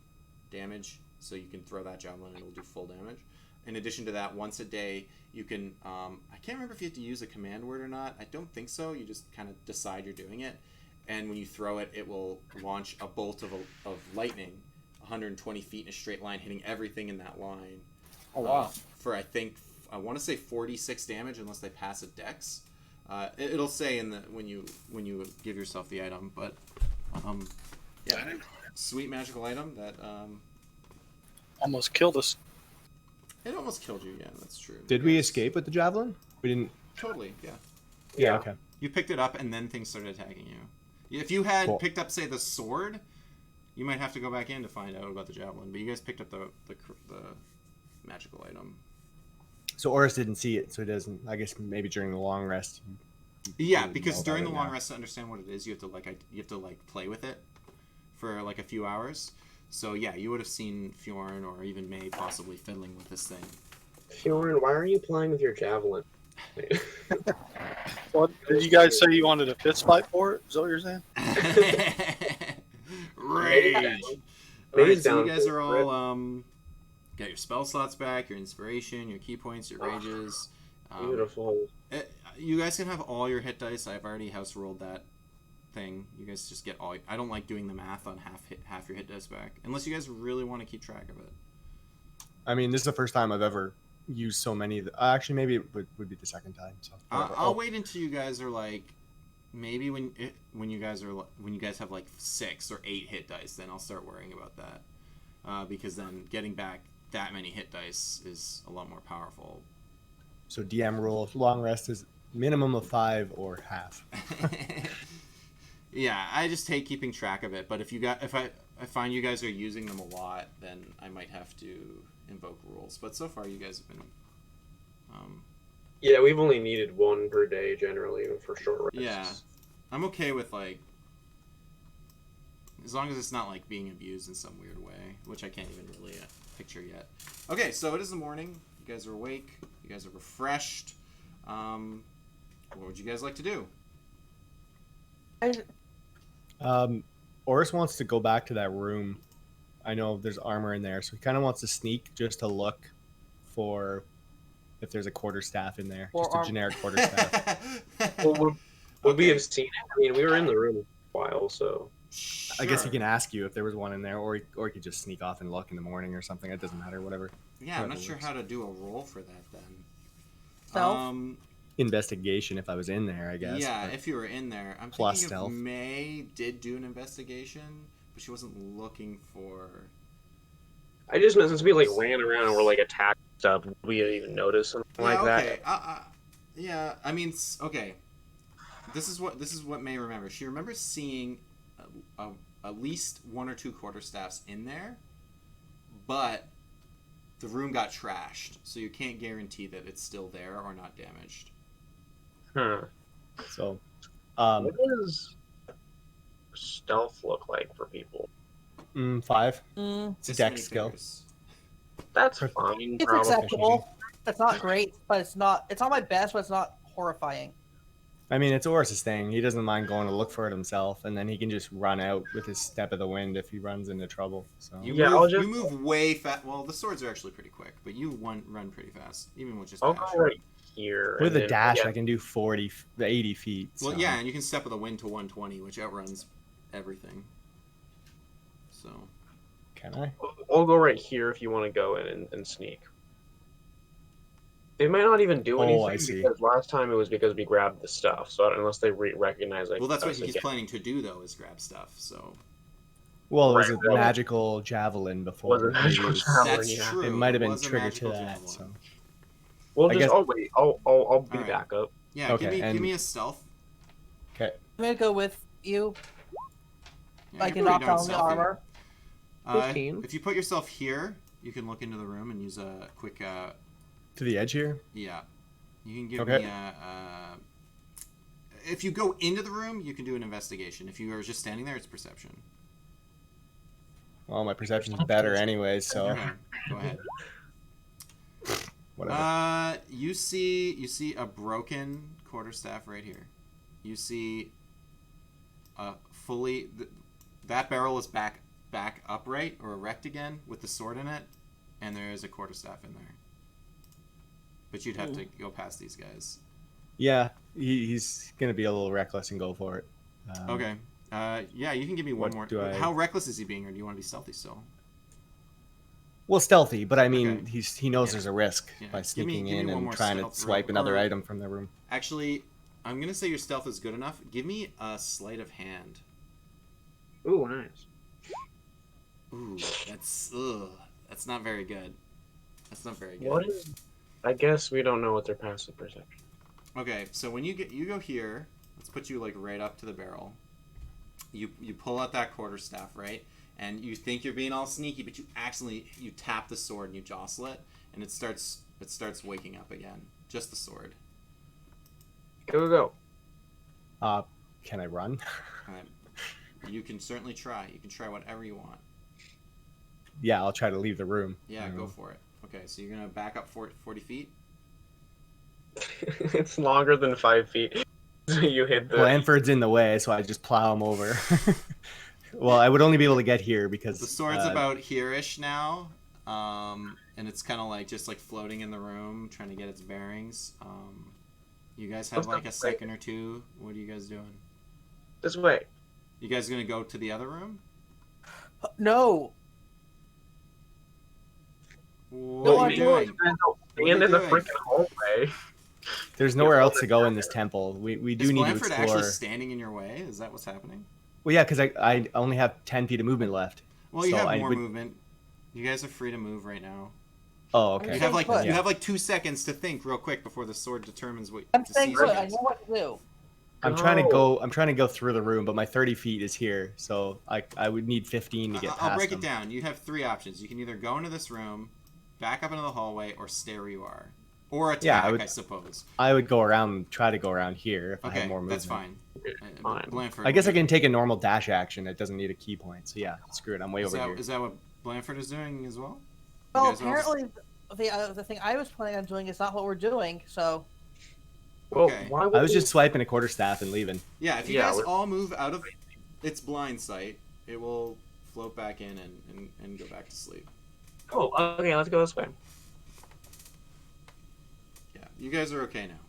damage, so you can throw that javelin and it'll do full damage. In addition to that, once a day you can, I can't remember if you have to use a command word or not. I don't think so. You just kind of decide you're doing it, and when you throw it, it will launch a bolt of lightning 120 feet in a straight line, hitting everything in that line. Oh wow. For I want to say 46 damage unless they pass a dex. It'll say in the when you give yourself the item, but yeah, sweet magical item that Almost killed us. it almost killed you. Yeah, that's true. Did we Yes. escape with the javelin? We didn't. Totally. Yeah. Yeah. Okay. You picked it up and then things started attacking you. If you had Cool. picked up, say, the sword, you might have to go back in to find out about the javelin. But you guys picked up the magical item. So Oris didn't see it, so he doesn't. I guess maybe during the long rest. Yeah, you because know during the about it long now. rest, to understand what it is, you have to play with it for like a few hours. So yeah, you would have seen Fjorn or even May possibly fiddling with this thing. Fjorn, why are you playing with your javelin? What did you guys say you wanted a fist fight for it? Is that what you're saying? Rage. May's All right, so down you guys for are it. all got your spell slots back, your inspiration, your key points, your rages. Beautiful. You guys can have all your hit dice. I've already house rolled that thing. You guys just get all. I don't like doing the math on half your hit dice back, unless you guys really want to keep track of it. I mean, this is the first time I've ever used so many. Actually, maybe it would be the second time. So whatever. I'll wait until you guys are like, maybe when you guys have like 6 or 8 hit dice, then I'll start worrying about that, because then getting back that many hit dice is a lot more powerful. So DM rule: long rest is minimum of 5 or half. Yeah, I just hate keeping track of it. But if I find you guys are using them a lot, then I might have to invoke rules. But so far, you guys have been. Yeah, we've only needed 1 per day generally for short rests. Yeah, I'm okay with like, as long as it's not like being abused in some weird way, which I can't even really picture yet. Okay, so it is the morning. You guys are awake. You guys are refreshed. What would you guys like to do? Oris wants to go back to that room. I know there's armor in there, so he kind of wants to sneak just to look for if there's a quarterstaff in there, Or just a arm- generic quarterstaff. Well, would we Okay. have seen it? I mean, we were in the room a while, so. I guess he Sure. can ask you if there was one in there, or he could just sneak off and look in the morning or something. It doesn't matter, whatever. Yeah, I'm not Whatever sure works. how to do a roll for that then. Stealth? Investigation if I was in there, I guess. Yeah, but- if you were in there. I'm Plus thinking stealth. if May did do an investigation, but she wasn't looking for. I just meant since we like ran around and were like attacked stuff, we didn't even notice something like Okay. that. Yeah. I mean, okay. This is what May remembers. She remembers seeing at least 1 or 2 quarterstaffs in there, but the room got trashed, so you can't guarantee that it's still there or not damaged. So, What does stealth look like for people? 5. Mm, Just Dex many skill. fingers. That's fine. it's Probably. acceptable. It's not great, but it's not my best, but it's not horrifying. I mean, it's Oris's thing. He doesn't mind going to look for it himself, and then he can just run out with his step of the wind if he runs into trouble. So You move way fast. Well, the swords are actually pretty quick, but you run pretty fast, even with just I'll dash. go right here. with and a then- dash, yeah, I can do 80 feet. Well, so- yeah, and you can step of the wind to 120, which outruns everything. So Can I? I'll go right here if you want to go in and sneak. They might not even do anything I see. because last time it was because we grabbed the stuff. So unless they recognize like well, that's what us he's again. planning to do though, is grab stuff. So Well, it was Right, a right. magical javelin before. Was it Maybe magical javelin? that's yeah. true. It might have been was a triggered to magical that. javelin. So. Well, I just guess- I'll wait. I'll be Alright. back up. Yeah, Okay, give and- me a stealth. Okay. I'm gonna go with you. Yeah, I you're can pretty knock darn down the stealthy. armor. 15. If you put yourself here, you can look into the room and use a quick. To the edge here. Yeah, you can give Okay. me if you go into the room, you can do an investigation. If you are just standing there, it's perception. Well, my perception's better anyway, so Okay, go ahead. whatever. You see a broken quarterstaff right here. You see fully that barrel is back upright or erect again with the sword in it, and there is a quarterstaff in there. But you'd have to go past these guys. Yeah, he's gonna be a little reckless and go for it. Okay. Yeah, you can give me one what more. do I- How reckless is he being, or do you want to be stealthy still? Well, stealthy, but I mean, Okay. he knows Yeah. there's a risk Yeah. by Give me sneaking one in and more trying to stealth swipe roll, another or- item from the room. Actually, I'm gonna say your stealth is good enough. Give me a sleight of hand. Ooh, nice. Ooh, that's not very good. That's not very good. What is? I guess we don't know what their passive perception. Okay, so when you go here, let's put you like right up to the barrel. You pull out that quarterstaff, right? And you think you're being all sneaky, but you tap the sword and you jostle it, and it starts waking up again. Just the sword. Go. Can I run? You can certainly try. You can try whatever you want. Yeah, I'll try to leave the room. Yeah, go for it. Okay, so you're gonna back up 40 feet. It's longer than 5 feet. So you hit the. Blanford's in the way, so I just plow him over. Well, I would only be able to get here because The sword's about here-ish now, and it's kind of like just like floating in the room, trying to get its bearings. You guys have What's like the- a second or two. What are you guys doing? This way. You guys gonna go to the other room? No. What are I'm you doing. doing? Stand What are in you the doing? freaking hallway. there's nowhere else to go in this temple. We do Is need to Blanford explore. actually standing in your way? Is that what's happening? Well, yeah, because I only have 10 feet of movement left. Well, you So have I more would- movement. You guys are free to move right now. Oh, I'm okay. You have like put. you have like 2 seconds to think real quick before the sword determines what. I'm to saying seize good. you I guys. know what to do. I'm trying to go through the room, but my 30 feet is here, so I would need 15 to get past I'll break them. it down. You have 3 options. You can either go into this room, back up into the hallway, or stay where you are, or attack. Yeah, I suppose. I would try to go around here if I Okay, had more movement. that's fine. Fine. Blanford, I guess I can take a normal dash action. It doesn't need a key point. So yeah, screw it. I'm way Is over that, here. is that what Blanford is doing as well? You Well, guys are all just- apparently the thing I was planning on doing is not what we're doing. So Well, Okay. why would I was we- just swiping a quarterstaff and leaving. Yeah, if you Yeah, guys we're- all move out of its blind sight, it will float back in and go back to sleep. Oh, okay. Let's go this way. Yeah, you guys are okay now.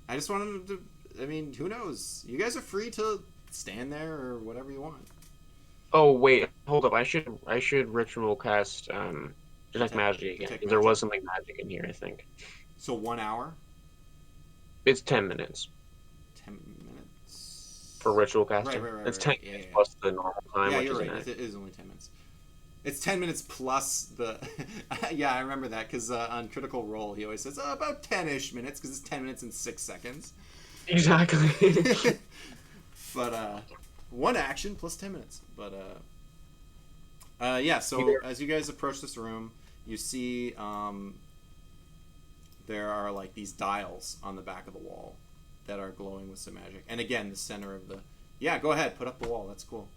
I just wanted to. I mean, who knows? You guys are free to stand there or whatever you want. Oh wait, hold up. I should ritual cast detect magic again. Detect 'Cause there magic. was something magic in here. I think So 1 hour, it's 10 minutes. 10 minutes. for ritual casting. Right. It's 10 Yeah, minutes yeah. plus the normal time. Yeah, which you're is right. an It is only 10 minutes. It's 10 minutes plus the. Yeah, I remember that because on Critical Role he always says about 10-ish minutes because it's 10 minutes and 6 seconds. Exactly. But one action plus 10 minutes. But yeah. So as you guys approach this room, you see there are like these dials on the back of the wall that are glowing with some magic. And again, the center of the. Yeah, go ahead. Put up the wall. That's cool.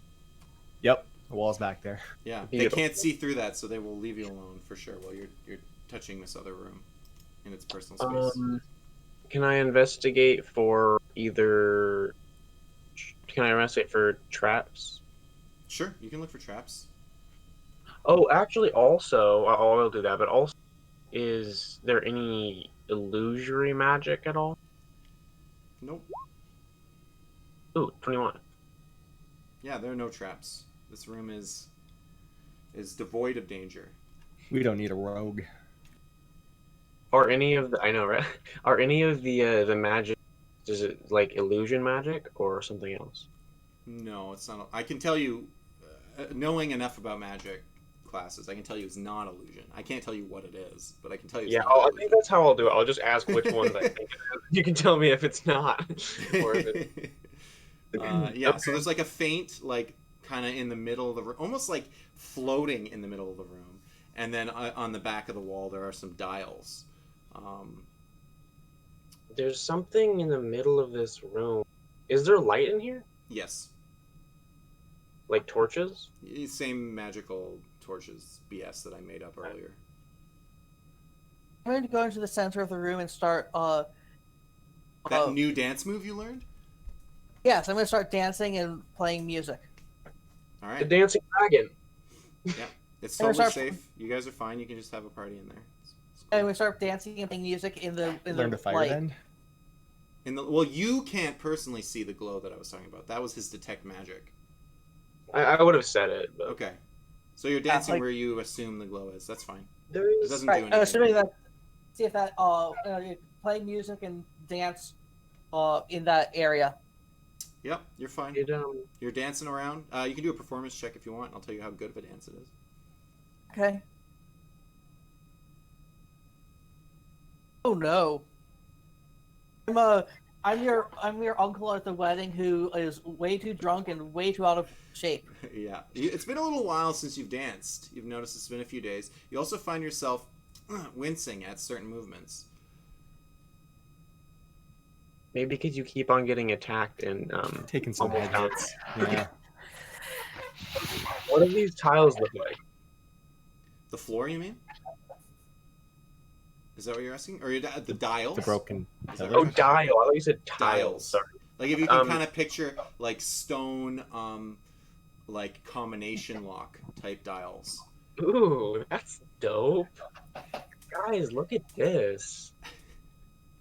Yep, the wall's back there. Yeah, Beautiful. they can't see through that, so they will leave you alone for sure while you're touching this other room in its personal space. Can I investigate for either? Can I investigate for traps? Sure, you can look for traps. Oh, actually, also, I'll do that. But also, is there any illusory magic at all? Nope. Ooh, 21. Yeah, there are no traps. This room is devoid of danger. We don't need a rogue. Are any of the? I know, right? Are any of the magic? Is it like illusion magic or something else? No, it's not. I can tell you, knowing enough about magic classes, I can tell you it's not illusion. I can't tell you what it is, but I can tell you. Yeah, it's not I illusion. think that's how I'll do it. I'll just ask which ones I think. You can tell me if it's not, or if it. Yeah, Okay. so there's like a faint, like kind of in the middle of the room, almost like floating in the middle of the room, and then on the back of the wall there are some dials. There's something in the middle of this room. Is there light in here? Yes, Like torches? same magical torches BS that I made up earlier. I'm going to go into the center of the room and start. That new dance move you learned? Yes, I'm going to start dancing and playing music. All The right. dancing dragon. Yeah, it's I'm gonna totally start- safe. You guys are fine. You can just have a party in there. It's I'm cool. going to start dancing and playing music in the Learn to fire light. then. Well, you can't personally see the glow that I was talking about. That was his detect magic. I would have said it, but Okay. So you're dancing like- where you assume the glow is. That's fine. there It is. doesn't Right, do anything. assuming that, see if that, play music and dance, in that area. Yep, you're fine. It, You're dancing around. You can do a performance check if you want. I'll tell you how good of a dance it is. Okay. Oh no. I'm your uncle at the wedding who is way too drunk and way too out of shape. Yeah. It's been a little while since you've danced. You've noticed it's been a few days. You also find yourself wincing at certain movements. maybe because you keep on getting attacked and Taking some almost head down. hits. Yeah. What do these tiles look like? The floor, you mean? Is that what you're asking? Or the dials? The broken. Is that Oh, what- dial. I thought you said tiles. Dials. Sorry. Like if you can Um, kind of picture like stone, like combination lock type dials. Ooh, that's dope. Guys, look at this.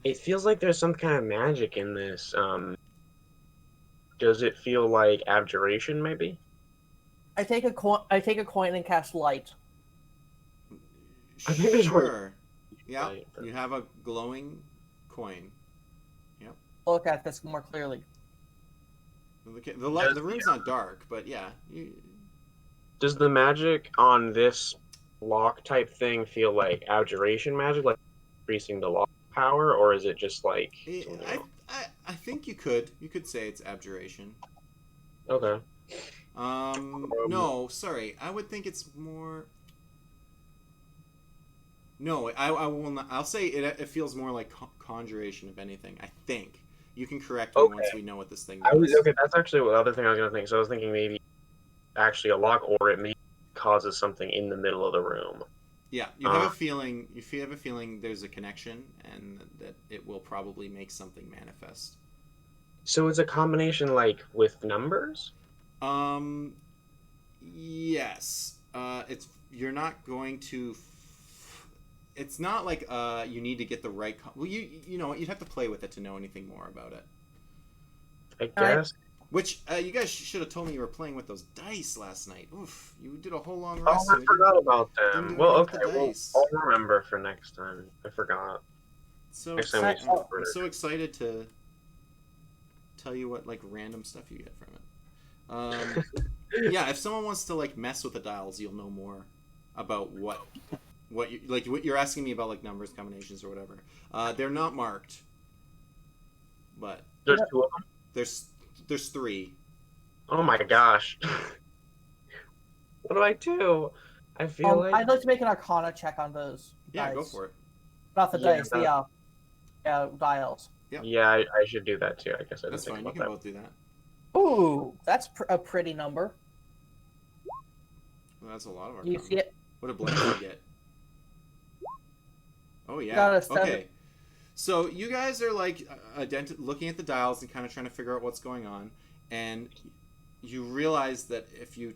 It feels like there's some kind of magic in this. Does it feel like abjuration, maybe? I take a coin and cast light. I think there's one- Sure. Yeah, Right, but- you have a glowing coin. Look at this more clearly. The room's not dark, but yeah. Does the magic on this lock type thing feel like abjuration magic, like increasing the lock power, or is it just like something else? I think you could say it's abjuration. Okay. No, sorry. I would think it's more. No, I will not. I'll say it feels more like conjuration, if anything. I think you can correct me Okay. once we know what this thing I was does. okay. That's actually the other thing I was gonna think. So I was thinking maybe actually a lock, or it maybe causes something in the middle of the room. Yeah, you have a feeling. You have a feeling there's a connection, and that it will probably make something manifest. So it's a combination like with numbers. Yes. It's you're not going to. It's not like you need to get the right. Well, you know you'd have to play with it to know anything more about it. I Alright. guess. Which you guys should have told me you were playing with those dice last night. Oof, you did a whole long Oh, rest. I and we forgot about didn't them. do Well, anything okay. with the Well, dice. I'll remember for next time. I forgot. So Next time we I'm so excited to tell you what like random stuff you get from it. Yeah, if someone wants to like mess with the dials, you'll know more about what you like. What you're asking me about, like numbers, combinations, or whatever. They're not marked, but There's two of them. there's 3. Oh my gosh. What do I do? I feel like I'd like to make an Arcana check on those. Yeah, dice. go for it. Not the Yeah, dice, the dials. yeah, I should do that too. I guess I didn't That's think fine. You about can that. both do that. Ooh, that's a pretty number. Well, that's a lot of our. Do you see it? What did Blanford get? Oh yeah. Got a 7. Okay. So you guys are like looking at the dials and kind of trying to figure out what's going on, and you realize that if you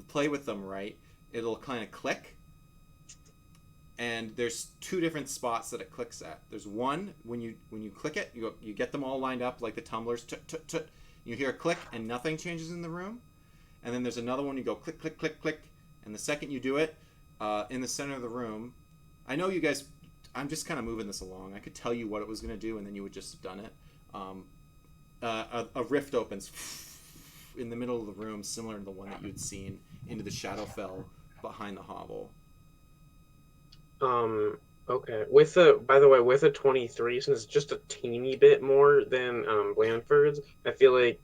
play with them right, it'll kind of click. And there's 2 different spots that it clicks at. There's one when you click it, you get them all lined up like the tumblers. You hear a click and nothing changes in the room. And then there's another one, you go click, click, click, click. And the second you do it, in the center of the room, I know you guys, I'm just kind of moving this along. I could tell you what it was going to do and then you would just have done it. A rift opens in the middle of the room, similar to the one that you'd seen, into the Shadowfell behind the hovel. Okay. By the way, with a 23, since it's just a teeny bit more than Blandford's, I feel like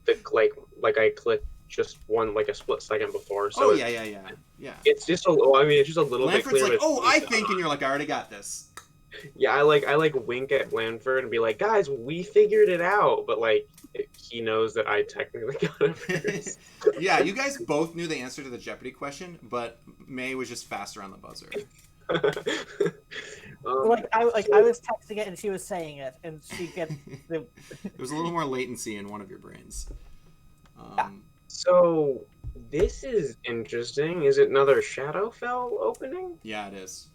I clicked just one like a split second before. So yeah. It's just it's just a little bit Blandford's clearer. like, oh, I think, and you're like, I already got this. Yeah, I like wink at Blandford and be like, guys, we figured it out, but like he knows that I technically got it first. Yeah, you guys both knew the answer to the Jeopardy question, but May was just faster on the buzzer. I was texting it and she was saying it, and she gets the. There was a little more latency in one of your brains. So this is interesting. Is it another Shadowfell opening? Yeah, it is.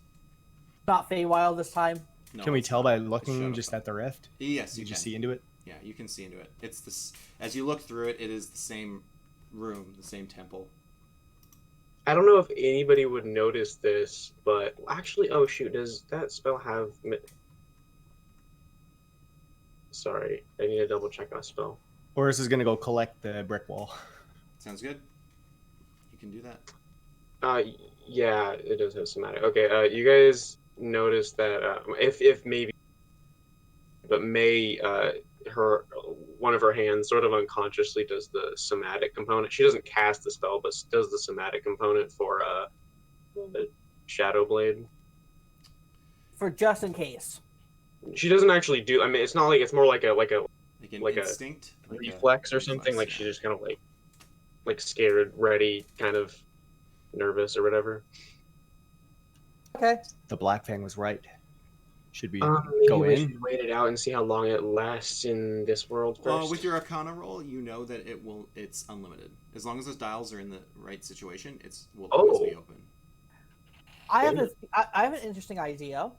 Not Feywild this time. No, Can we it's tell not. by It's looking just Shadowfell. at the rift? Yes, you Did can. you see into it? Yeah, you can see into it. It's this. As you look through it, it is the same room, the same temple. I don't know if anybody would notice this, but actually, oh shoot, does that spell have? Sorry, I need to double check that spell. Or is this gonna go collect the brick wall? Sounds good. You can do that. Yeah, it does have somatic. Okay, you guys notice that if maybe, but May, her one of her hands sort of unconsciously does the somatic component. She doesn't cast the spell, but does the somatic component for the Shadow Blade. For just in case. She doesn't actually do. I mean, it's not like it's more like a Like an like a instinct, like reflex a or something. Like yeah. she's just kind of like scared, ready, kind of nervous or whatever. Okay. The Black Fang was right. Should we Maybe go we in? should wait it out and see how long it lasts in this world first. With your Arcana roll, you know that it's unlimited. As long as those dials are in the right situation, will always be open. I have an interesting idea.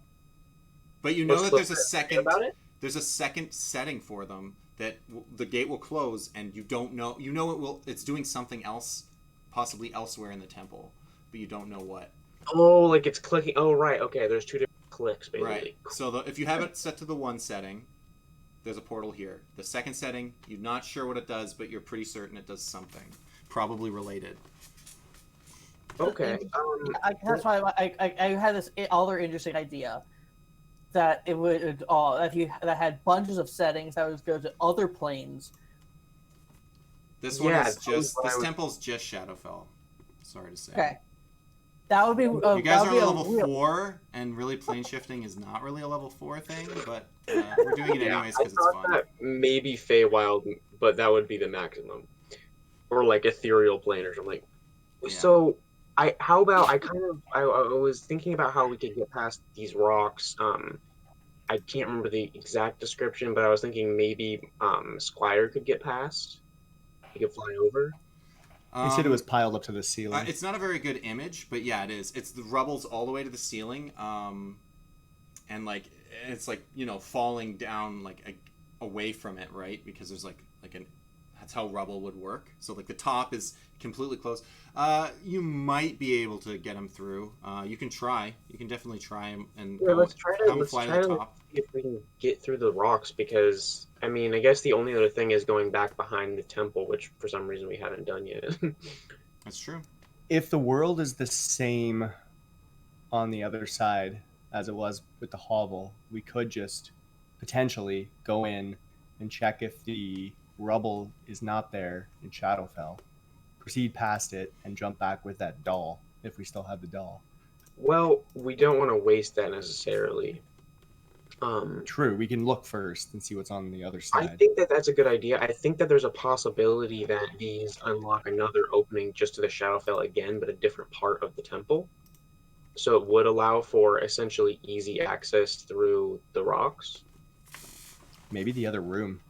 But you know What's that the there's a best thing second. about it? There's a second setting for them that the gate will close, and you don't know. You know it will. It's doing something else, possibly elsewhere in the temple, but you don't know what. Oh, like it's clicking. Oh, right. Okay, there's 2 different clicks, basically. Right. So if you have it set to the one setting, there's a portal here. The second setting, you're not sure what it does, but you're pretty certain it does something, probably related. Okay. That's why I had this other interesting idea that it would that had bunches of settings that would go to other planes. This one Yeah, is that was just what I this was- temple's just Shadowfell. Sorry to say. Okay. That would be. You guys are a level real- 4, and really plane shifting is not really a level 4 thing, but we're doing it anyways because it's fun. That maybe Feywild, but that would be the maximum, or like ethereal plane or something. Yeah. So, I was thinking about how we could get past these rocks. I can't remember the exact description, but I was thinking maybe Squire could get past. He could fly over. He said it was piled up to the ceiling. It's not a very good image, but yeah, it is. It's the rubble's all the way to the ceiling, and like it's like falling down like away from it, right? Because there's like an that's how rubble would work. So like the top is completely closed. You might be able to get him through. You can try. You can definitely try him and Yeah, go, let's try to come fly to the top. see if we can get through the rocks because I mean I guess the only other thing is going back behind the temple, which for some reason we haven't done yet. That's true. If the world is the same on the other side as it was with the hovel, we could just potentially go in and check if the rubble is not there in Shadowfell, proceed past it, and jump back with that doll if we still have the doll. Well, we don't want to waste that necessarily. True, we can look first and see what's on the other I side. think that that's a good idea. I think that there's a possibility that these unlock another opening just to the Shadowfell again, but a different part of the temple. So it would allow for essentially easy access through the rocks. Maybe the other room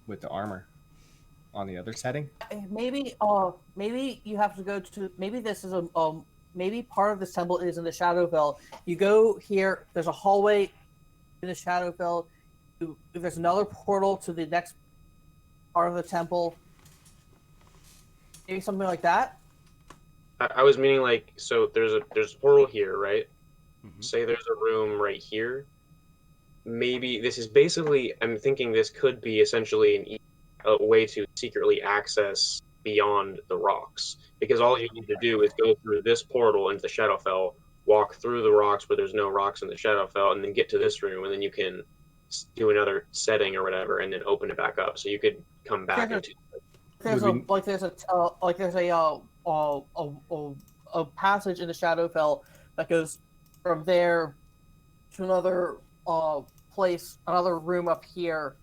with the armor on the other setting. Maybe maybe you have to go to, maybe this is maybe part of this temple is in the Shadowfell. You go here, there's a hallway in the Shadowfell. There's another portal to the next part of the temple. Maybe something like that. I was meaning like so there's a portal here, right? Mm-hmm. Say there's a room right here. Maybe this is basically I'm thinking this could be essentially a way to secretly access beyond the rocks because all you need to do is go through this portal into the Shadowfell, walk through the rocks where there's no rocks in the Shadowfell, and then get to this room, and then you can do another setting or whatever, and then open it back up. So you could come back into. There's a passage in the Shadowfell that goes from there to another place, another room up here.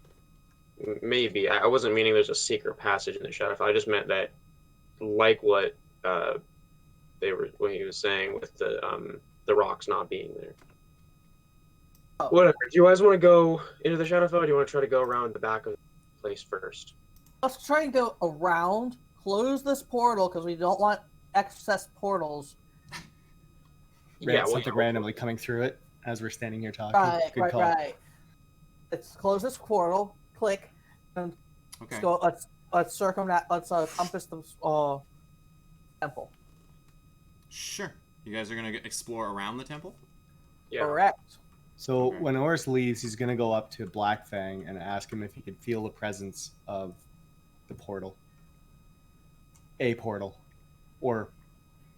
Maybe I wasn't meaning there's a secret passage in the Shadowfell. I just meant that, like what what he was saying with the rocks not being there. Oh. Whatever. Do you guys want to go into the Shadowfell, or do you want to try to go around the back of the place first? Let's try and go around, close this portal because we don't want excess portals. Yeah, well, something randomly coming through it as we're standing here talking. Good call. Right. Let's close this portal. Click, and Okay. let's go. Let's circumnavigate. Let's compass the temple. Sure. You guys are gonna explore around the temple. Yeah. Correct. So Okay. when Oris leaves, he's going to go up to Black Fang and ask him if he could feel the presence of the portal. A portal. Or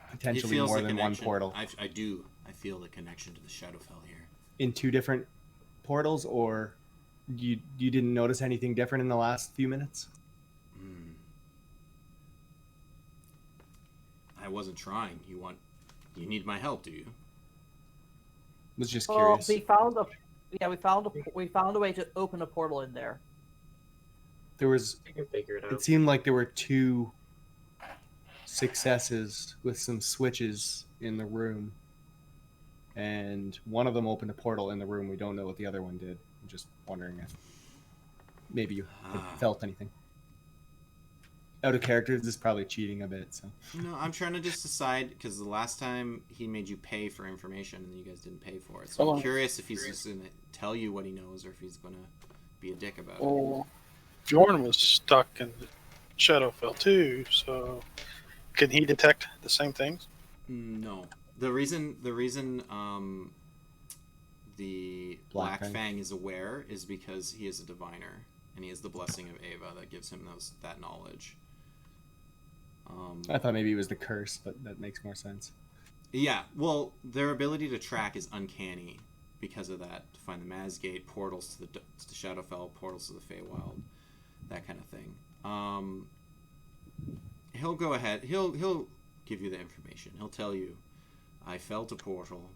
He potentially feels more the than one connection. portal. I do. I feel the connection to the Shadowfell here. In two different portals, or you didn't notice anything different in the last few minutes? I wasn't trying. You need my help, do you? Was just Well, curious. we found a way to open a portal in there. There was, You can figure it out. it seemed like there were two successes with some switches in the room, and one of them opened a portal in the room. We don't know what the other one did. I'm just wondering if maybe you had felt anything. Out of character, this is probably cheating a bit. So No, I'm trying to just decide because the last time he made you pay for information and you guys didn't pay for it. So I'm curious if he's just gonna tell you what he knows or if he's gonna be a dick about it. Well, Bjorn was stuck in the Shadowfell too, so can he detect the same things? No. The reason the Black Black Fang. Fang is aware is because he is a diviner and he has the blessing of Ava that gives him that knowledge. I thought maybe it was the curse, but that makes more sense. Yeah, well, their ability to track is uncanny because of that. To find the Mazgate, portals to the Shadowfell, portals to the Feywild, that kind of thing. He'll go ahead. He'll give you the information. He'll tell you, I felt a portal.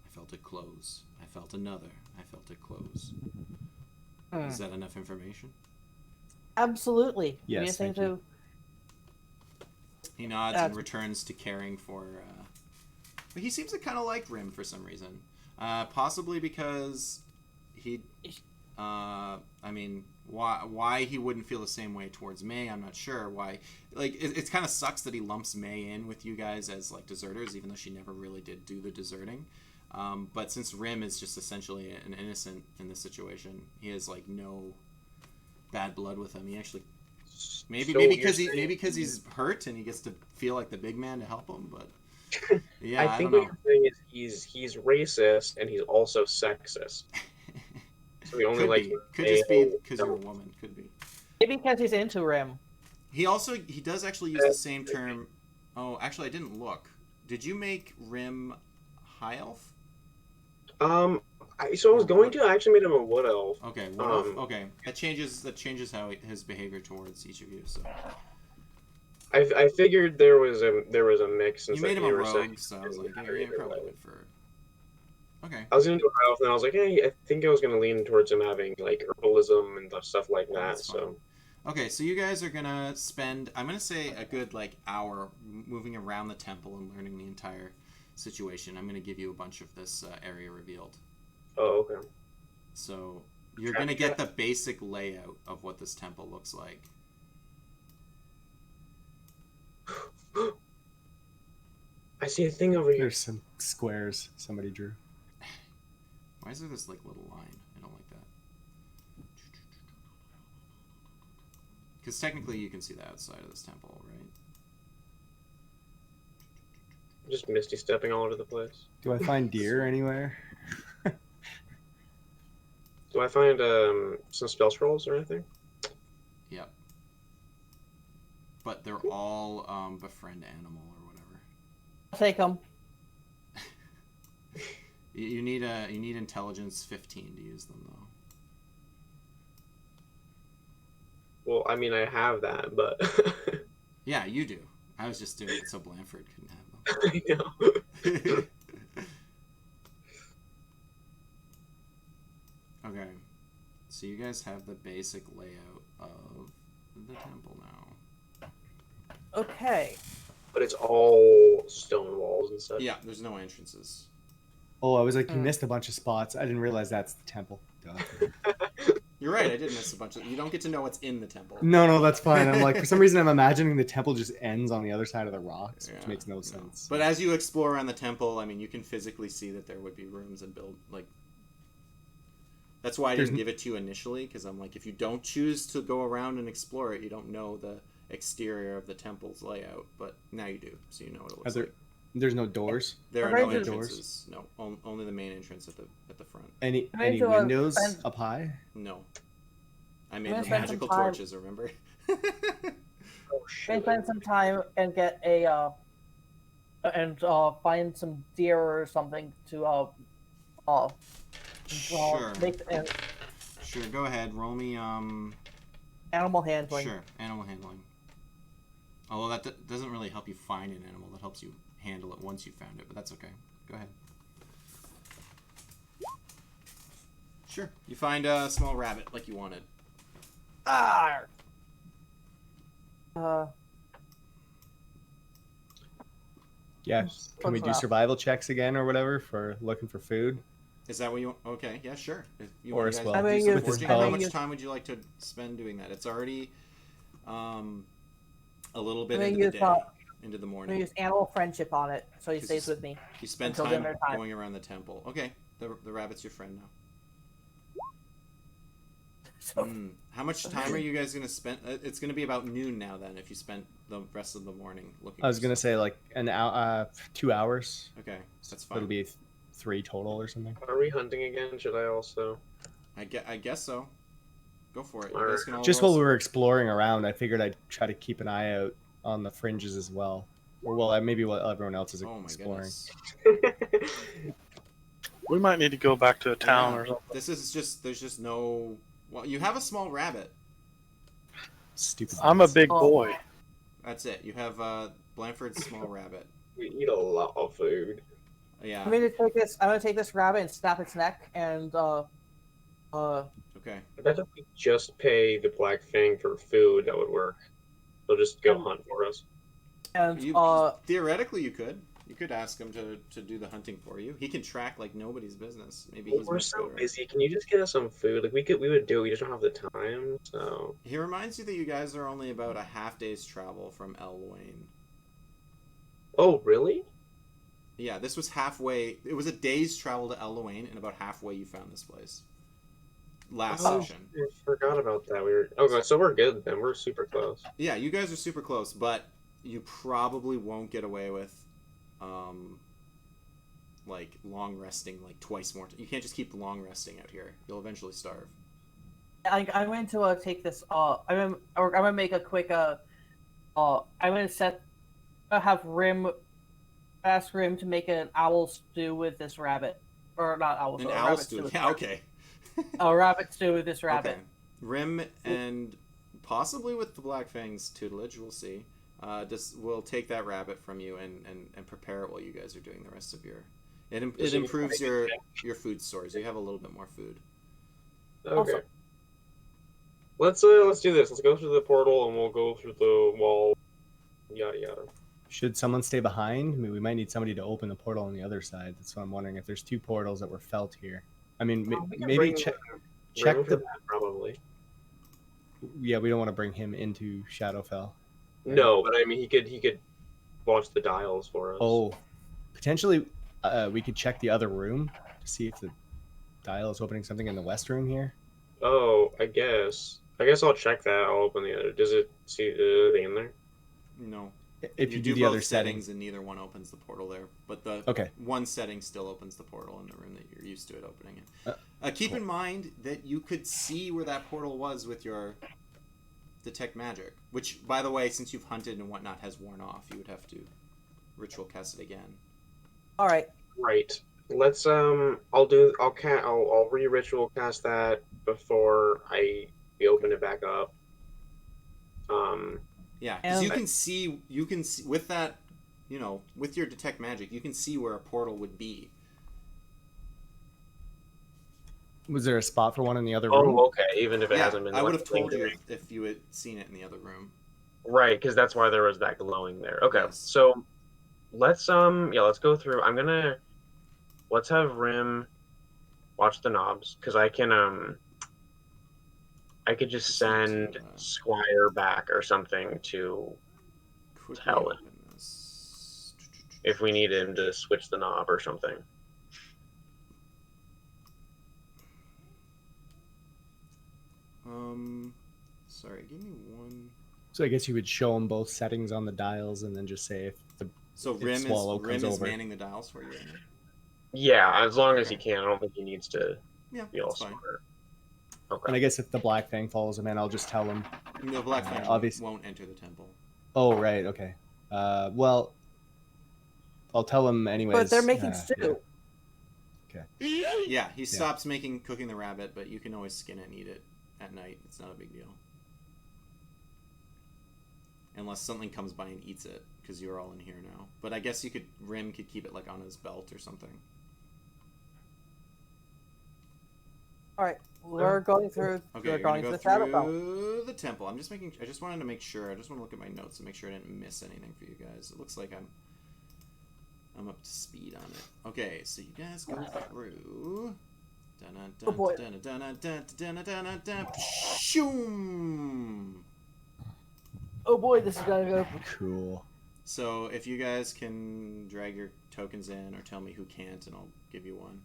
I felt it close. I felt another. I felt it close. Is that enough information? Absolutely. Yes, Anything thank you. He nods and returns to caring for. But he seems to kind of like Rim for some reason. Possibly because he. I mean, why he wouldn't feel the same way towards May, I'm not sure. Why? Like, it kind of sucks that he lumps May in with you guys as like deserters, even though she never really did do the deserting. But since Rim is just essentially an innocent in this situation, he has like no bad blood with him. He actually Maybe So maybe you're maybe because he's hurt and he gets to feel like the big man to help him. But yeah, I I think don't what you're saying is he's racist and he's also sexist. know. So he only Could likes be. Could just be male. because you're a woman. Could be. Maybe because he's into Rim. He does actually use the same term. Oh, actually, I didn't look. Did you make Rim high elf? So I was Or going what? to. I actually made him a wood elf. Okay, wood elf. Okay, that changes how his behavior towards each of you. So I figured there was a mix. you Since made him you a were saying rogue, so I was it like, didn't yeah, matter you're either probably way. good for. Okay. I was gonna do high elf, and I was like, hey, I think I was gonna lean towards him having like herbalism and stuff like that. That's fine. So Okay, so you guys are gonna spend, I'm gonna say, a good like hour moving around the temple and learning the entire situation. I'm gonna give you a bunch of this area revealed. oh okay. So you're gonna get the basic layout of what this temple looks like. I see a thing over here. There's some squares somebody drew. Why is there this like little line? I don't like that. Because technically you can see the outside of this temple, right? Just misty stepping all over the place. Do I find deer anywhere? Do I find some spell scrolls or anything? Yep. But they're all befriend animal or whatever. I'll take him. You need intelligence 15 to use them though. Well, I mean, I have that, but Yeah, you do. I was just doing it so Blanford couldn't have I know. them. Okay. So you guys have the basic layout of the temple now. Okay. But it's all stone walls and such. Yeah, there's no entrances. Oh, I was like, you missed a bunch of spots. I didn't realize that's the temple. Duh. You're right, I did miss a bunch of... You don't get to know what's in the temple. No, that's fine. I'm like, for some reason, I'm imagining the temple just ends on the other side of the rocks, which Yeah, makes no sense. But as you explore around the temple, I mean, you can physically see that there would be rooms and build, like... That's why I didn't give it to you initially, because I'm like, if you don't choose to go around and explore it, you don't know the exterior of the temple's layout, but now you do, so you know what it looks like. There's no doors. There are Are no there entrances. No, only the main entrance at the front. Any I'm going to, windows spend- up high? No. I made gonna the spend magical some time- torches, remember? Oh, Maybe shit. spend some time and get a find some deer or something to Sure. make Sure, go ahead. Roll me, animal handling. Sure, animal handling. Although that doesn't really help you find an animal, that helps you handle it once you found it, but that's okay. Go ahead. Sure. You find a small rabbit like you wanted. Ah. Yeah. Can we do survival checks again or whatever for looking for food? Is that what you want? Okay, yeah, sure. If you Or want as guys well, to do with some his foraging, bow. how much time would you like to spend doing that? It's already a little bit I'm into gonna the use, day, into the I'm gonna morning. use animal friendship on it, so he This stays is- with me. You spend until time dinner time. going around the temple. Okay, the rabbit's your friend now. So, How much time are you guys going to spend? It's going to be about noon now then if you spent the rest of the morning looking I was for gonna stuff. say like an hour, 2 hours. Okay, that's fine. It'll be 3 total or something. Are we hunting again? Should I also? I guess so. Go for it. You Alright. guys can all Just roll while we were exploring around, I figured I'd try to keep an eye out on the fringes as well. Or well, maybe while everyone else is Oh my exploring. goodness. We might need to go back to a town Yeah, or something. This is just, there's just no... Well, you have a small rabbit. Stupid. I'm a things. big Oh. boy. That's it. You have Blanford's small rabbit. We eat a lot of food. Yeah, I'm gonna take this rabbit and snap its neck and okay. I bet if we just pay the Black Fang for food, that would work. They'll just go hunt for us. Theoretically, you could. You could ask him to do the hunting for you. He can track like nobody's business. Maybe Well, he's we're much so better. busy. Can you just get us some food? Like we would do. We just don't have the time. So He reminds you that you guys are only about a half day's travel from Elwayne. oh really? Yeah, this was halfway. It was a day's travel to Elwayne, and about halfway you found this place. last Oh, session. I forgot about that. We were okay, so we're good then. We're super close. Yeah, you guys are super close, but you probably won't get away with, like long resting like twice more. You can't just keep long resting out here. You'll eventually starve. I'm going to take this. I'm gonna make a quick. I'm gonna have Rim ask Rim to make an owl stew with this rabbit, or not owl. An So a owl rabbit stew. with Yeah, okay. a rabbit stew with this rabbit. Okay. Rim and possibly with the Black Fang's tutelage, we'll see. We'll take that rabbit from you and prepare it while you guys are doing the rest of your. It improves your food stores. You have a little bit more food. Okay. Also- Let's do this. Let's go through the portal and we'll go through the wall. Yada yada. Should someone stay behind? I mean, we might need somebody to open the portal on the other side. That's what I'm wondering. If there's 2 portals that were felt here, I mean, We can maybe bring check Rim for the. that, probably. Yeah, we don't want to bring him into Shadowfell. No, but I mean, he could watch the dials for us. Oh, potentially, we could check the other room to see if the dial is opening something in the west room here. Oh, I guess I'll check that. I'll open the other. Does it see anything in there? No. If you do the both other settings and neither one opens the portal there, but the Okay. one setting still opens the portal in the room that you're used to it opening in. Keep cool. in mind that you could see where that portal was with your detect magic, which, by the way, since you've hunted and whatnot, has worn off. You would have to ritual cast it again. All right. Right. Let's I'll re-ritual cast that before we open it back up. Yeah, because And- you can see with that, with your detect magic, you can see where a portal would be. Was there a spot for one in the other room? Oh, okay. Even if it Yeah, hasn't been. I would have told you lingering. if you had seen it in the other room. Right, because that's why there was that glowing there. Okay, Yes. so let's let's go through. Let's have Rim watch the knobs because I could just send Squire back or something to Quickly tell him open this. if we need him to switch the knob or something. Sorry, give me one. So I guess you would show them both settings on the dials and then just say if the So If Rim Swallow is comes over. manning the dials for you. Right now? Yeah, as long as he Okay. can. I don't think he needs to Yeah, be all that's fine. smart. and Okay. I guess if the Black Fang follows him in, I'll just tell him. The Black Fang obvious- won't enter the temple. Oh right, okay. Well, I'll tell him anyways. But they're making yeah. stew. Yeah, he stops cooking the rabbit, but you can always skin it and eat it at night. It's not a big deal. Unless something comes by and eats it, because you're all in here now. But I guess Rim could keep it like on his belt or something. All right. We're going through. Okay, we're you're going gonna go to the Shadowfell. through the temple. I just wanted to make sure. I just want to look at my notes and make sure I didn't miss anything for you guys. It looks like I'm up to speed on it. Okay, so you guys go through. Oh, boy. Shoom. Oh boy, this is gonna go. Cool. So if you guys can drag your tokens in or tell me who can't, and I'll give you one.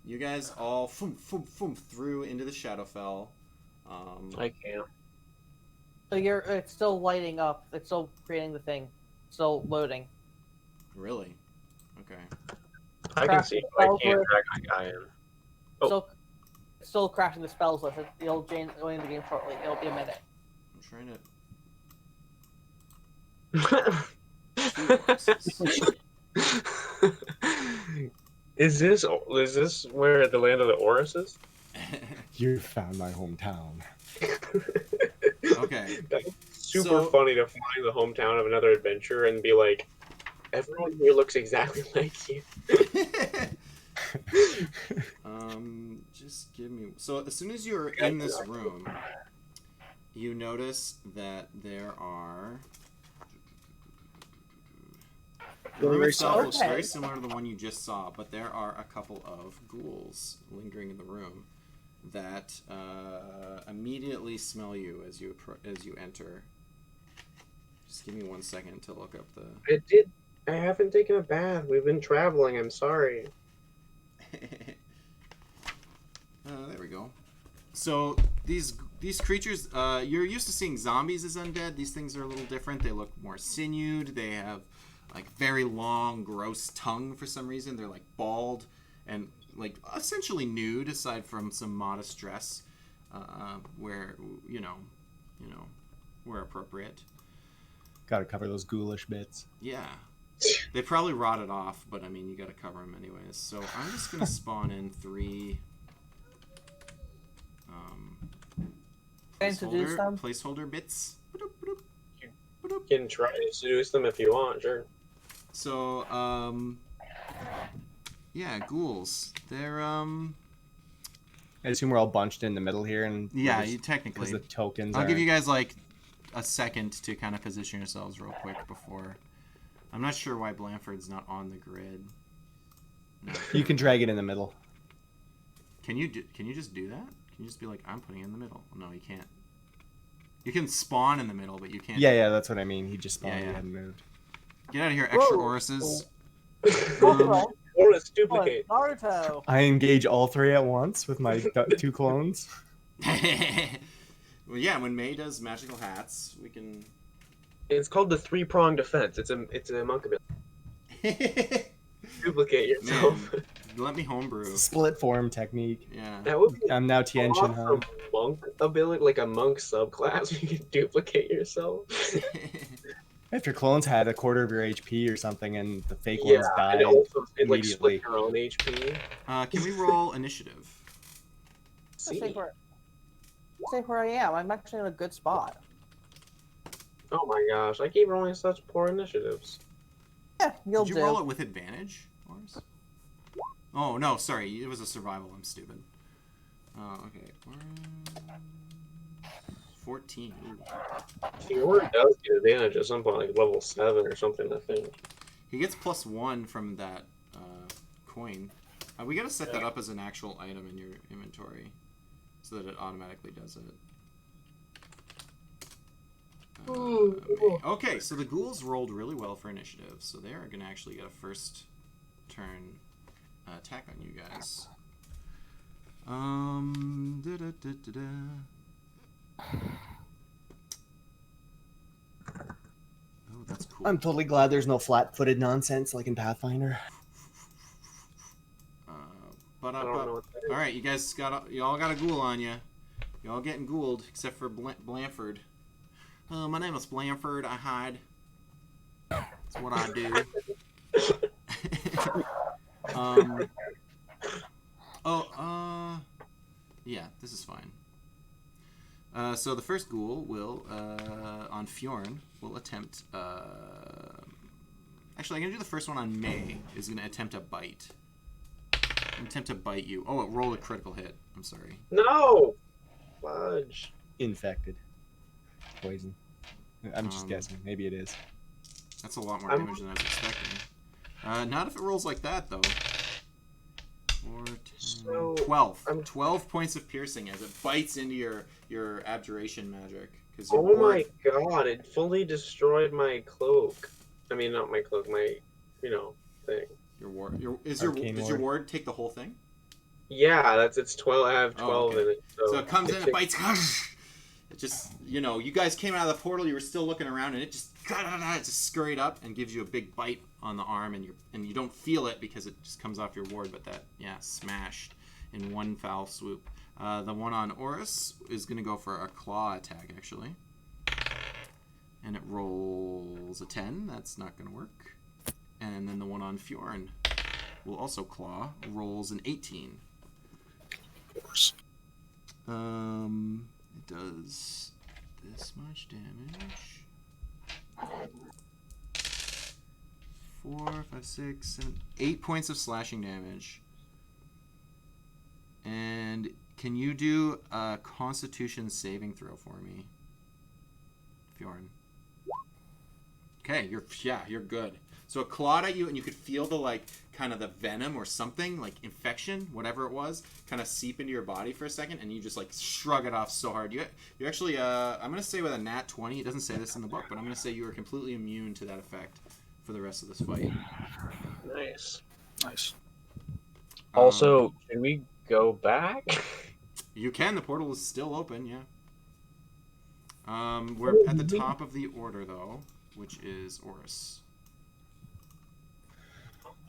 You guys all through into the Shadowfell. I can't. So it's still lighting up. It's still creating the thing. Still loading. Really? Okay. I can see. I Spells can't with- drag my guy in. Oh. Still crashing the spells list. It'll change going in the game shortly. It'll be a minute. I'm trying to. Is this where the land of the Oris is? You found my hometown. Okay. That's super So- funny to find the hometown of another adventure and be like, everyone here looks exactly like you. Just give me. So as soon as you're in this room, you notice that there are. The room itself looks very similar to the one you just saw, but there are a couple of ghouls lingering in the room that immediately smell you as you enter. Just give me 1 second to look up the. I haven't taken a bath. We've been traveling. I'm sorry. There we go. So these creatures, you're used to seeing zombies as undead. These things are a little different. They look more sinewed. They have like very long, gross tongue for some reason. They're like bald and like essentially nude, aside from some modest dress, where you know, where appropriate. Got to cover those ghoulish bits. Yeah. They probably rotted off, but I mean, you got to cover them anyways. So I'm just gonna spawn in 3 Introduce them? placeholder bits. You can try to seduce them if you want, sure. So yeah, ghouls. They're I assume we're all bunched in the middle here, and yeah, because you technically. the tokens. I'll give aren't- you guys like a second to kind of position yourselves real quick before. I'm not sure why Blanford's not on the grid. No. You can drag it in the middle. Can you just do that? Can you just be like, I'm putting it in the middle? No, you can't. You can spawn in the middle, but you can't. Yeah, that's what I mean. He just spawned. Yeah, He yeah. hadn't moved. Get out of here, extra Whoa. Orises. Naruto. Or let's duplicate. Naruto. I engage all 3 at once with my 2 clones. Well, yeah, when May does magical hats, we can. It's called the 3-pronged defense. It's a monk ability. Duplicate yourself. Man, let me homebrew. Split form technique. Yeah. That would be I'm now Tien Shin Han. awesome monk ability, like a monk subclass. You can duplicate yourself. If your clones had a quarter of your HP or something, and the fake Yeah, ones died and also it like immediately. split your own HP. Can we roll initiative? See. Stay where I am. I'm actually in a good spot. Oh my gosh, I keep rolling such poor initiatives. Yeah, you'll Did you do. roll it with advantage, Lars? Oh no, sorry, it was a survival. I'm stupid. Oh, okay. 14. Ooh. Your word does get advantage at some point, like level 7 or something, I think. He gets +1 from that coin. We gotta set that up as an actual item in your inventory, so that it automatically does it. Okay, so the ghouls rolled really well for initiative, so they are gonna actually get a first turn attack on you guys. Oh, that's cool. I'm totally glad there's no flat-footed nonsense like in Pathfinder. But I don't know what that is. all right, you all got a ghoul on you. You all getting ghouled except for Blanford. My name is Blanford. I hide. That's what I do. Yeah, this is fine. So the first ghoul will, on Fjorn, will attempt. Actually, I'm gonna do the first one on May. Is gonna attempt a bite. Attempt to bite you. Oh, it rolled a critical hit. I'm sorry. No! Fudge. Infected. Poison. I'm just Um, guessing. Maybe it is. That's a lot more I'm- damage than I was expecting. Not if it rolls like that, though. 4, 10, So, 12. I'm- 12 points of piercing as it bites into your abjuration magic. Cause Oh my god, it fully destroyed my cloak. I mean, not my cloak, my, thing. Your ward. Does Arcane your ward. ward take the whole thing? Yeah, it's 12. I have Oh, 12 okay. in it. So it comes in, it takes- bites. It just, you guys came out of the portal, you were still looking around, and it just scurried up and gives you a big bite on the arm, and you don't feel it because it just comes off your ward, but that, smashed in one foul swoop. The one on Oris is going to go for a claw attack, actually. And it rolls a 10. That's not going to work. And then the one on Fjorn will also claw. Rolls an 18. Of course. It does this much damage. 4, 5, 6, 7, 8 points of slashing damage. And can you do a Constitution saving throw for me, Fjorn? Okay, you're good. So it clawed at you, and you could feel the kind of the venom or something, like infection, whatever it was, kind of seep into your body for a second, and you just shrug it off so hard. You actually, I'm gonna say with a nat 20. It doesn't say this in the book, but I'm gonna say you are completely immune to that effect for the rest of this fight. Nice. Nice. Also, can we go back? You can. The portal is still open. Yeah. We're at the top of the order though, which is Oris.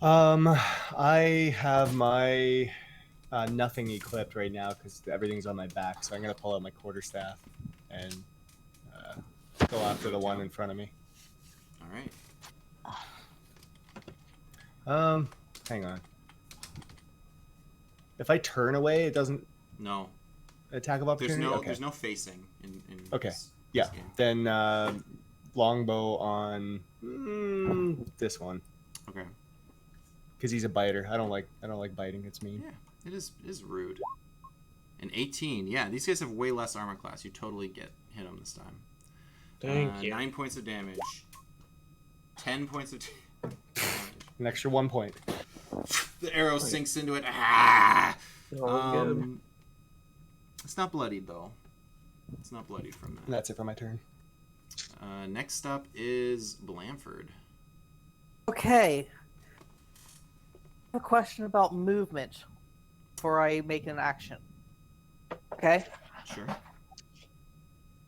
I have my nothing equipped right now because everything's on my back. So I'm gonna pull out my quarterstaff and go after the one in front of me. All right. Hang on. If I turn away, it doesn't No. attack of opportunity. There's no facing in Okay. this Yeah. game. Then longbow on this one Okay. because he's a biter. I don't like biting. It's mean. Yeah, it is rude. An 18. Yeah, these guys have way less armor class. You totally hit them this time. Thank you. 9 points of damage. 10 points of damage. An extra 1 point. The arrow sinks into it. Ah! Oh, good. It's not bloodied though. It's not bloodied from that. And that's it for my turn. Next up is Blamford. Okay. I have a question about movement before I make an action. Okay. Sure.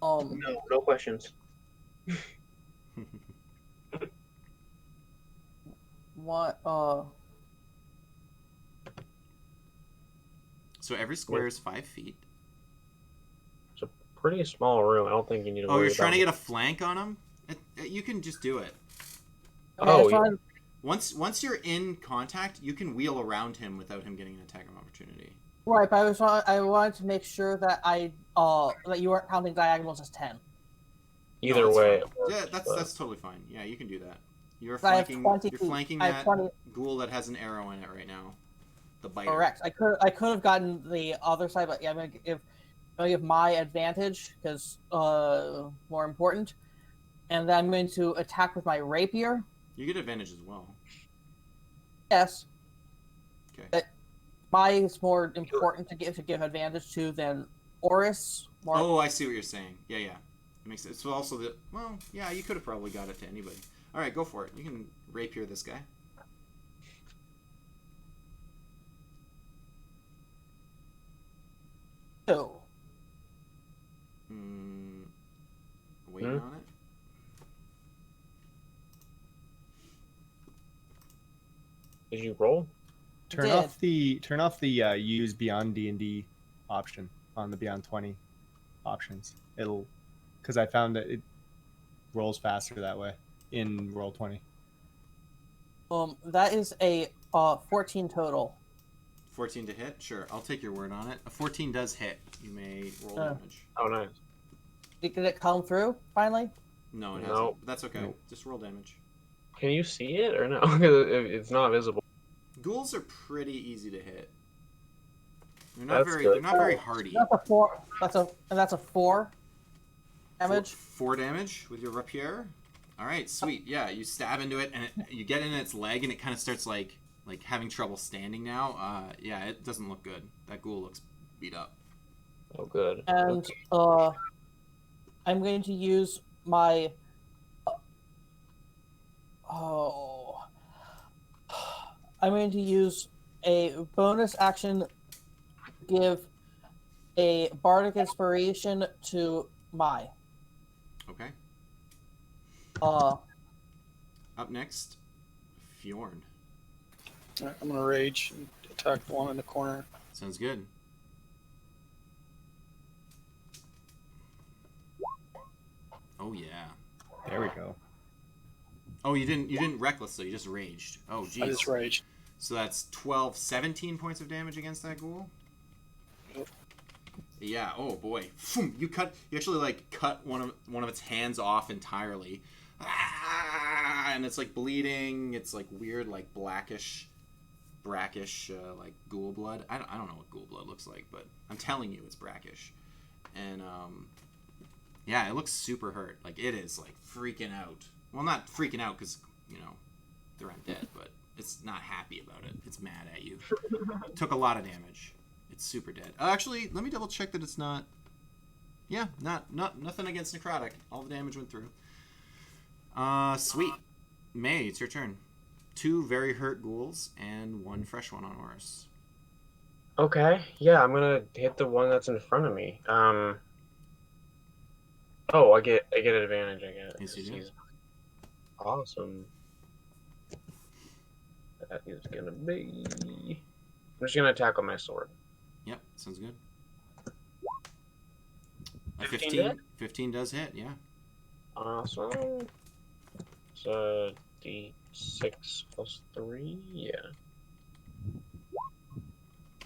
No questions. What? So every square is 5 feet. It's a pretty small room. I don't think you need to Oh, worry you're trying to about get a flank on him? You can just do it. Oh, so yeah. I'm- Once you're in contact, you can wheel around him without him getting an attack of opportunity. Right, but I wanted to make sure that that you weren't counting diagonals as 10. Either No, that's way. fine. it works, Yeah, but- that's totally fine. Yeah, you can do that. You're I have flanking. 20 You're feet. flanking I have that 20. ghoul that has an arrow in it right now. The biter. Correct. I could have gotten the other side, but yeah, I'm gonna give my advantage because more important, and then I'm going to attack with my rapier. You get advantage as well. Yes. Okay. But mine is more important to give advantage to than Oris. More. Oh, I see what you're saying. Yeah, yeah. It makes sense. So also yeah, you could have probably got it to anybody. All right, go for it. You can rapier this guy. So, Waiting on it. Did you roll? Turn off the use beyond D&D option on the beyond 20 options. It'll because I found that it rolls faster that way in roll 20. that is a 14 total. 14 to hit? Sure, I'll take your word on it. A 14 does hit. You may roll damage. Oh, nice. Did it come through finally? No, it hasn't. Nope. But that's okay. Nope. Just roll damage. Can you see it or no? It's not visible. Ghouls are pretty easy to hit. They're not That's very. good. They're not very hardy. That's a 4. That's a 4 damage. 4 damage with your rapier. All right, sweet. Yeah, you stab into it, and you get in its leg, and it kind of starts like having trouble standing now. Yeah, it doesn't look good. That ghoul looks beat up. Oh, good. And I'm going to use my I'm going to use a bonus action to give a bardic inspiration to Mai. Okay. Uh, Up next, Fjorn. All right, I'm gonna rage and attack the one in the corner. Sounds good. Oh yeah. There we go. Oh, you didn't recklessly. You just raged. Oh, geez. I just raged. So that's 12, 17 points of damage against that ghoul. Yep. Yeah. Oh boy. You actually cut one of its hands off entirely. And it's like bleeding. It's like weird, like brackish, like ghoul blood. I don't know what ghoul blood looks like, but I'm telling you, it's brackish. And yeah, it looks super hurt. Like it is like freaking out. Well, not freaking out because they're undead, but it's not happy about it. It's mad at you. Took a lot of damage. It's super dead. Actually, let me double check that it's not. Yeah, nothing against necrotic. All the damage went through. Sweet. May, it's your turn. 2 very hurt ghouls and 1 fresh one on Oris. Okay, yeah, I'm gonna hit the one that's in front of me. Oh, I get advantage again. Yes, you do. He's awesome. That is gonna be. I'm just gonna attack with my sword. Yep, sounds good. A 15 15, hit? 15 does hit, yeah. Awesome. So D6 plus 3, yeah.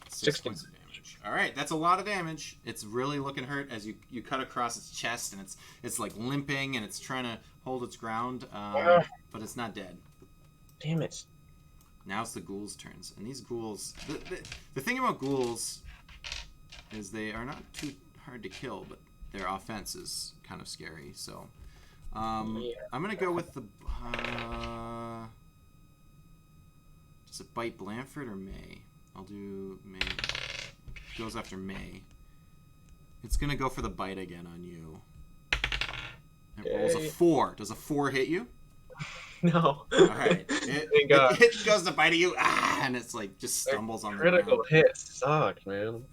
6 16. points of damage. All right, that's a lot of damage. It's really looking hurt as you cut across its chest, and it's like limping, and it's trying to hold its ground, but it's not dead. Damn it. Now it's the ghouls' turns, and these ghouls. The thing about ghouls is they are not too hard to kill, but their offense is kind of scary. So I'm gonna go with the. Does it bite Blanford or May? I'll do May. Goes after May. It's gonna go for the bite again on you. It rolls a 4. Does a 4 hit you? No. All right. Thank God. It goes to bite you, and it's like just stumbles on the Critical ground. hits suck, man.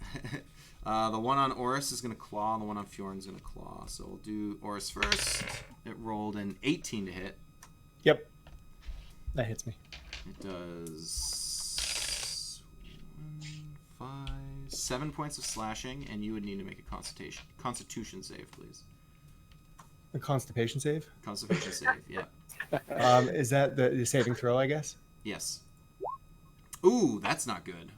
The one on Oris is gonna claw, and the one on Fjorn's gonna claw. So we'll do Oris first. It rolled an 18 to hit. Yep. That hits me. It does 7 points of slashing, and you would need to make a Constitution save, please. A constipation save? Constitution save, yeah. Is that the saving throw, I guess? Yes. Ooh, that's not good.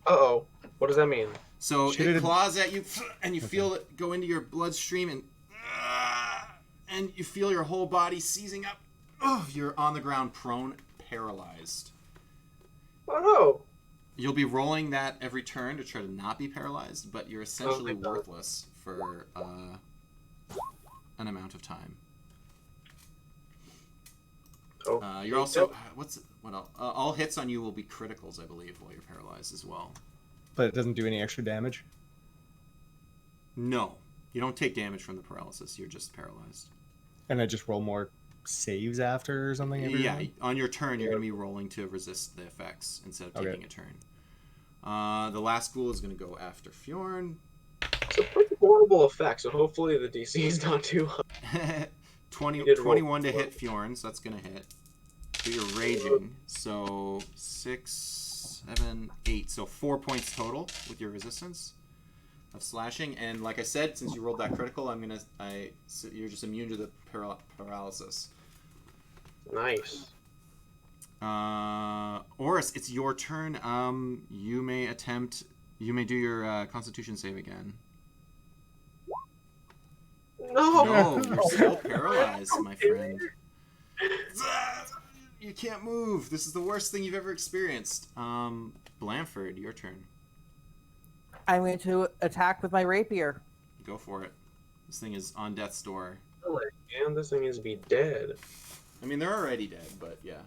Uh-oh. What does that mean? So Should it it- claws at you, and you feel it go into your bloodstream, and you feel your whole body seizing up. Oh, you're on the ground, prone, paralyzed. Oh no. You'll be rolling that every turn to try to not be paralyzed, but you're essentially thank God. worthless for an amount of time. Oh. You're also what else? All hits on you will be criticals, I believe, while you're paralyzed as well. But it doesn't do any extra damage? No, you don't take damage from the paralysis. You're just paralyzed. And I just roll more saves after or something? Every Yeah, round? on your turn, you're going to be rolling to resist the effects instead of taking a turn. The last ghoul is going to go after Fjorn. It's a pretty horrible effect, so hopefully the DC is not too high. 21 to hit Fjorn, so that's going to hit. So you're raging. So 6, 7, 8. So 4 points total with your resistance of slashing. And like I said, since you rolled that critical, so you're just immune to the paralysis. Nice. Oris, it's your turn. You may do your Constitution save again. No, you're still paralyzed, my friend. You can't move. This is the worst thing you've ever experienced. Blanford, your turn. I'm going to attack with my rapier. Go for it. This thing is on death's door. Oh, man, this thing is to be dead. I mean, they're already dead, but yeah.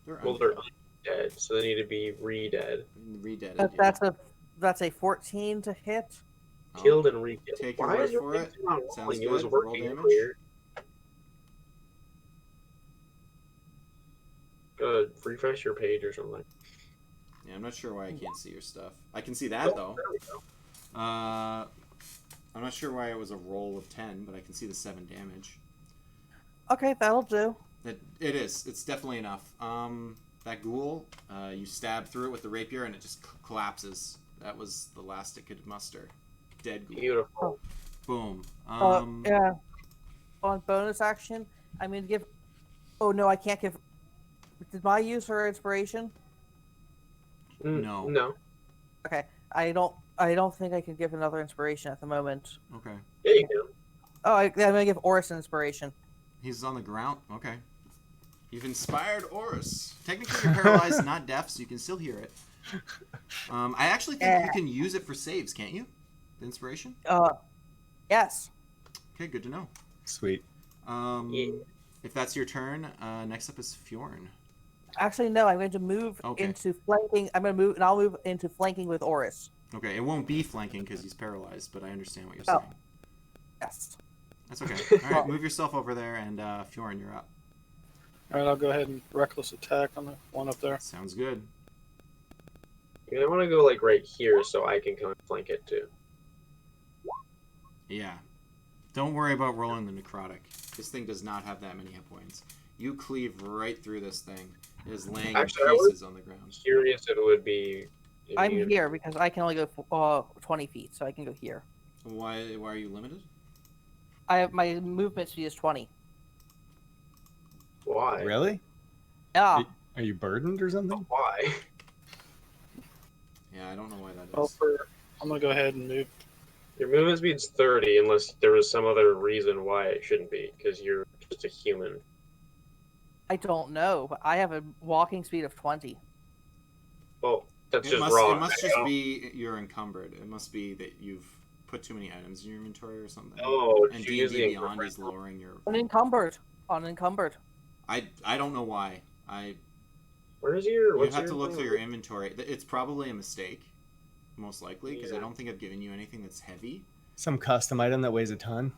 They're Dead, so they need to be re-dead. re-dead. That's a 14 to hit. Killed and re-killed. Take your Why word is your for thing it. not Sounds rolling? It was good. Roll working damage. earlier. Good. Refresh your page or something. Yeah, I'm not sure why I can't see your stuff. I can see that though. There we go. I'm not sure why it was a roll of 10, but I can see the 7 damage. Okay, that'll do. It is. It's definitely enough. That ghoul, you stab through it with the rapier, and it just collapses. That was the last it could muster. Dead ghoul. Beautiful. Boom. Yeah. On bonus action, I'm going to give. Oh no, I can't give. Did I use her inspiration? No. No. Okay, I don't think I can give another inspiration at the moment. Okay. Yeah, you can. Oh, I'm going to give Oris an inspiration. He's on the ground. Okay. You've inspired Oris. Technically, you're paralyzed, not deaf, so you can still hear it. I actually think you can use it for saves, can't you? The inspiration? Yes. Okay, good to know. Sweet. If that's your turn, next up is Fjorn. Actually, no. I'm going to move into flanking. I'm going to move, and I'll move into flanking with Oris. Okay, it won't be flanking because he's paralyzed, but I understand what you're saying. Yes. That's okay. All right, move yourself over there, and Fjorn, you're up. All right, I'll go ahead and reckless attack on the one up there. Sounds good. I want to go like right here so I can come and flank it too. Yeah. Don't worry about rolling the necrotic. This thing does not have that many hit points. You cleave right through this thing. It is laying Actually, in I was pieces on the ground. curious if it would be. I'm here because I can only go 20 feet, so I can go here. Why are you limited? My movement speed is 20. Why? Really? Yeah. Are you burdened or something? Why? Yeah, I don't know why that Well, is. I'm gonna go ahead and move. Your movement speed's 30 unless there was some other reason why it shouldn't be, because you're just a human. I don't know, but I have a walking speed of 20. Well, that's It just must, wrong. it must just be you're encumbered. It must be that you've put too many items in your inventory or something. Oh, And she D&D is the Beyond is encumbered. lowering your... Unencumbered. Unencumbered. I don't know why. Where's your? You What's have your to look thing? through your inventory. It's probably a mistake, most likely, because I Yeah. don't think I've given you anything that's heavy. Some custom item that weighs a ton.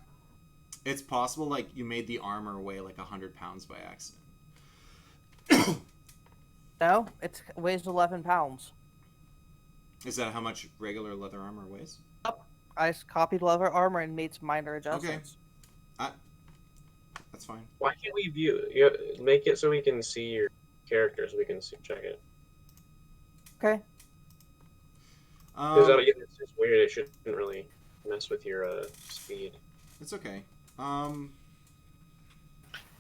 It's possible, like, you made the armor weigh like 100 pounds by accident. No, it weighs 11 pounds. Is that how much regular leather armor weighs? I copied leather armor and made some minor adjustments. That's fine. Why can't we view? Make it so we can see your characters. We can check it. Okay. Because it's just weird. It shouldn't really mess with your speed. It's okay.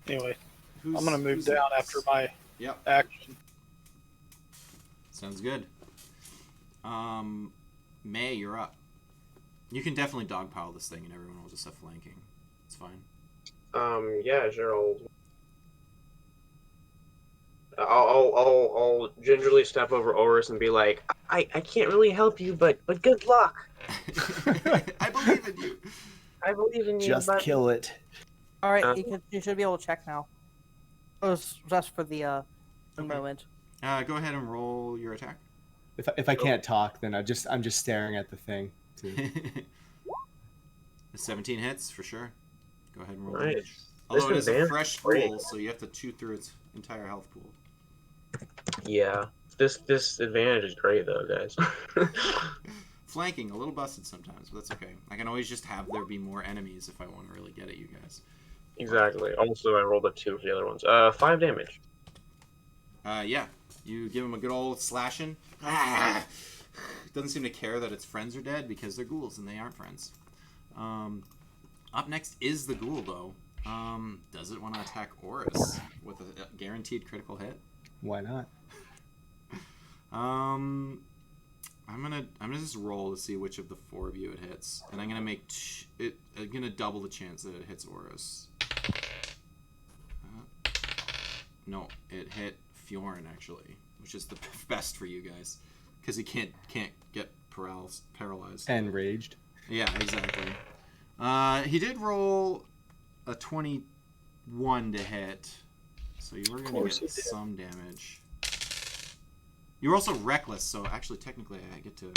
Anyway, Who's, I'm gonna move who's down next? after my Yep. action. Sounds good. May, you're up. You can definitely dogpile this thing, and everyone will just have flanking. It's fine. Yeah, sure. I'll gingerly step over Oris and be like, I can't really help you, but good luck. I believe in you. I believe in you. Just but... kill it. All right, you should be able to check now. It was just for the Okay. moment. Go ahead and roll your attack. If I can't talk, then I'm just staring at the thing. The 17 hits for sure. Go ahead and roll Nice. damage. Although it is a advantage fresh is great. pool, so you have to chew through its entire health pool. Yeah, this advantage is great though, guys. Flanking, a little busted sometimes, but that's okay. I can always just have there be more enemies if I want to really get at you guys. Exactly. Also, I rolled a 2 for the other ones. 5 damage. Yeah. You give him a good old slashing. Doesn't seem to care that its friends are dead because they're ghouls and they aren't friends. Up next is the ghoul, though. Does it want to attack Oris with a guaranteed critical hit? Why not? I'm gonna just roll to see which of the 4 of you it hits, and I'm gonna make I'm gonna double the chance that it hits Oris. No, it hit Fjorn actually, which is the best for you guys, because he can't get paralyzed. And raged. Yeah, exactly. He did roll a 21 to hit, so you were going to course get he did. some damage. You were also reckless, so actually, technically, I get to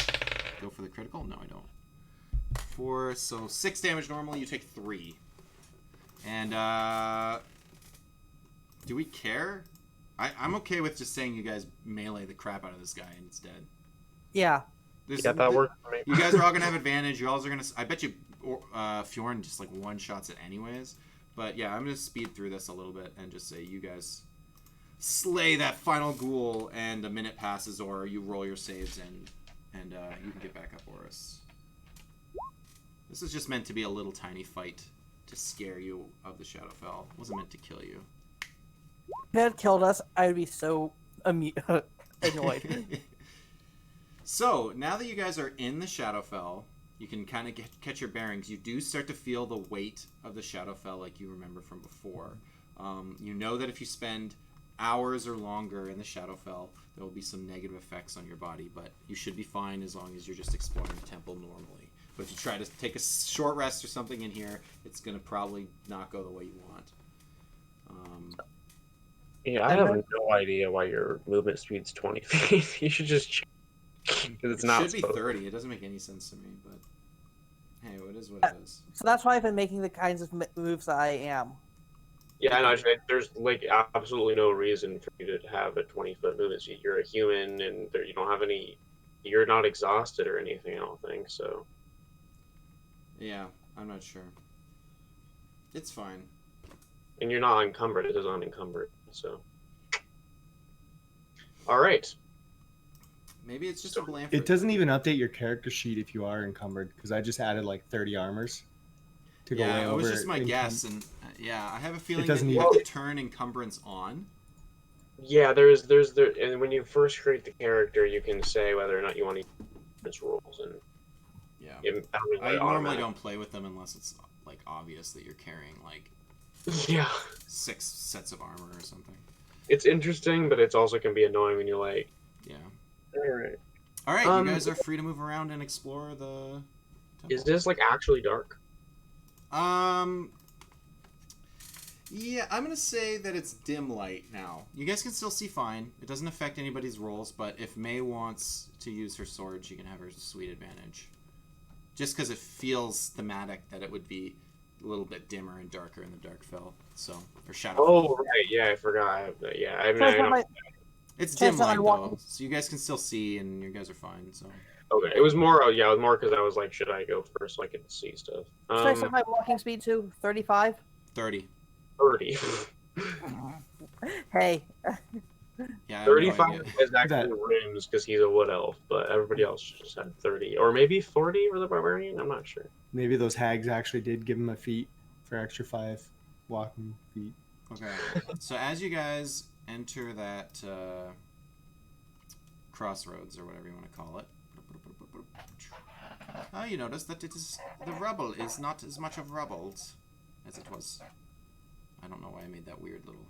go for the critical? No, I don't. 4, so 6 damage normally, you take 3. And, do we care? I'm okay with just saying you guys melee the crap out of this guy and it's dead. Yeah. There's, Yeah, that worked for me. You guys are all gonna have advantage. You all are gonna. I bet you, Fjorn just like one shots it anyways. But yeah, I'm gonna speed through this a little bit and just say you guys slay that final ghoul, and a minute passes, or you roll your saves and you can get back up, Oris. This is just meant to be a little tiny fight to scare you of the Shadowfell. It wasn't meant to kill you. If it had killed us, I would be so annoyed. So, now that you guys are in the Shadowfell, you can kind of catch your bearings. You do start to feel the weight of the Shadowfell like you remember from before. You know that if you spend hours or longer in the Shadowfell, there will be some negative effects on your body, but you should be fine as long as you're just exploring the temple normally. But if you try to take a short rest or something in here, it's going to probably not go the way you want. Yeah, I have no idea why your movement speed's 20 feet. You should just check. Because it's not It should be 30. It doesn't make any sense to me, but hey, it is what it is. So that's why I've been making the kinds of moves that I am. Yeah, no, there's like absolutely no reason for you to have a 20-foot movement speed. You're a human, and you don't have any you're not exhausted or anything. I don't think so. Yeah, I'm not sure. It's fine. And you're not encumbered. It is unencumbered. So. All right. Maybe it's just a Blanford. It doesn't even update your character sheet if you are encumbered, because I just added like 30 armors to go way Yeah, it over. was just my guess, and yeah, I have a feeling that doesn't you even- have to turn encumbrance on. Yeah, and when you first create the character, you can say whether or not you want to use rules, and Yeah. I I normally don't play with them unless it's like obvious that you're carrying like Yeah, 6 sets of armor or something. it's interesting, but it's also can be annoying when you're like, Yeah. all right, All right, you guys are free to move around and explore the temple. is this like actually dark? Yeah, I'm gonna say that it's dim light now. You guys can still see fine. It doesn't affect anybody's rolls, but if May wants to use her sword, she can have her sweet advantage. Just because it feels thematic that it would be a little bit dimmer and darker in the Darkfell. So, or Shadowfell. Oh right, yeah, I forgot. I have that. Yeah, I mean, Turns I out don't, my- It's Turns dim out light I'm though, walking- so you guys can still see, and you guys are fine. So. okay, it was more. Oh yeah, it was more because I was like, should I go first so I can see stuff? Should I set my walking speed to 35? 30. 30. Hey, Yeah, I have no 35 idea. is actually rooms because he's a wood elf, but everybody else just had 30. Or maybe 40 for the barbarian? I'm not sure. Maybe those hags actually did give him a feat for extra 5 walking feet. Okay, so as you guys enter that crossroads, or whatever you want to call it, you notice that the rubble is not as much of rubble as it was. I don't know why I made that weird little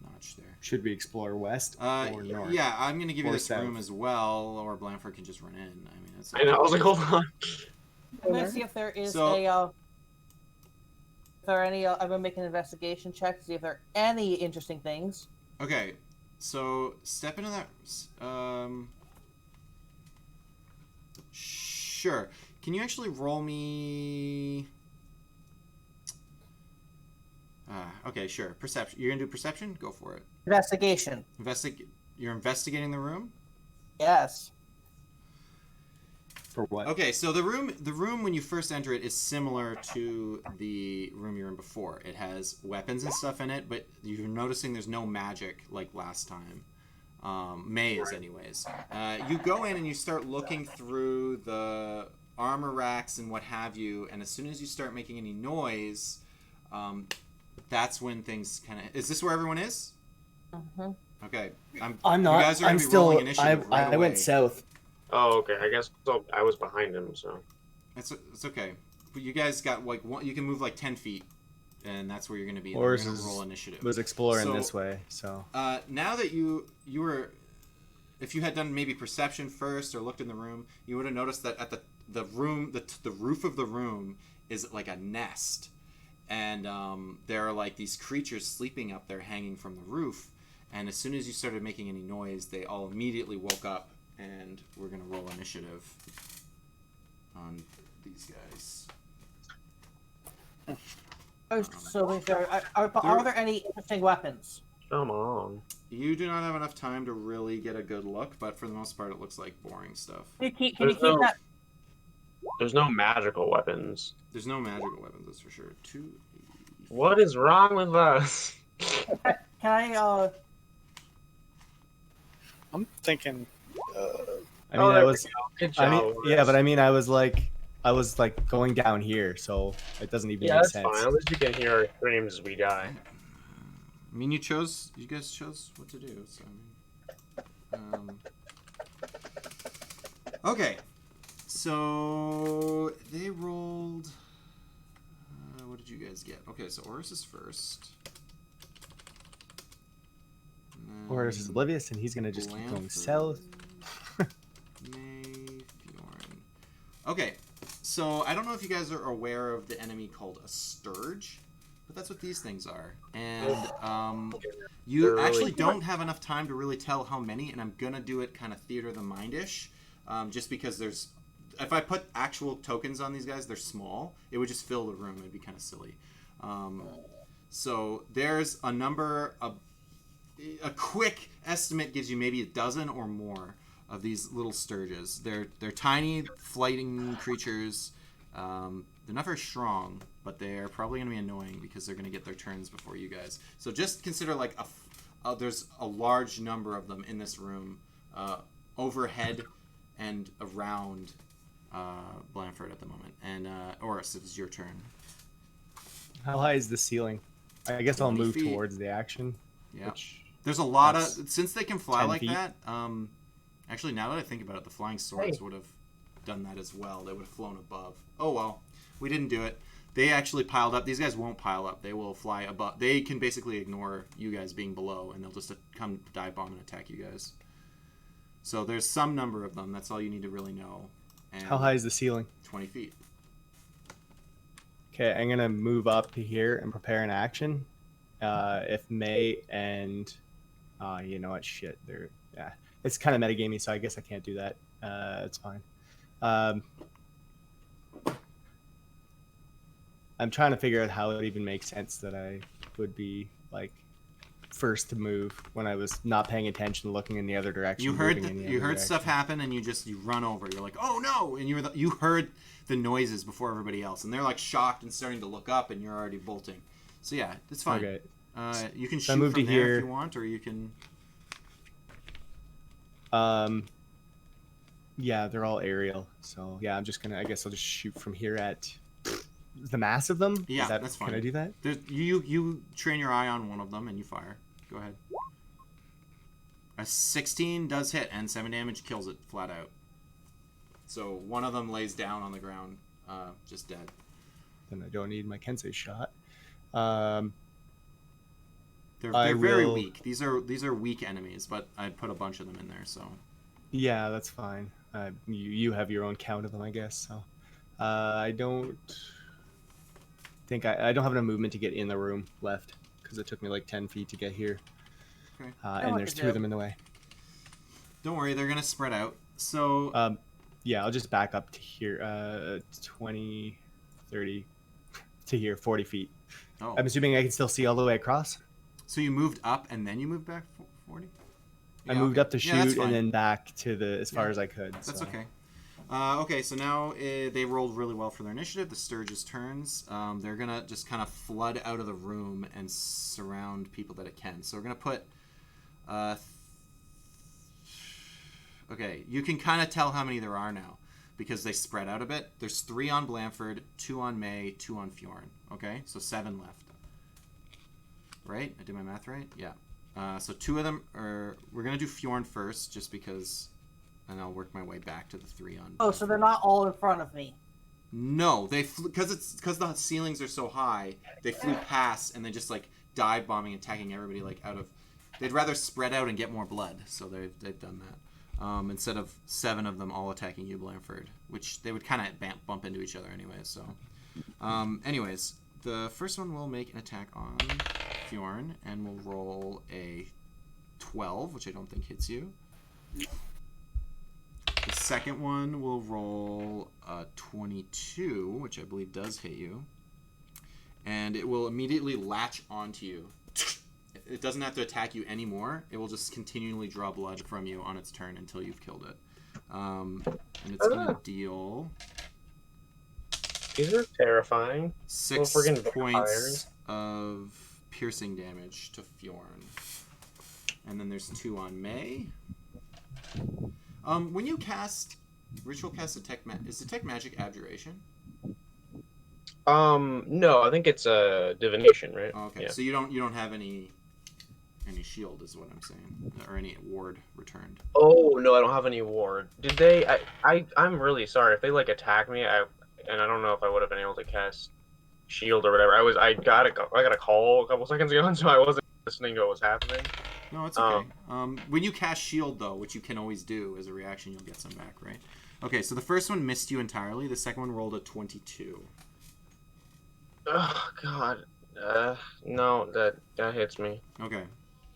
notch there. Should we explore west or north? Yeah, I'm going to give you Or this room south? as well, or Blanford can just run in. I mean, that's I know, I was like, hold on. I'm gonna see if there is So- if there are any. I'm gonna make an investigation check to see if there are any interesting things. Okay, so step into that. Sure. Can you actually roll me? Okay, sure. Perception. You're gonna do perception. Go for it. Investigation. You're investigating the room. Yes. For what? Okay, so the room when you first enter it is similar to the room you're in before. It has weapons and stuff in it, but you're noticing there's no magic like last time. May is anyways. You go in and you start looking through the armor racks and what have you, and as soon as you start making any noise, that's when things kind of. Is this where everyone is? Mm-hmm. Okay, I'm not. You guys are gonna I'm be still. rolling initiative right I went away. south. Oh, okay. I guess I was behind him, so. It's okay. But you guys got like one. You can move like 10 feet, and that's where you're going to be. And Horus you're going to is- roll initiative. Was exploring So- this way, so Now that you were, if you had done maybe perception first or looked in the room, you would have noticed that at the room, the roof of the room is like a nest, and there are like these creatures sleeping up there, hanging from the roof. And as soon as you started making any noise, they all immediately woke up, and we're going to roll initiative on these guys. So, are there any interesting weapons? Come on. You do not have enough time to really get a good look, but for the most part, it looks like boring stuff. Can you There's keep no- that? There's no magical weapons. There's no magical weapons, that's for sure. 2. What is wrong with us? Can I? I'm thinking. I mean, I there was. we go. Good I job. mean, yeah, but I mean, I was like going down here, so it doesn't even Yeah, make that's sense. fine. At least you can hear our screams as we die. I mean, you guys chose what to do, so I mean. Okay. So, they rolled. What did you guys get? Okay, so Horus is first. And Horus is then oblivious, and he's gonna just keep going Blanford, south. May, Fjorn. Okay, so I don't know if you guys are aware of the enemy called a Sturge, but that's what these things are. And you They're really actually good. don't have enough time to really tell how many, and I'm gonna do it kind of theater of the mind-ish, just because there's. If I put actual tokens on these guys, they're small. It would just fill the room. It'd be kind of silly. So there's a number. A quick estimate gives you maybe a dozen or more. of these little sturges. They're tiny, flighting creatures. They're not very strong, but they're probably going to be annoying because they're going to get their turns before you guys. So just consider like there's a large number of them in this room, overhead and around Blanford at the moment. And Oris, it is your turn. How high is the ceiling? I guess I'll 20 move feet. towards the action. Yeah. Which, There's a lot of That's since they can fly 10 like feet. that. Actually, now that I think about it, the flying swords would have done that as well. They would have flown above. Oh well, we didn't do it. They actually piled up. These guys won't pile up. They will fly above. They can basically ignore you guys being below, and they'll just come dive bomb and attack you guys. So there's some number of them. That's all you need to really know. And how high is the ceiling? 20 feet. Okay, I'm gonna move up to here and prepare an action. If May and you know what, shit, they're it's kind of metagamey, so I guess I can't do that. It's fine. I'm trying to figure out how it even makes sense that I would be like first to move when I was not paying attention, looking in the other direction. You heard moving in the you other heard stuff direction. happen, and you run over. You're like, oh no, and you heard the noises before everybody else, and they're like shocked and starting to look up, and you're already bolting. So yeah, it's fine. Okay. You can So I shoot move from to there here. if you want, or you can. Yeah, they're all aerial. So yeah, I guess I'll just shoot from here at the mass of them. Yeah, Is that, that's fine. Can I do that? You train your eye on one of them and you fire. Go ahead. A 16 does hit, and 7 damage kills it flat out. So one of them lays down on the ground, just dead. Then I don't need my Kensei shot. They're I very will- weak. These are weak enemies, but I put a bunch of them in there, so. Yeah, that's fine. You have your own count of them, I guess. So I don't think I don't have enough movement to get in the room left because it took me like 10 feet to get here. Okay. And what there's to two of do. them in the way. Don't worry, they're gonna spread out. So Yeah, I'll just back up to here, 20, 30, to here, 40 feet. oh, I'm assuming I can still see all the way across. so you moved up and then you moved back 40? I Yeah, moved okay. up to Yeah, that's shoot and fine. then back to as far Yeah, as I could. That's so. okay. Okay, so now they rolled really well for their initiative. The Sturge's turns. They're gonna just kind of flood out of the room and surround people that it can. So we're gonna put. Okay, you can kind of tell how many there are now because they spread out a bit. There's 3 on Blanford, 2 on May, 2 on Fjorn. Okay, so 7 left. Right? I did my math right? Yeah. So 2 of them are. We're gonna do Fjorn first, just because, and I'll work my way back to the 3 on. Oh, so they're not all in front of me. No, they because the ceilings are so high. They flew past and they just like dive bombing, attacking everybody like out of. They'd rather spread out and get more blood, so they've done that instead of 7 of them all attacking you, Blanford, which they would kind of bump into each other anyway. So, anyways, the first one will make an attack on Fjorn and will roll a 12, which I don't think hits you. The second one will roll a 22, which I believe does hit you. And it will immediately latch onto you. It doesn't have to attack you anymore. It will just continually draw blood from you on its turn until you've killed it. And it's going to deal These are terrifying. 6 friggin' points vampires. of piercing damage to Fjorn. And then there's 2 on May. When you cast ritual cast is detect magic abjuration? No, I think it's a divination, right? Oh, okay, Yeah. so you don't have any shield, is what I'm saying, or any ward returned. Oh no, I don't have any ward. Did they? I'm really sorry if they like attack me. And I don't know if I would have been able to cast shield or whatever. I got a call a couple seconds ago, and so I wasn't listening to what was happening. No, it's okay. When you cast shield, though, which you can always do as a reaction, you'll get some back, right? Okay, so the first one missed you entirely. The second one rolled a 22. Oh God, no, that hits me. Okay,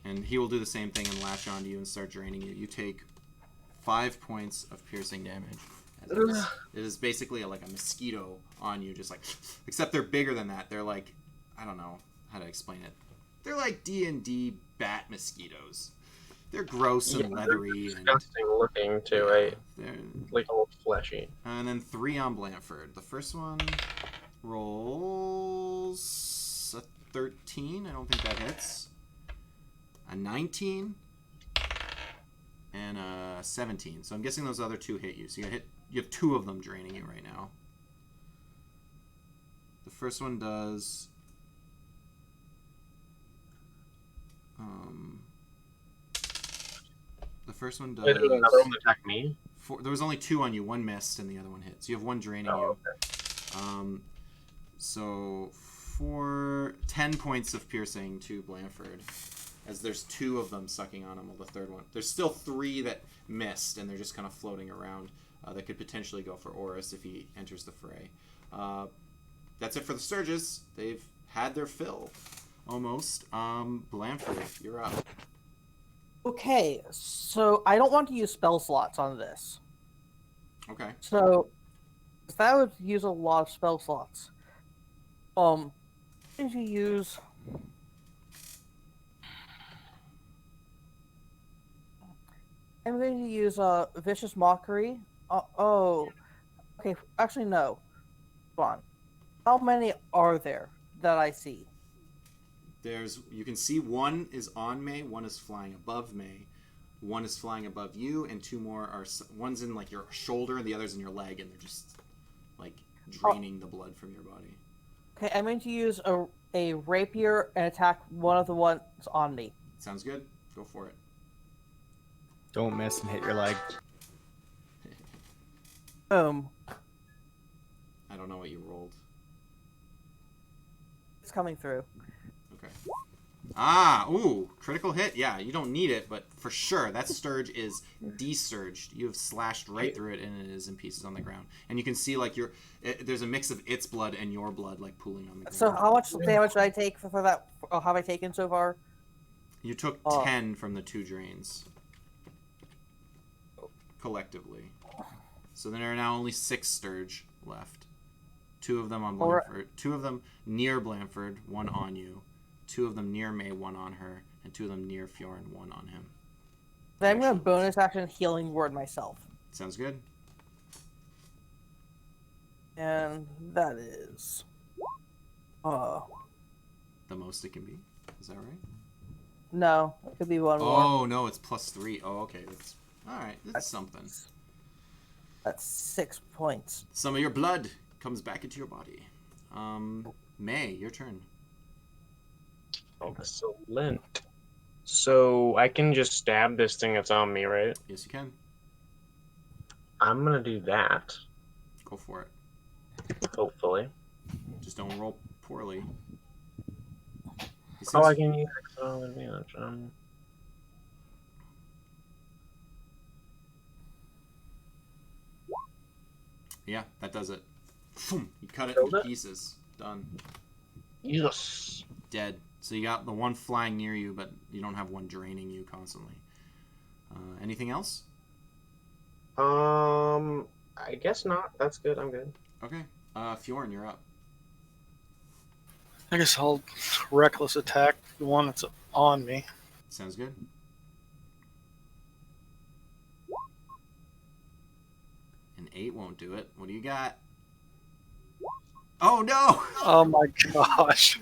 and he will do the same thing and latch onto you and start draining you. You take 5 points of piercing damage. It is basically like a mosquito on you, just like, except they're bigger than that. They're like, I don't know how to explain it. They're like D&D bat mosquitoes. they're gross and Yeah, leathery and disgusting looking too, yeah, right? they're, Like all fleshy. and then 3 on Blanford. The first one rolls a 13. I don't think that hits. A 19 and a 17. So I'm guessing those other 2 hit you. So you have 2 of them draining you right now. The first one does the first one does Wait, there's another one to attack me? there was only 2 on you. 1 missed and the other one hit. So you have 1 draining you. Okay. So for 10 points of piercing to Blanford, as there's 2 of them sucking on him. Well, the third one, there's still 3 that missed, and they're just kind of floating around. That could potentially go for Oris if he enters the fray. That's it for the Sturges. They've had their fill, almost. Blanford, you're up. Okay, so I don't want to use spell slots on this. Okay. So that would use a lot of spell slots. Did you use? I'm going to use vicious mockery. Okay. Actually, no. Hold on. How many are there that I see? You can see 1 is on May, 1 is flying above May, 1 is flying above you, and 2 more are, one's in like your shoulder and the other's in your leg, and they're just like draining the blood from your body. Okay, I'm going to use a rapier and attack one of the ones on me. Sounds good. Go for it. Don't miss and hit your leg. Boom. I don't know what you rolled. It's coming through. Okay. Ooh, critical hit. Yeah, you don't need it, but for sure, that Sturge is de-surged. You have slashed right through it, and it is in pieces on the ground. And you can see like there's a mix of its blood and your blood like pooling on the ground. So how much damage did I take for that? How have I taken so far? You took 10 from the 2 drains. Collectively. So there are now only 6 Sturge left. 2 of them on Blanford. 2 of them near Blanford, 1 on you. 2 of them near May, 1 on her. And 2 of them near Fiorin, 1 on him. Then I'm going to bonus action healing word myself. Sounds good. And that is... The most it can be. Is that right? No, it could be one more. Oh, no, it's +3. Oh, okay. That's alright. That's something. That's 6 points. Some of your blood comes back into your body. May, your turn. Excellent. So I can just stab this thing that's on me, right? Yes, you can. I'm gonna do that. Go for it. Hopefully. Just don't roll poorly. Oh, I can use extra advantage. Yeah, that does it. You cut it Killed into it? pieces. Done. Yes. Dead. So you got the 1 flying near you, but you don't have 1 draining you constantly. Anything else? I guess not. That's good. I'm good. Okay. Fiorin, you're up. I guess I'll reckless attack the one that's on me. Sounds good. An 8 won't do it. What do you got? Oh no! Oh my gosh.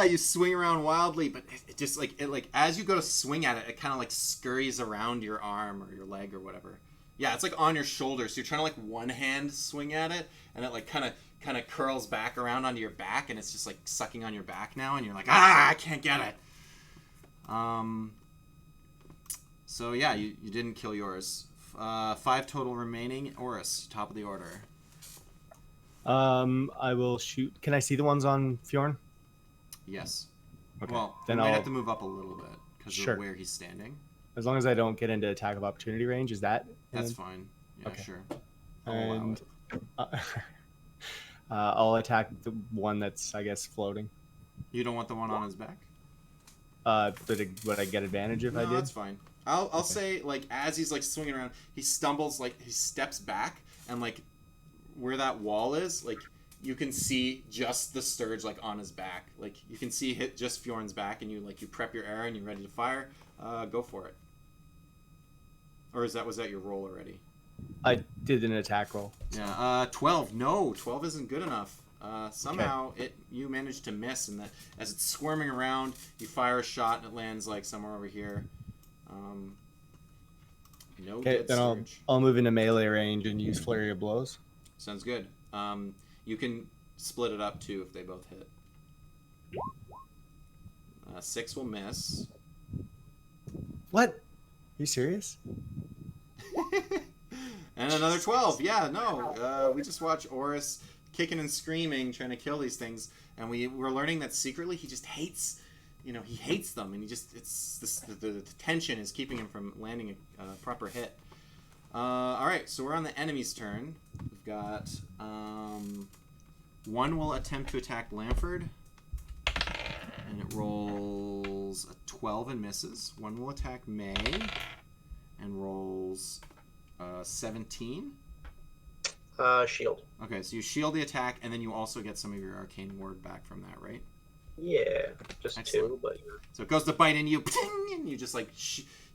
You swing around wildly, but it just like as you go to swing at it, it kind of like scurries around your arm or your leg or whatever. Yeah, it's like on your shoulder, so you're trying to like one hand swing at it, and it like kind of curls back around onto your back, and it's just like sucking on your back now, and you're like, I can't get it. So yeah, you didn't kill yours. 5 total remaining. Oris, top of the order. I will shoot. Can I see the ones on Fjorn? Yes. Okay. Well, then we might I'll have to move up a little bit because Sure. of where he's standing. As long as I don't get into attack of opportunity range, is that? That's fine. Yeah, Okay. sure. I'll allow And it. I'll attack the one that's, I guess, floating. You don't want the one on his back? Would I get advantage if No, I did? that's fine. I'll say, like, as he's, like, swinging around, he stumbles, like, he steps back, and, like, where that wall is, like, you can see just the Sturge, like, on his back. Like, you can see just Fjorn's back, and you prep your arrow, and you're ready to fire. Go for it. Or was that your roll already? I did an attack roll. Yeah. 12. No, 12 isn't good enough. Somehow you managed to miss, and that as it's squirming around, you fire a shot and it lands like somewhere over here. No Okay, good then surge. I'll move into melee range and use flurry of blows. Sounds good. You can split it up too if they both hit. 6 will miss. What? Are you serious? And another 12. Yeah, no. We just watched Oris kicking and screaming, trying to kill these things, and we're learning that secretly he just hates, he hates them, and the tension is keeping him from landing a proper hit. All right, so we're on the enemy's turn. We've got one will attempt to attack Blanford, and it rolls a 12 and misses. One will attack May, and rolls 17. Shield. Okay, so you shield the attack, and then you also get some of your arcane ward back from that, right? Yeah, just Excellent. 2, but So it goes to bite into you, and you just like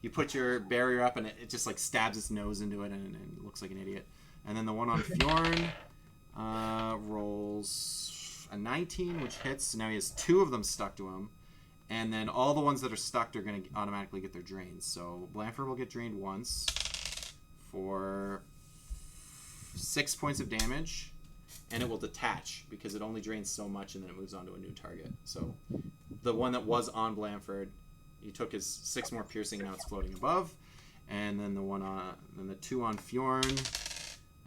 you put your barrier up, and it just like stabs its nose into it, and it looks like an idiot. And then the one on Fjorn rolls a 19, which hits. So now he has 2 of them stuck to him, and then all the ones that are stuck are going to automatically get their drains. So Blanford will get drained once for 6 points of damage, and it will detach because it only drains so much, and then it moves on to a new target. So the one that was on Blanford, you took his 6 more piercing, and now it's floating above. And then the 2 on Fjorn,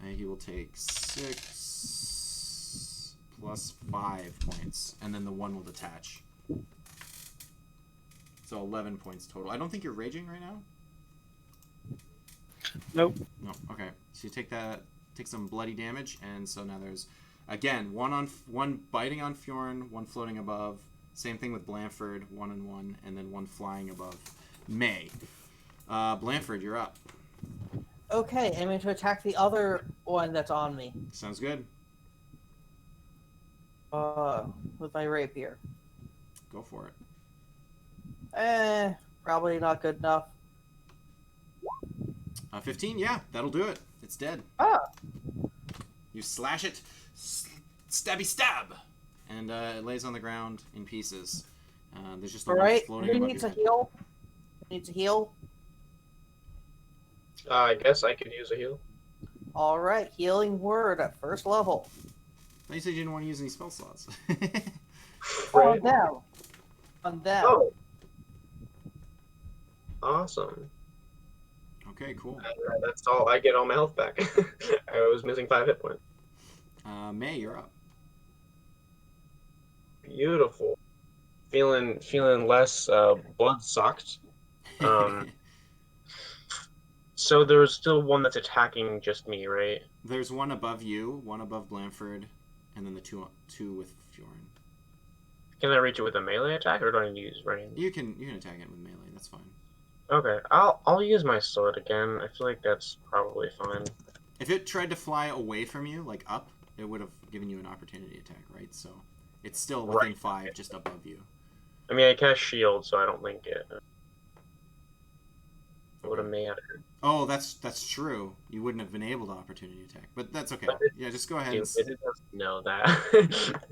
he will take 6 plus 5 points, and then the 1 will detach. So 11 points total. I don't think you're raging right now. Nope. No. Okay. So you take some bloody damage, and so now there's again one biting on Fjorn, 1 floating above. Same thing with Blanford, 1 and 1, and then 1 flying above May. Blanford, you're up. Okay, I'm going to attack the other one that's on me. Sounds good. With my rapier. Go for it. Probably not good enough. 15, yeah, that'll do it. It's dead. Ah! You slash it, stabby stab, and it lays on the ground in pieces. There's just a one Alright, floating who above needs your a head. heal? Who needs a heal? I guess I could use a heal. Alright, healing word at first level. I thought you said you didn't want to use any spell slots. On them. On them. Oh. Awesome. Okay, cool. That's all. I get all my health back. I was missing 5 hit points. May, you're up. Beautiful. Feeling less blood sucked. So there's still one that's attacking just me, right? There's one above you, one above Blanford, and then the two with Fjorn. Can I reach it with a melee attack, or do I need to use range? You can attack it with melee. That's fine. Okay, I'll use my sword again. I feel like that's probably fine. If it tried to fly away from you, like up, it would have given you an opportunity attack, right? So it's still within Right. 5, just above you. I mean, I cast shield, so I don't think it would have mattered. Oh, that's true. You wouldn't have been able to opportunity attack, but that's okay. Yeah, just go ahead. It doesn't know that.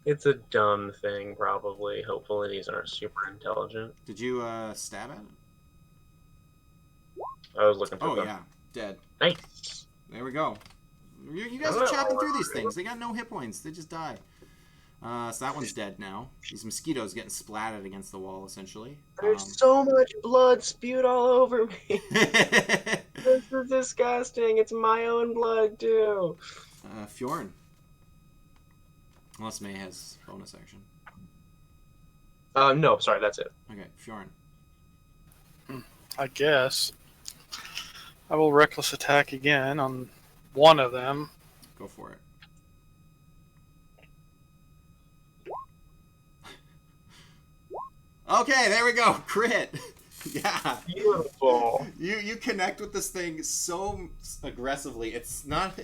It's a dumb thing, probably. Hopefully these aren't super intelligent. Did you stab at it? I was looking for Oh them. yeah, dead. Nice. There we go. You guys are chopping through these things. They got no hit points. They just die. So that one's dead now. These mosquitoes getting splattered against the wall, essentially. There's so much blood spewed all over me. This is disgusting. It's my own blood, too. Fjorn. Unless May has bonus action. No, sorry, that's it. Okay, Fjorn. I guess. I will reckless attack again on one of them. Go for it. Okay, there we go. Crit. Yeah. Beautiful. You connect with this thing so aggressively. It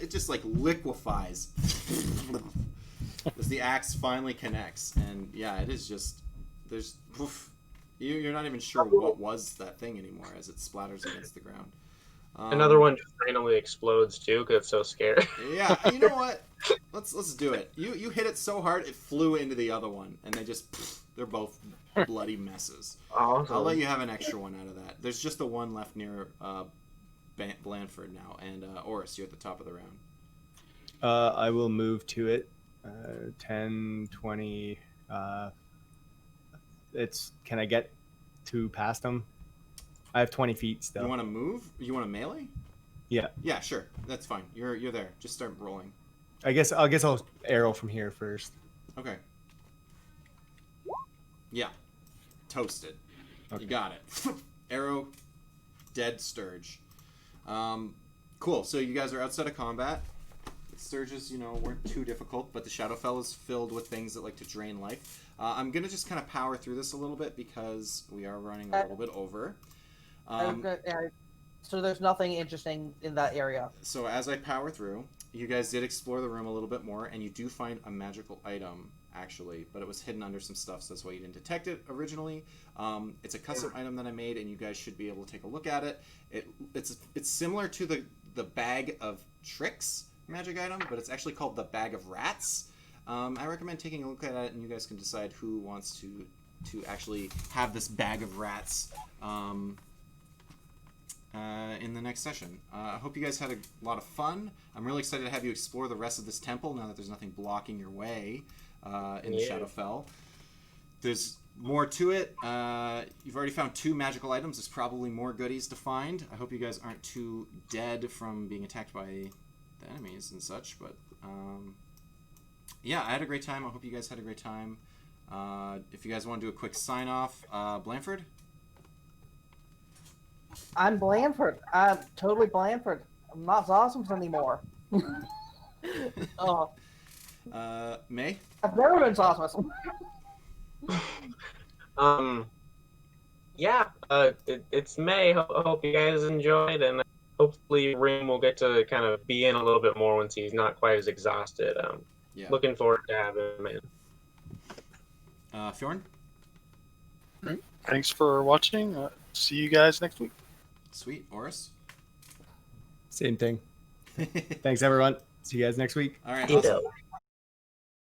just like liquefies. As the axe finally connects, and yeah, it is just you're not even sure what was that thing anymore as it splatters against the ground. Another one just randomly explodes too because it's so scared. Yeah, you know what? Let's do it. You hit it so hard it flew into the other one, and they're both bloody messes. Awesome. I'll let you have an extra one out of that. There's just the one left near Blandford now, and Oris, you're at the top of the round. I will move to it. 10, 20. Can I get to past them? I have 20 feet still. You want to move? You want to melee? Yeah. Yeah, sure. That's fine. You're there. Just start rolling. I guess I'll arrow from here first. Okay. Yeah. Toasted. Okay. You got it. Arrow. Dead Sturge. Cool. So you guys are outside of combat. Sturges, weren't too difficult, but the Shadowfell is filled with things that like to drain life. I'm going to just kind of power through this a little bit because we are running a little bit over. So there's nothing interesting in that area. So as I power through, you guys did explore the room a little bit more, and you do find a magical item, actually, but it was hidden under some stuff, so that's why you didn't detect it originally. It's a custom item that I made, and you guys should be able to take a look at it. It's similar to the Bag of Tricks magic item, but it's actually called the Bag of Rats. I recommend taking a look at it, and you guys can decide who wants to actually have this Bag of Rats in the next session. I hope you guys had a lot of fun. I'm really excited to have you explore the rest of this temple now that there's nothing blocking your way in the Shadowfell. There's more to it. You've already found 2 magical items. There's probably more goodies to find. I hope you guys aren't too dead from being attacked by the enemies and such, but yeah, I had a great time. I hope you guys had a great time. If you guys want to do a quick sign off, Blandford? I'm Blandford. I'm totally Blandford. I'm not Zosmus anymore. Oh, May? I've never been Zosmus. It's May. I hope you guys enjoyed, and hopefully Rim will get to kind of be in a little bit more once he's not quite as exhausted. Yeah. Looking forward to having him in. Fjorn? Thanks for watching. See you guys next week. Sweet. Oris? Same thing. Thanks, everyone. See you guys next week. All right. Ditto. Awesome.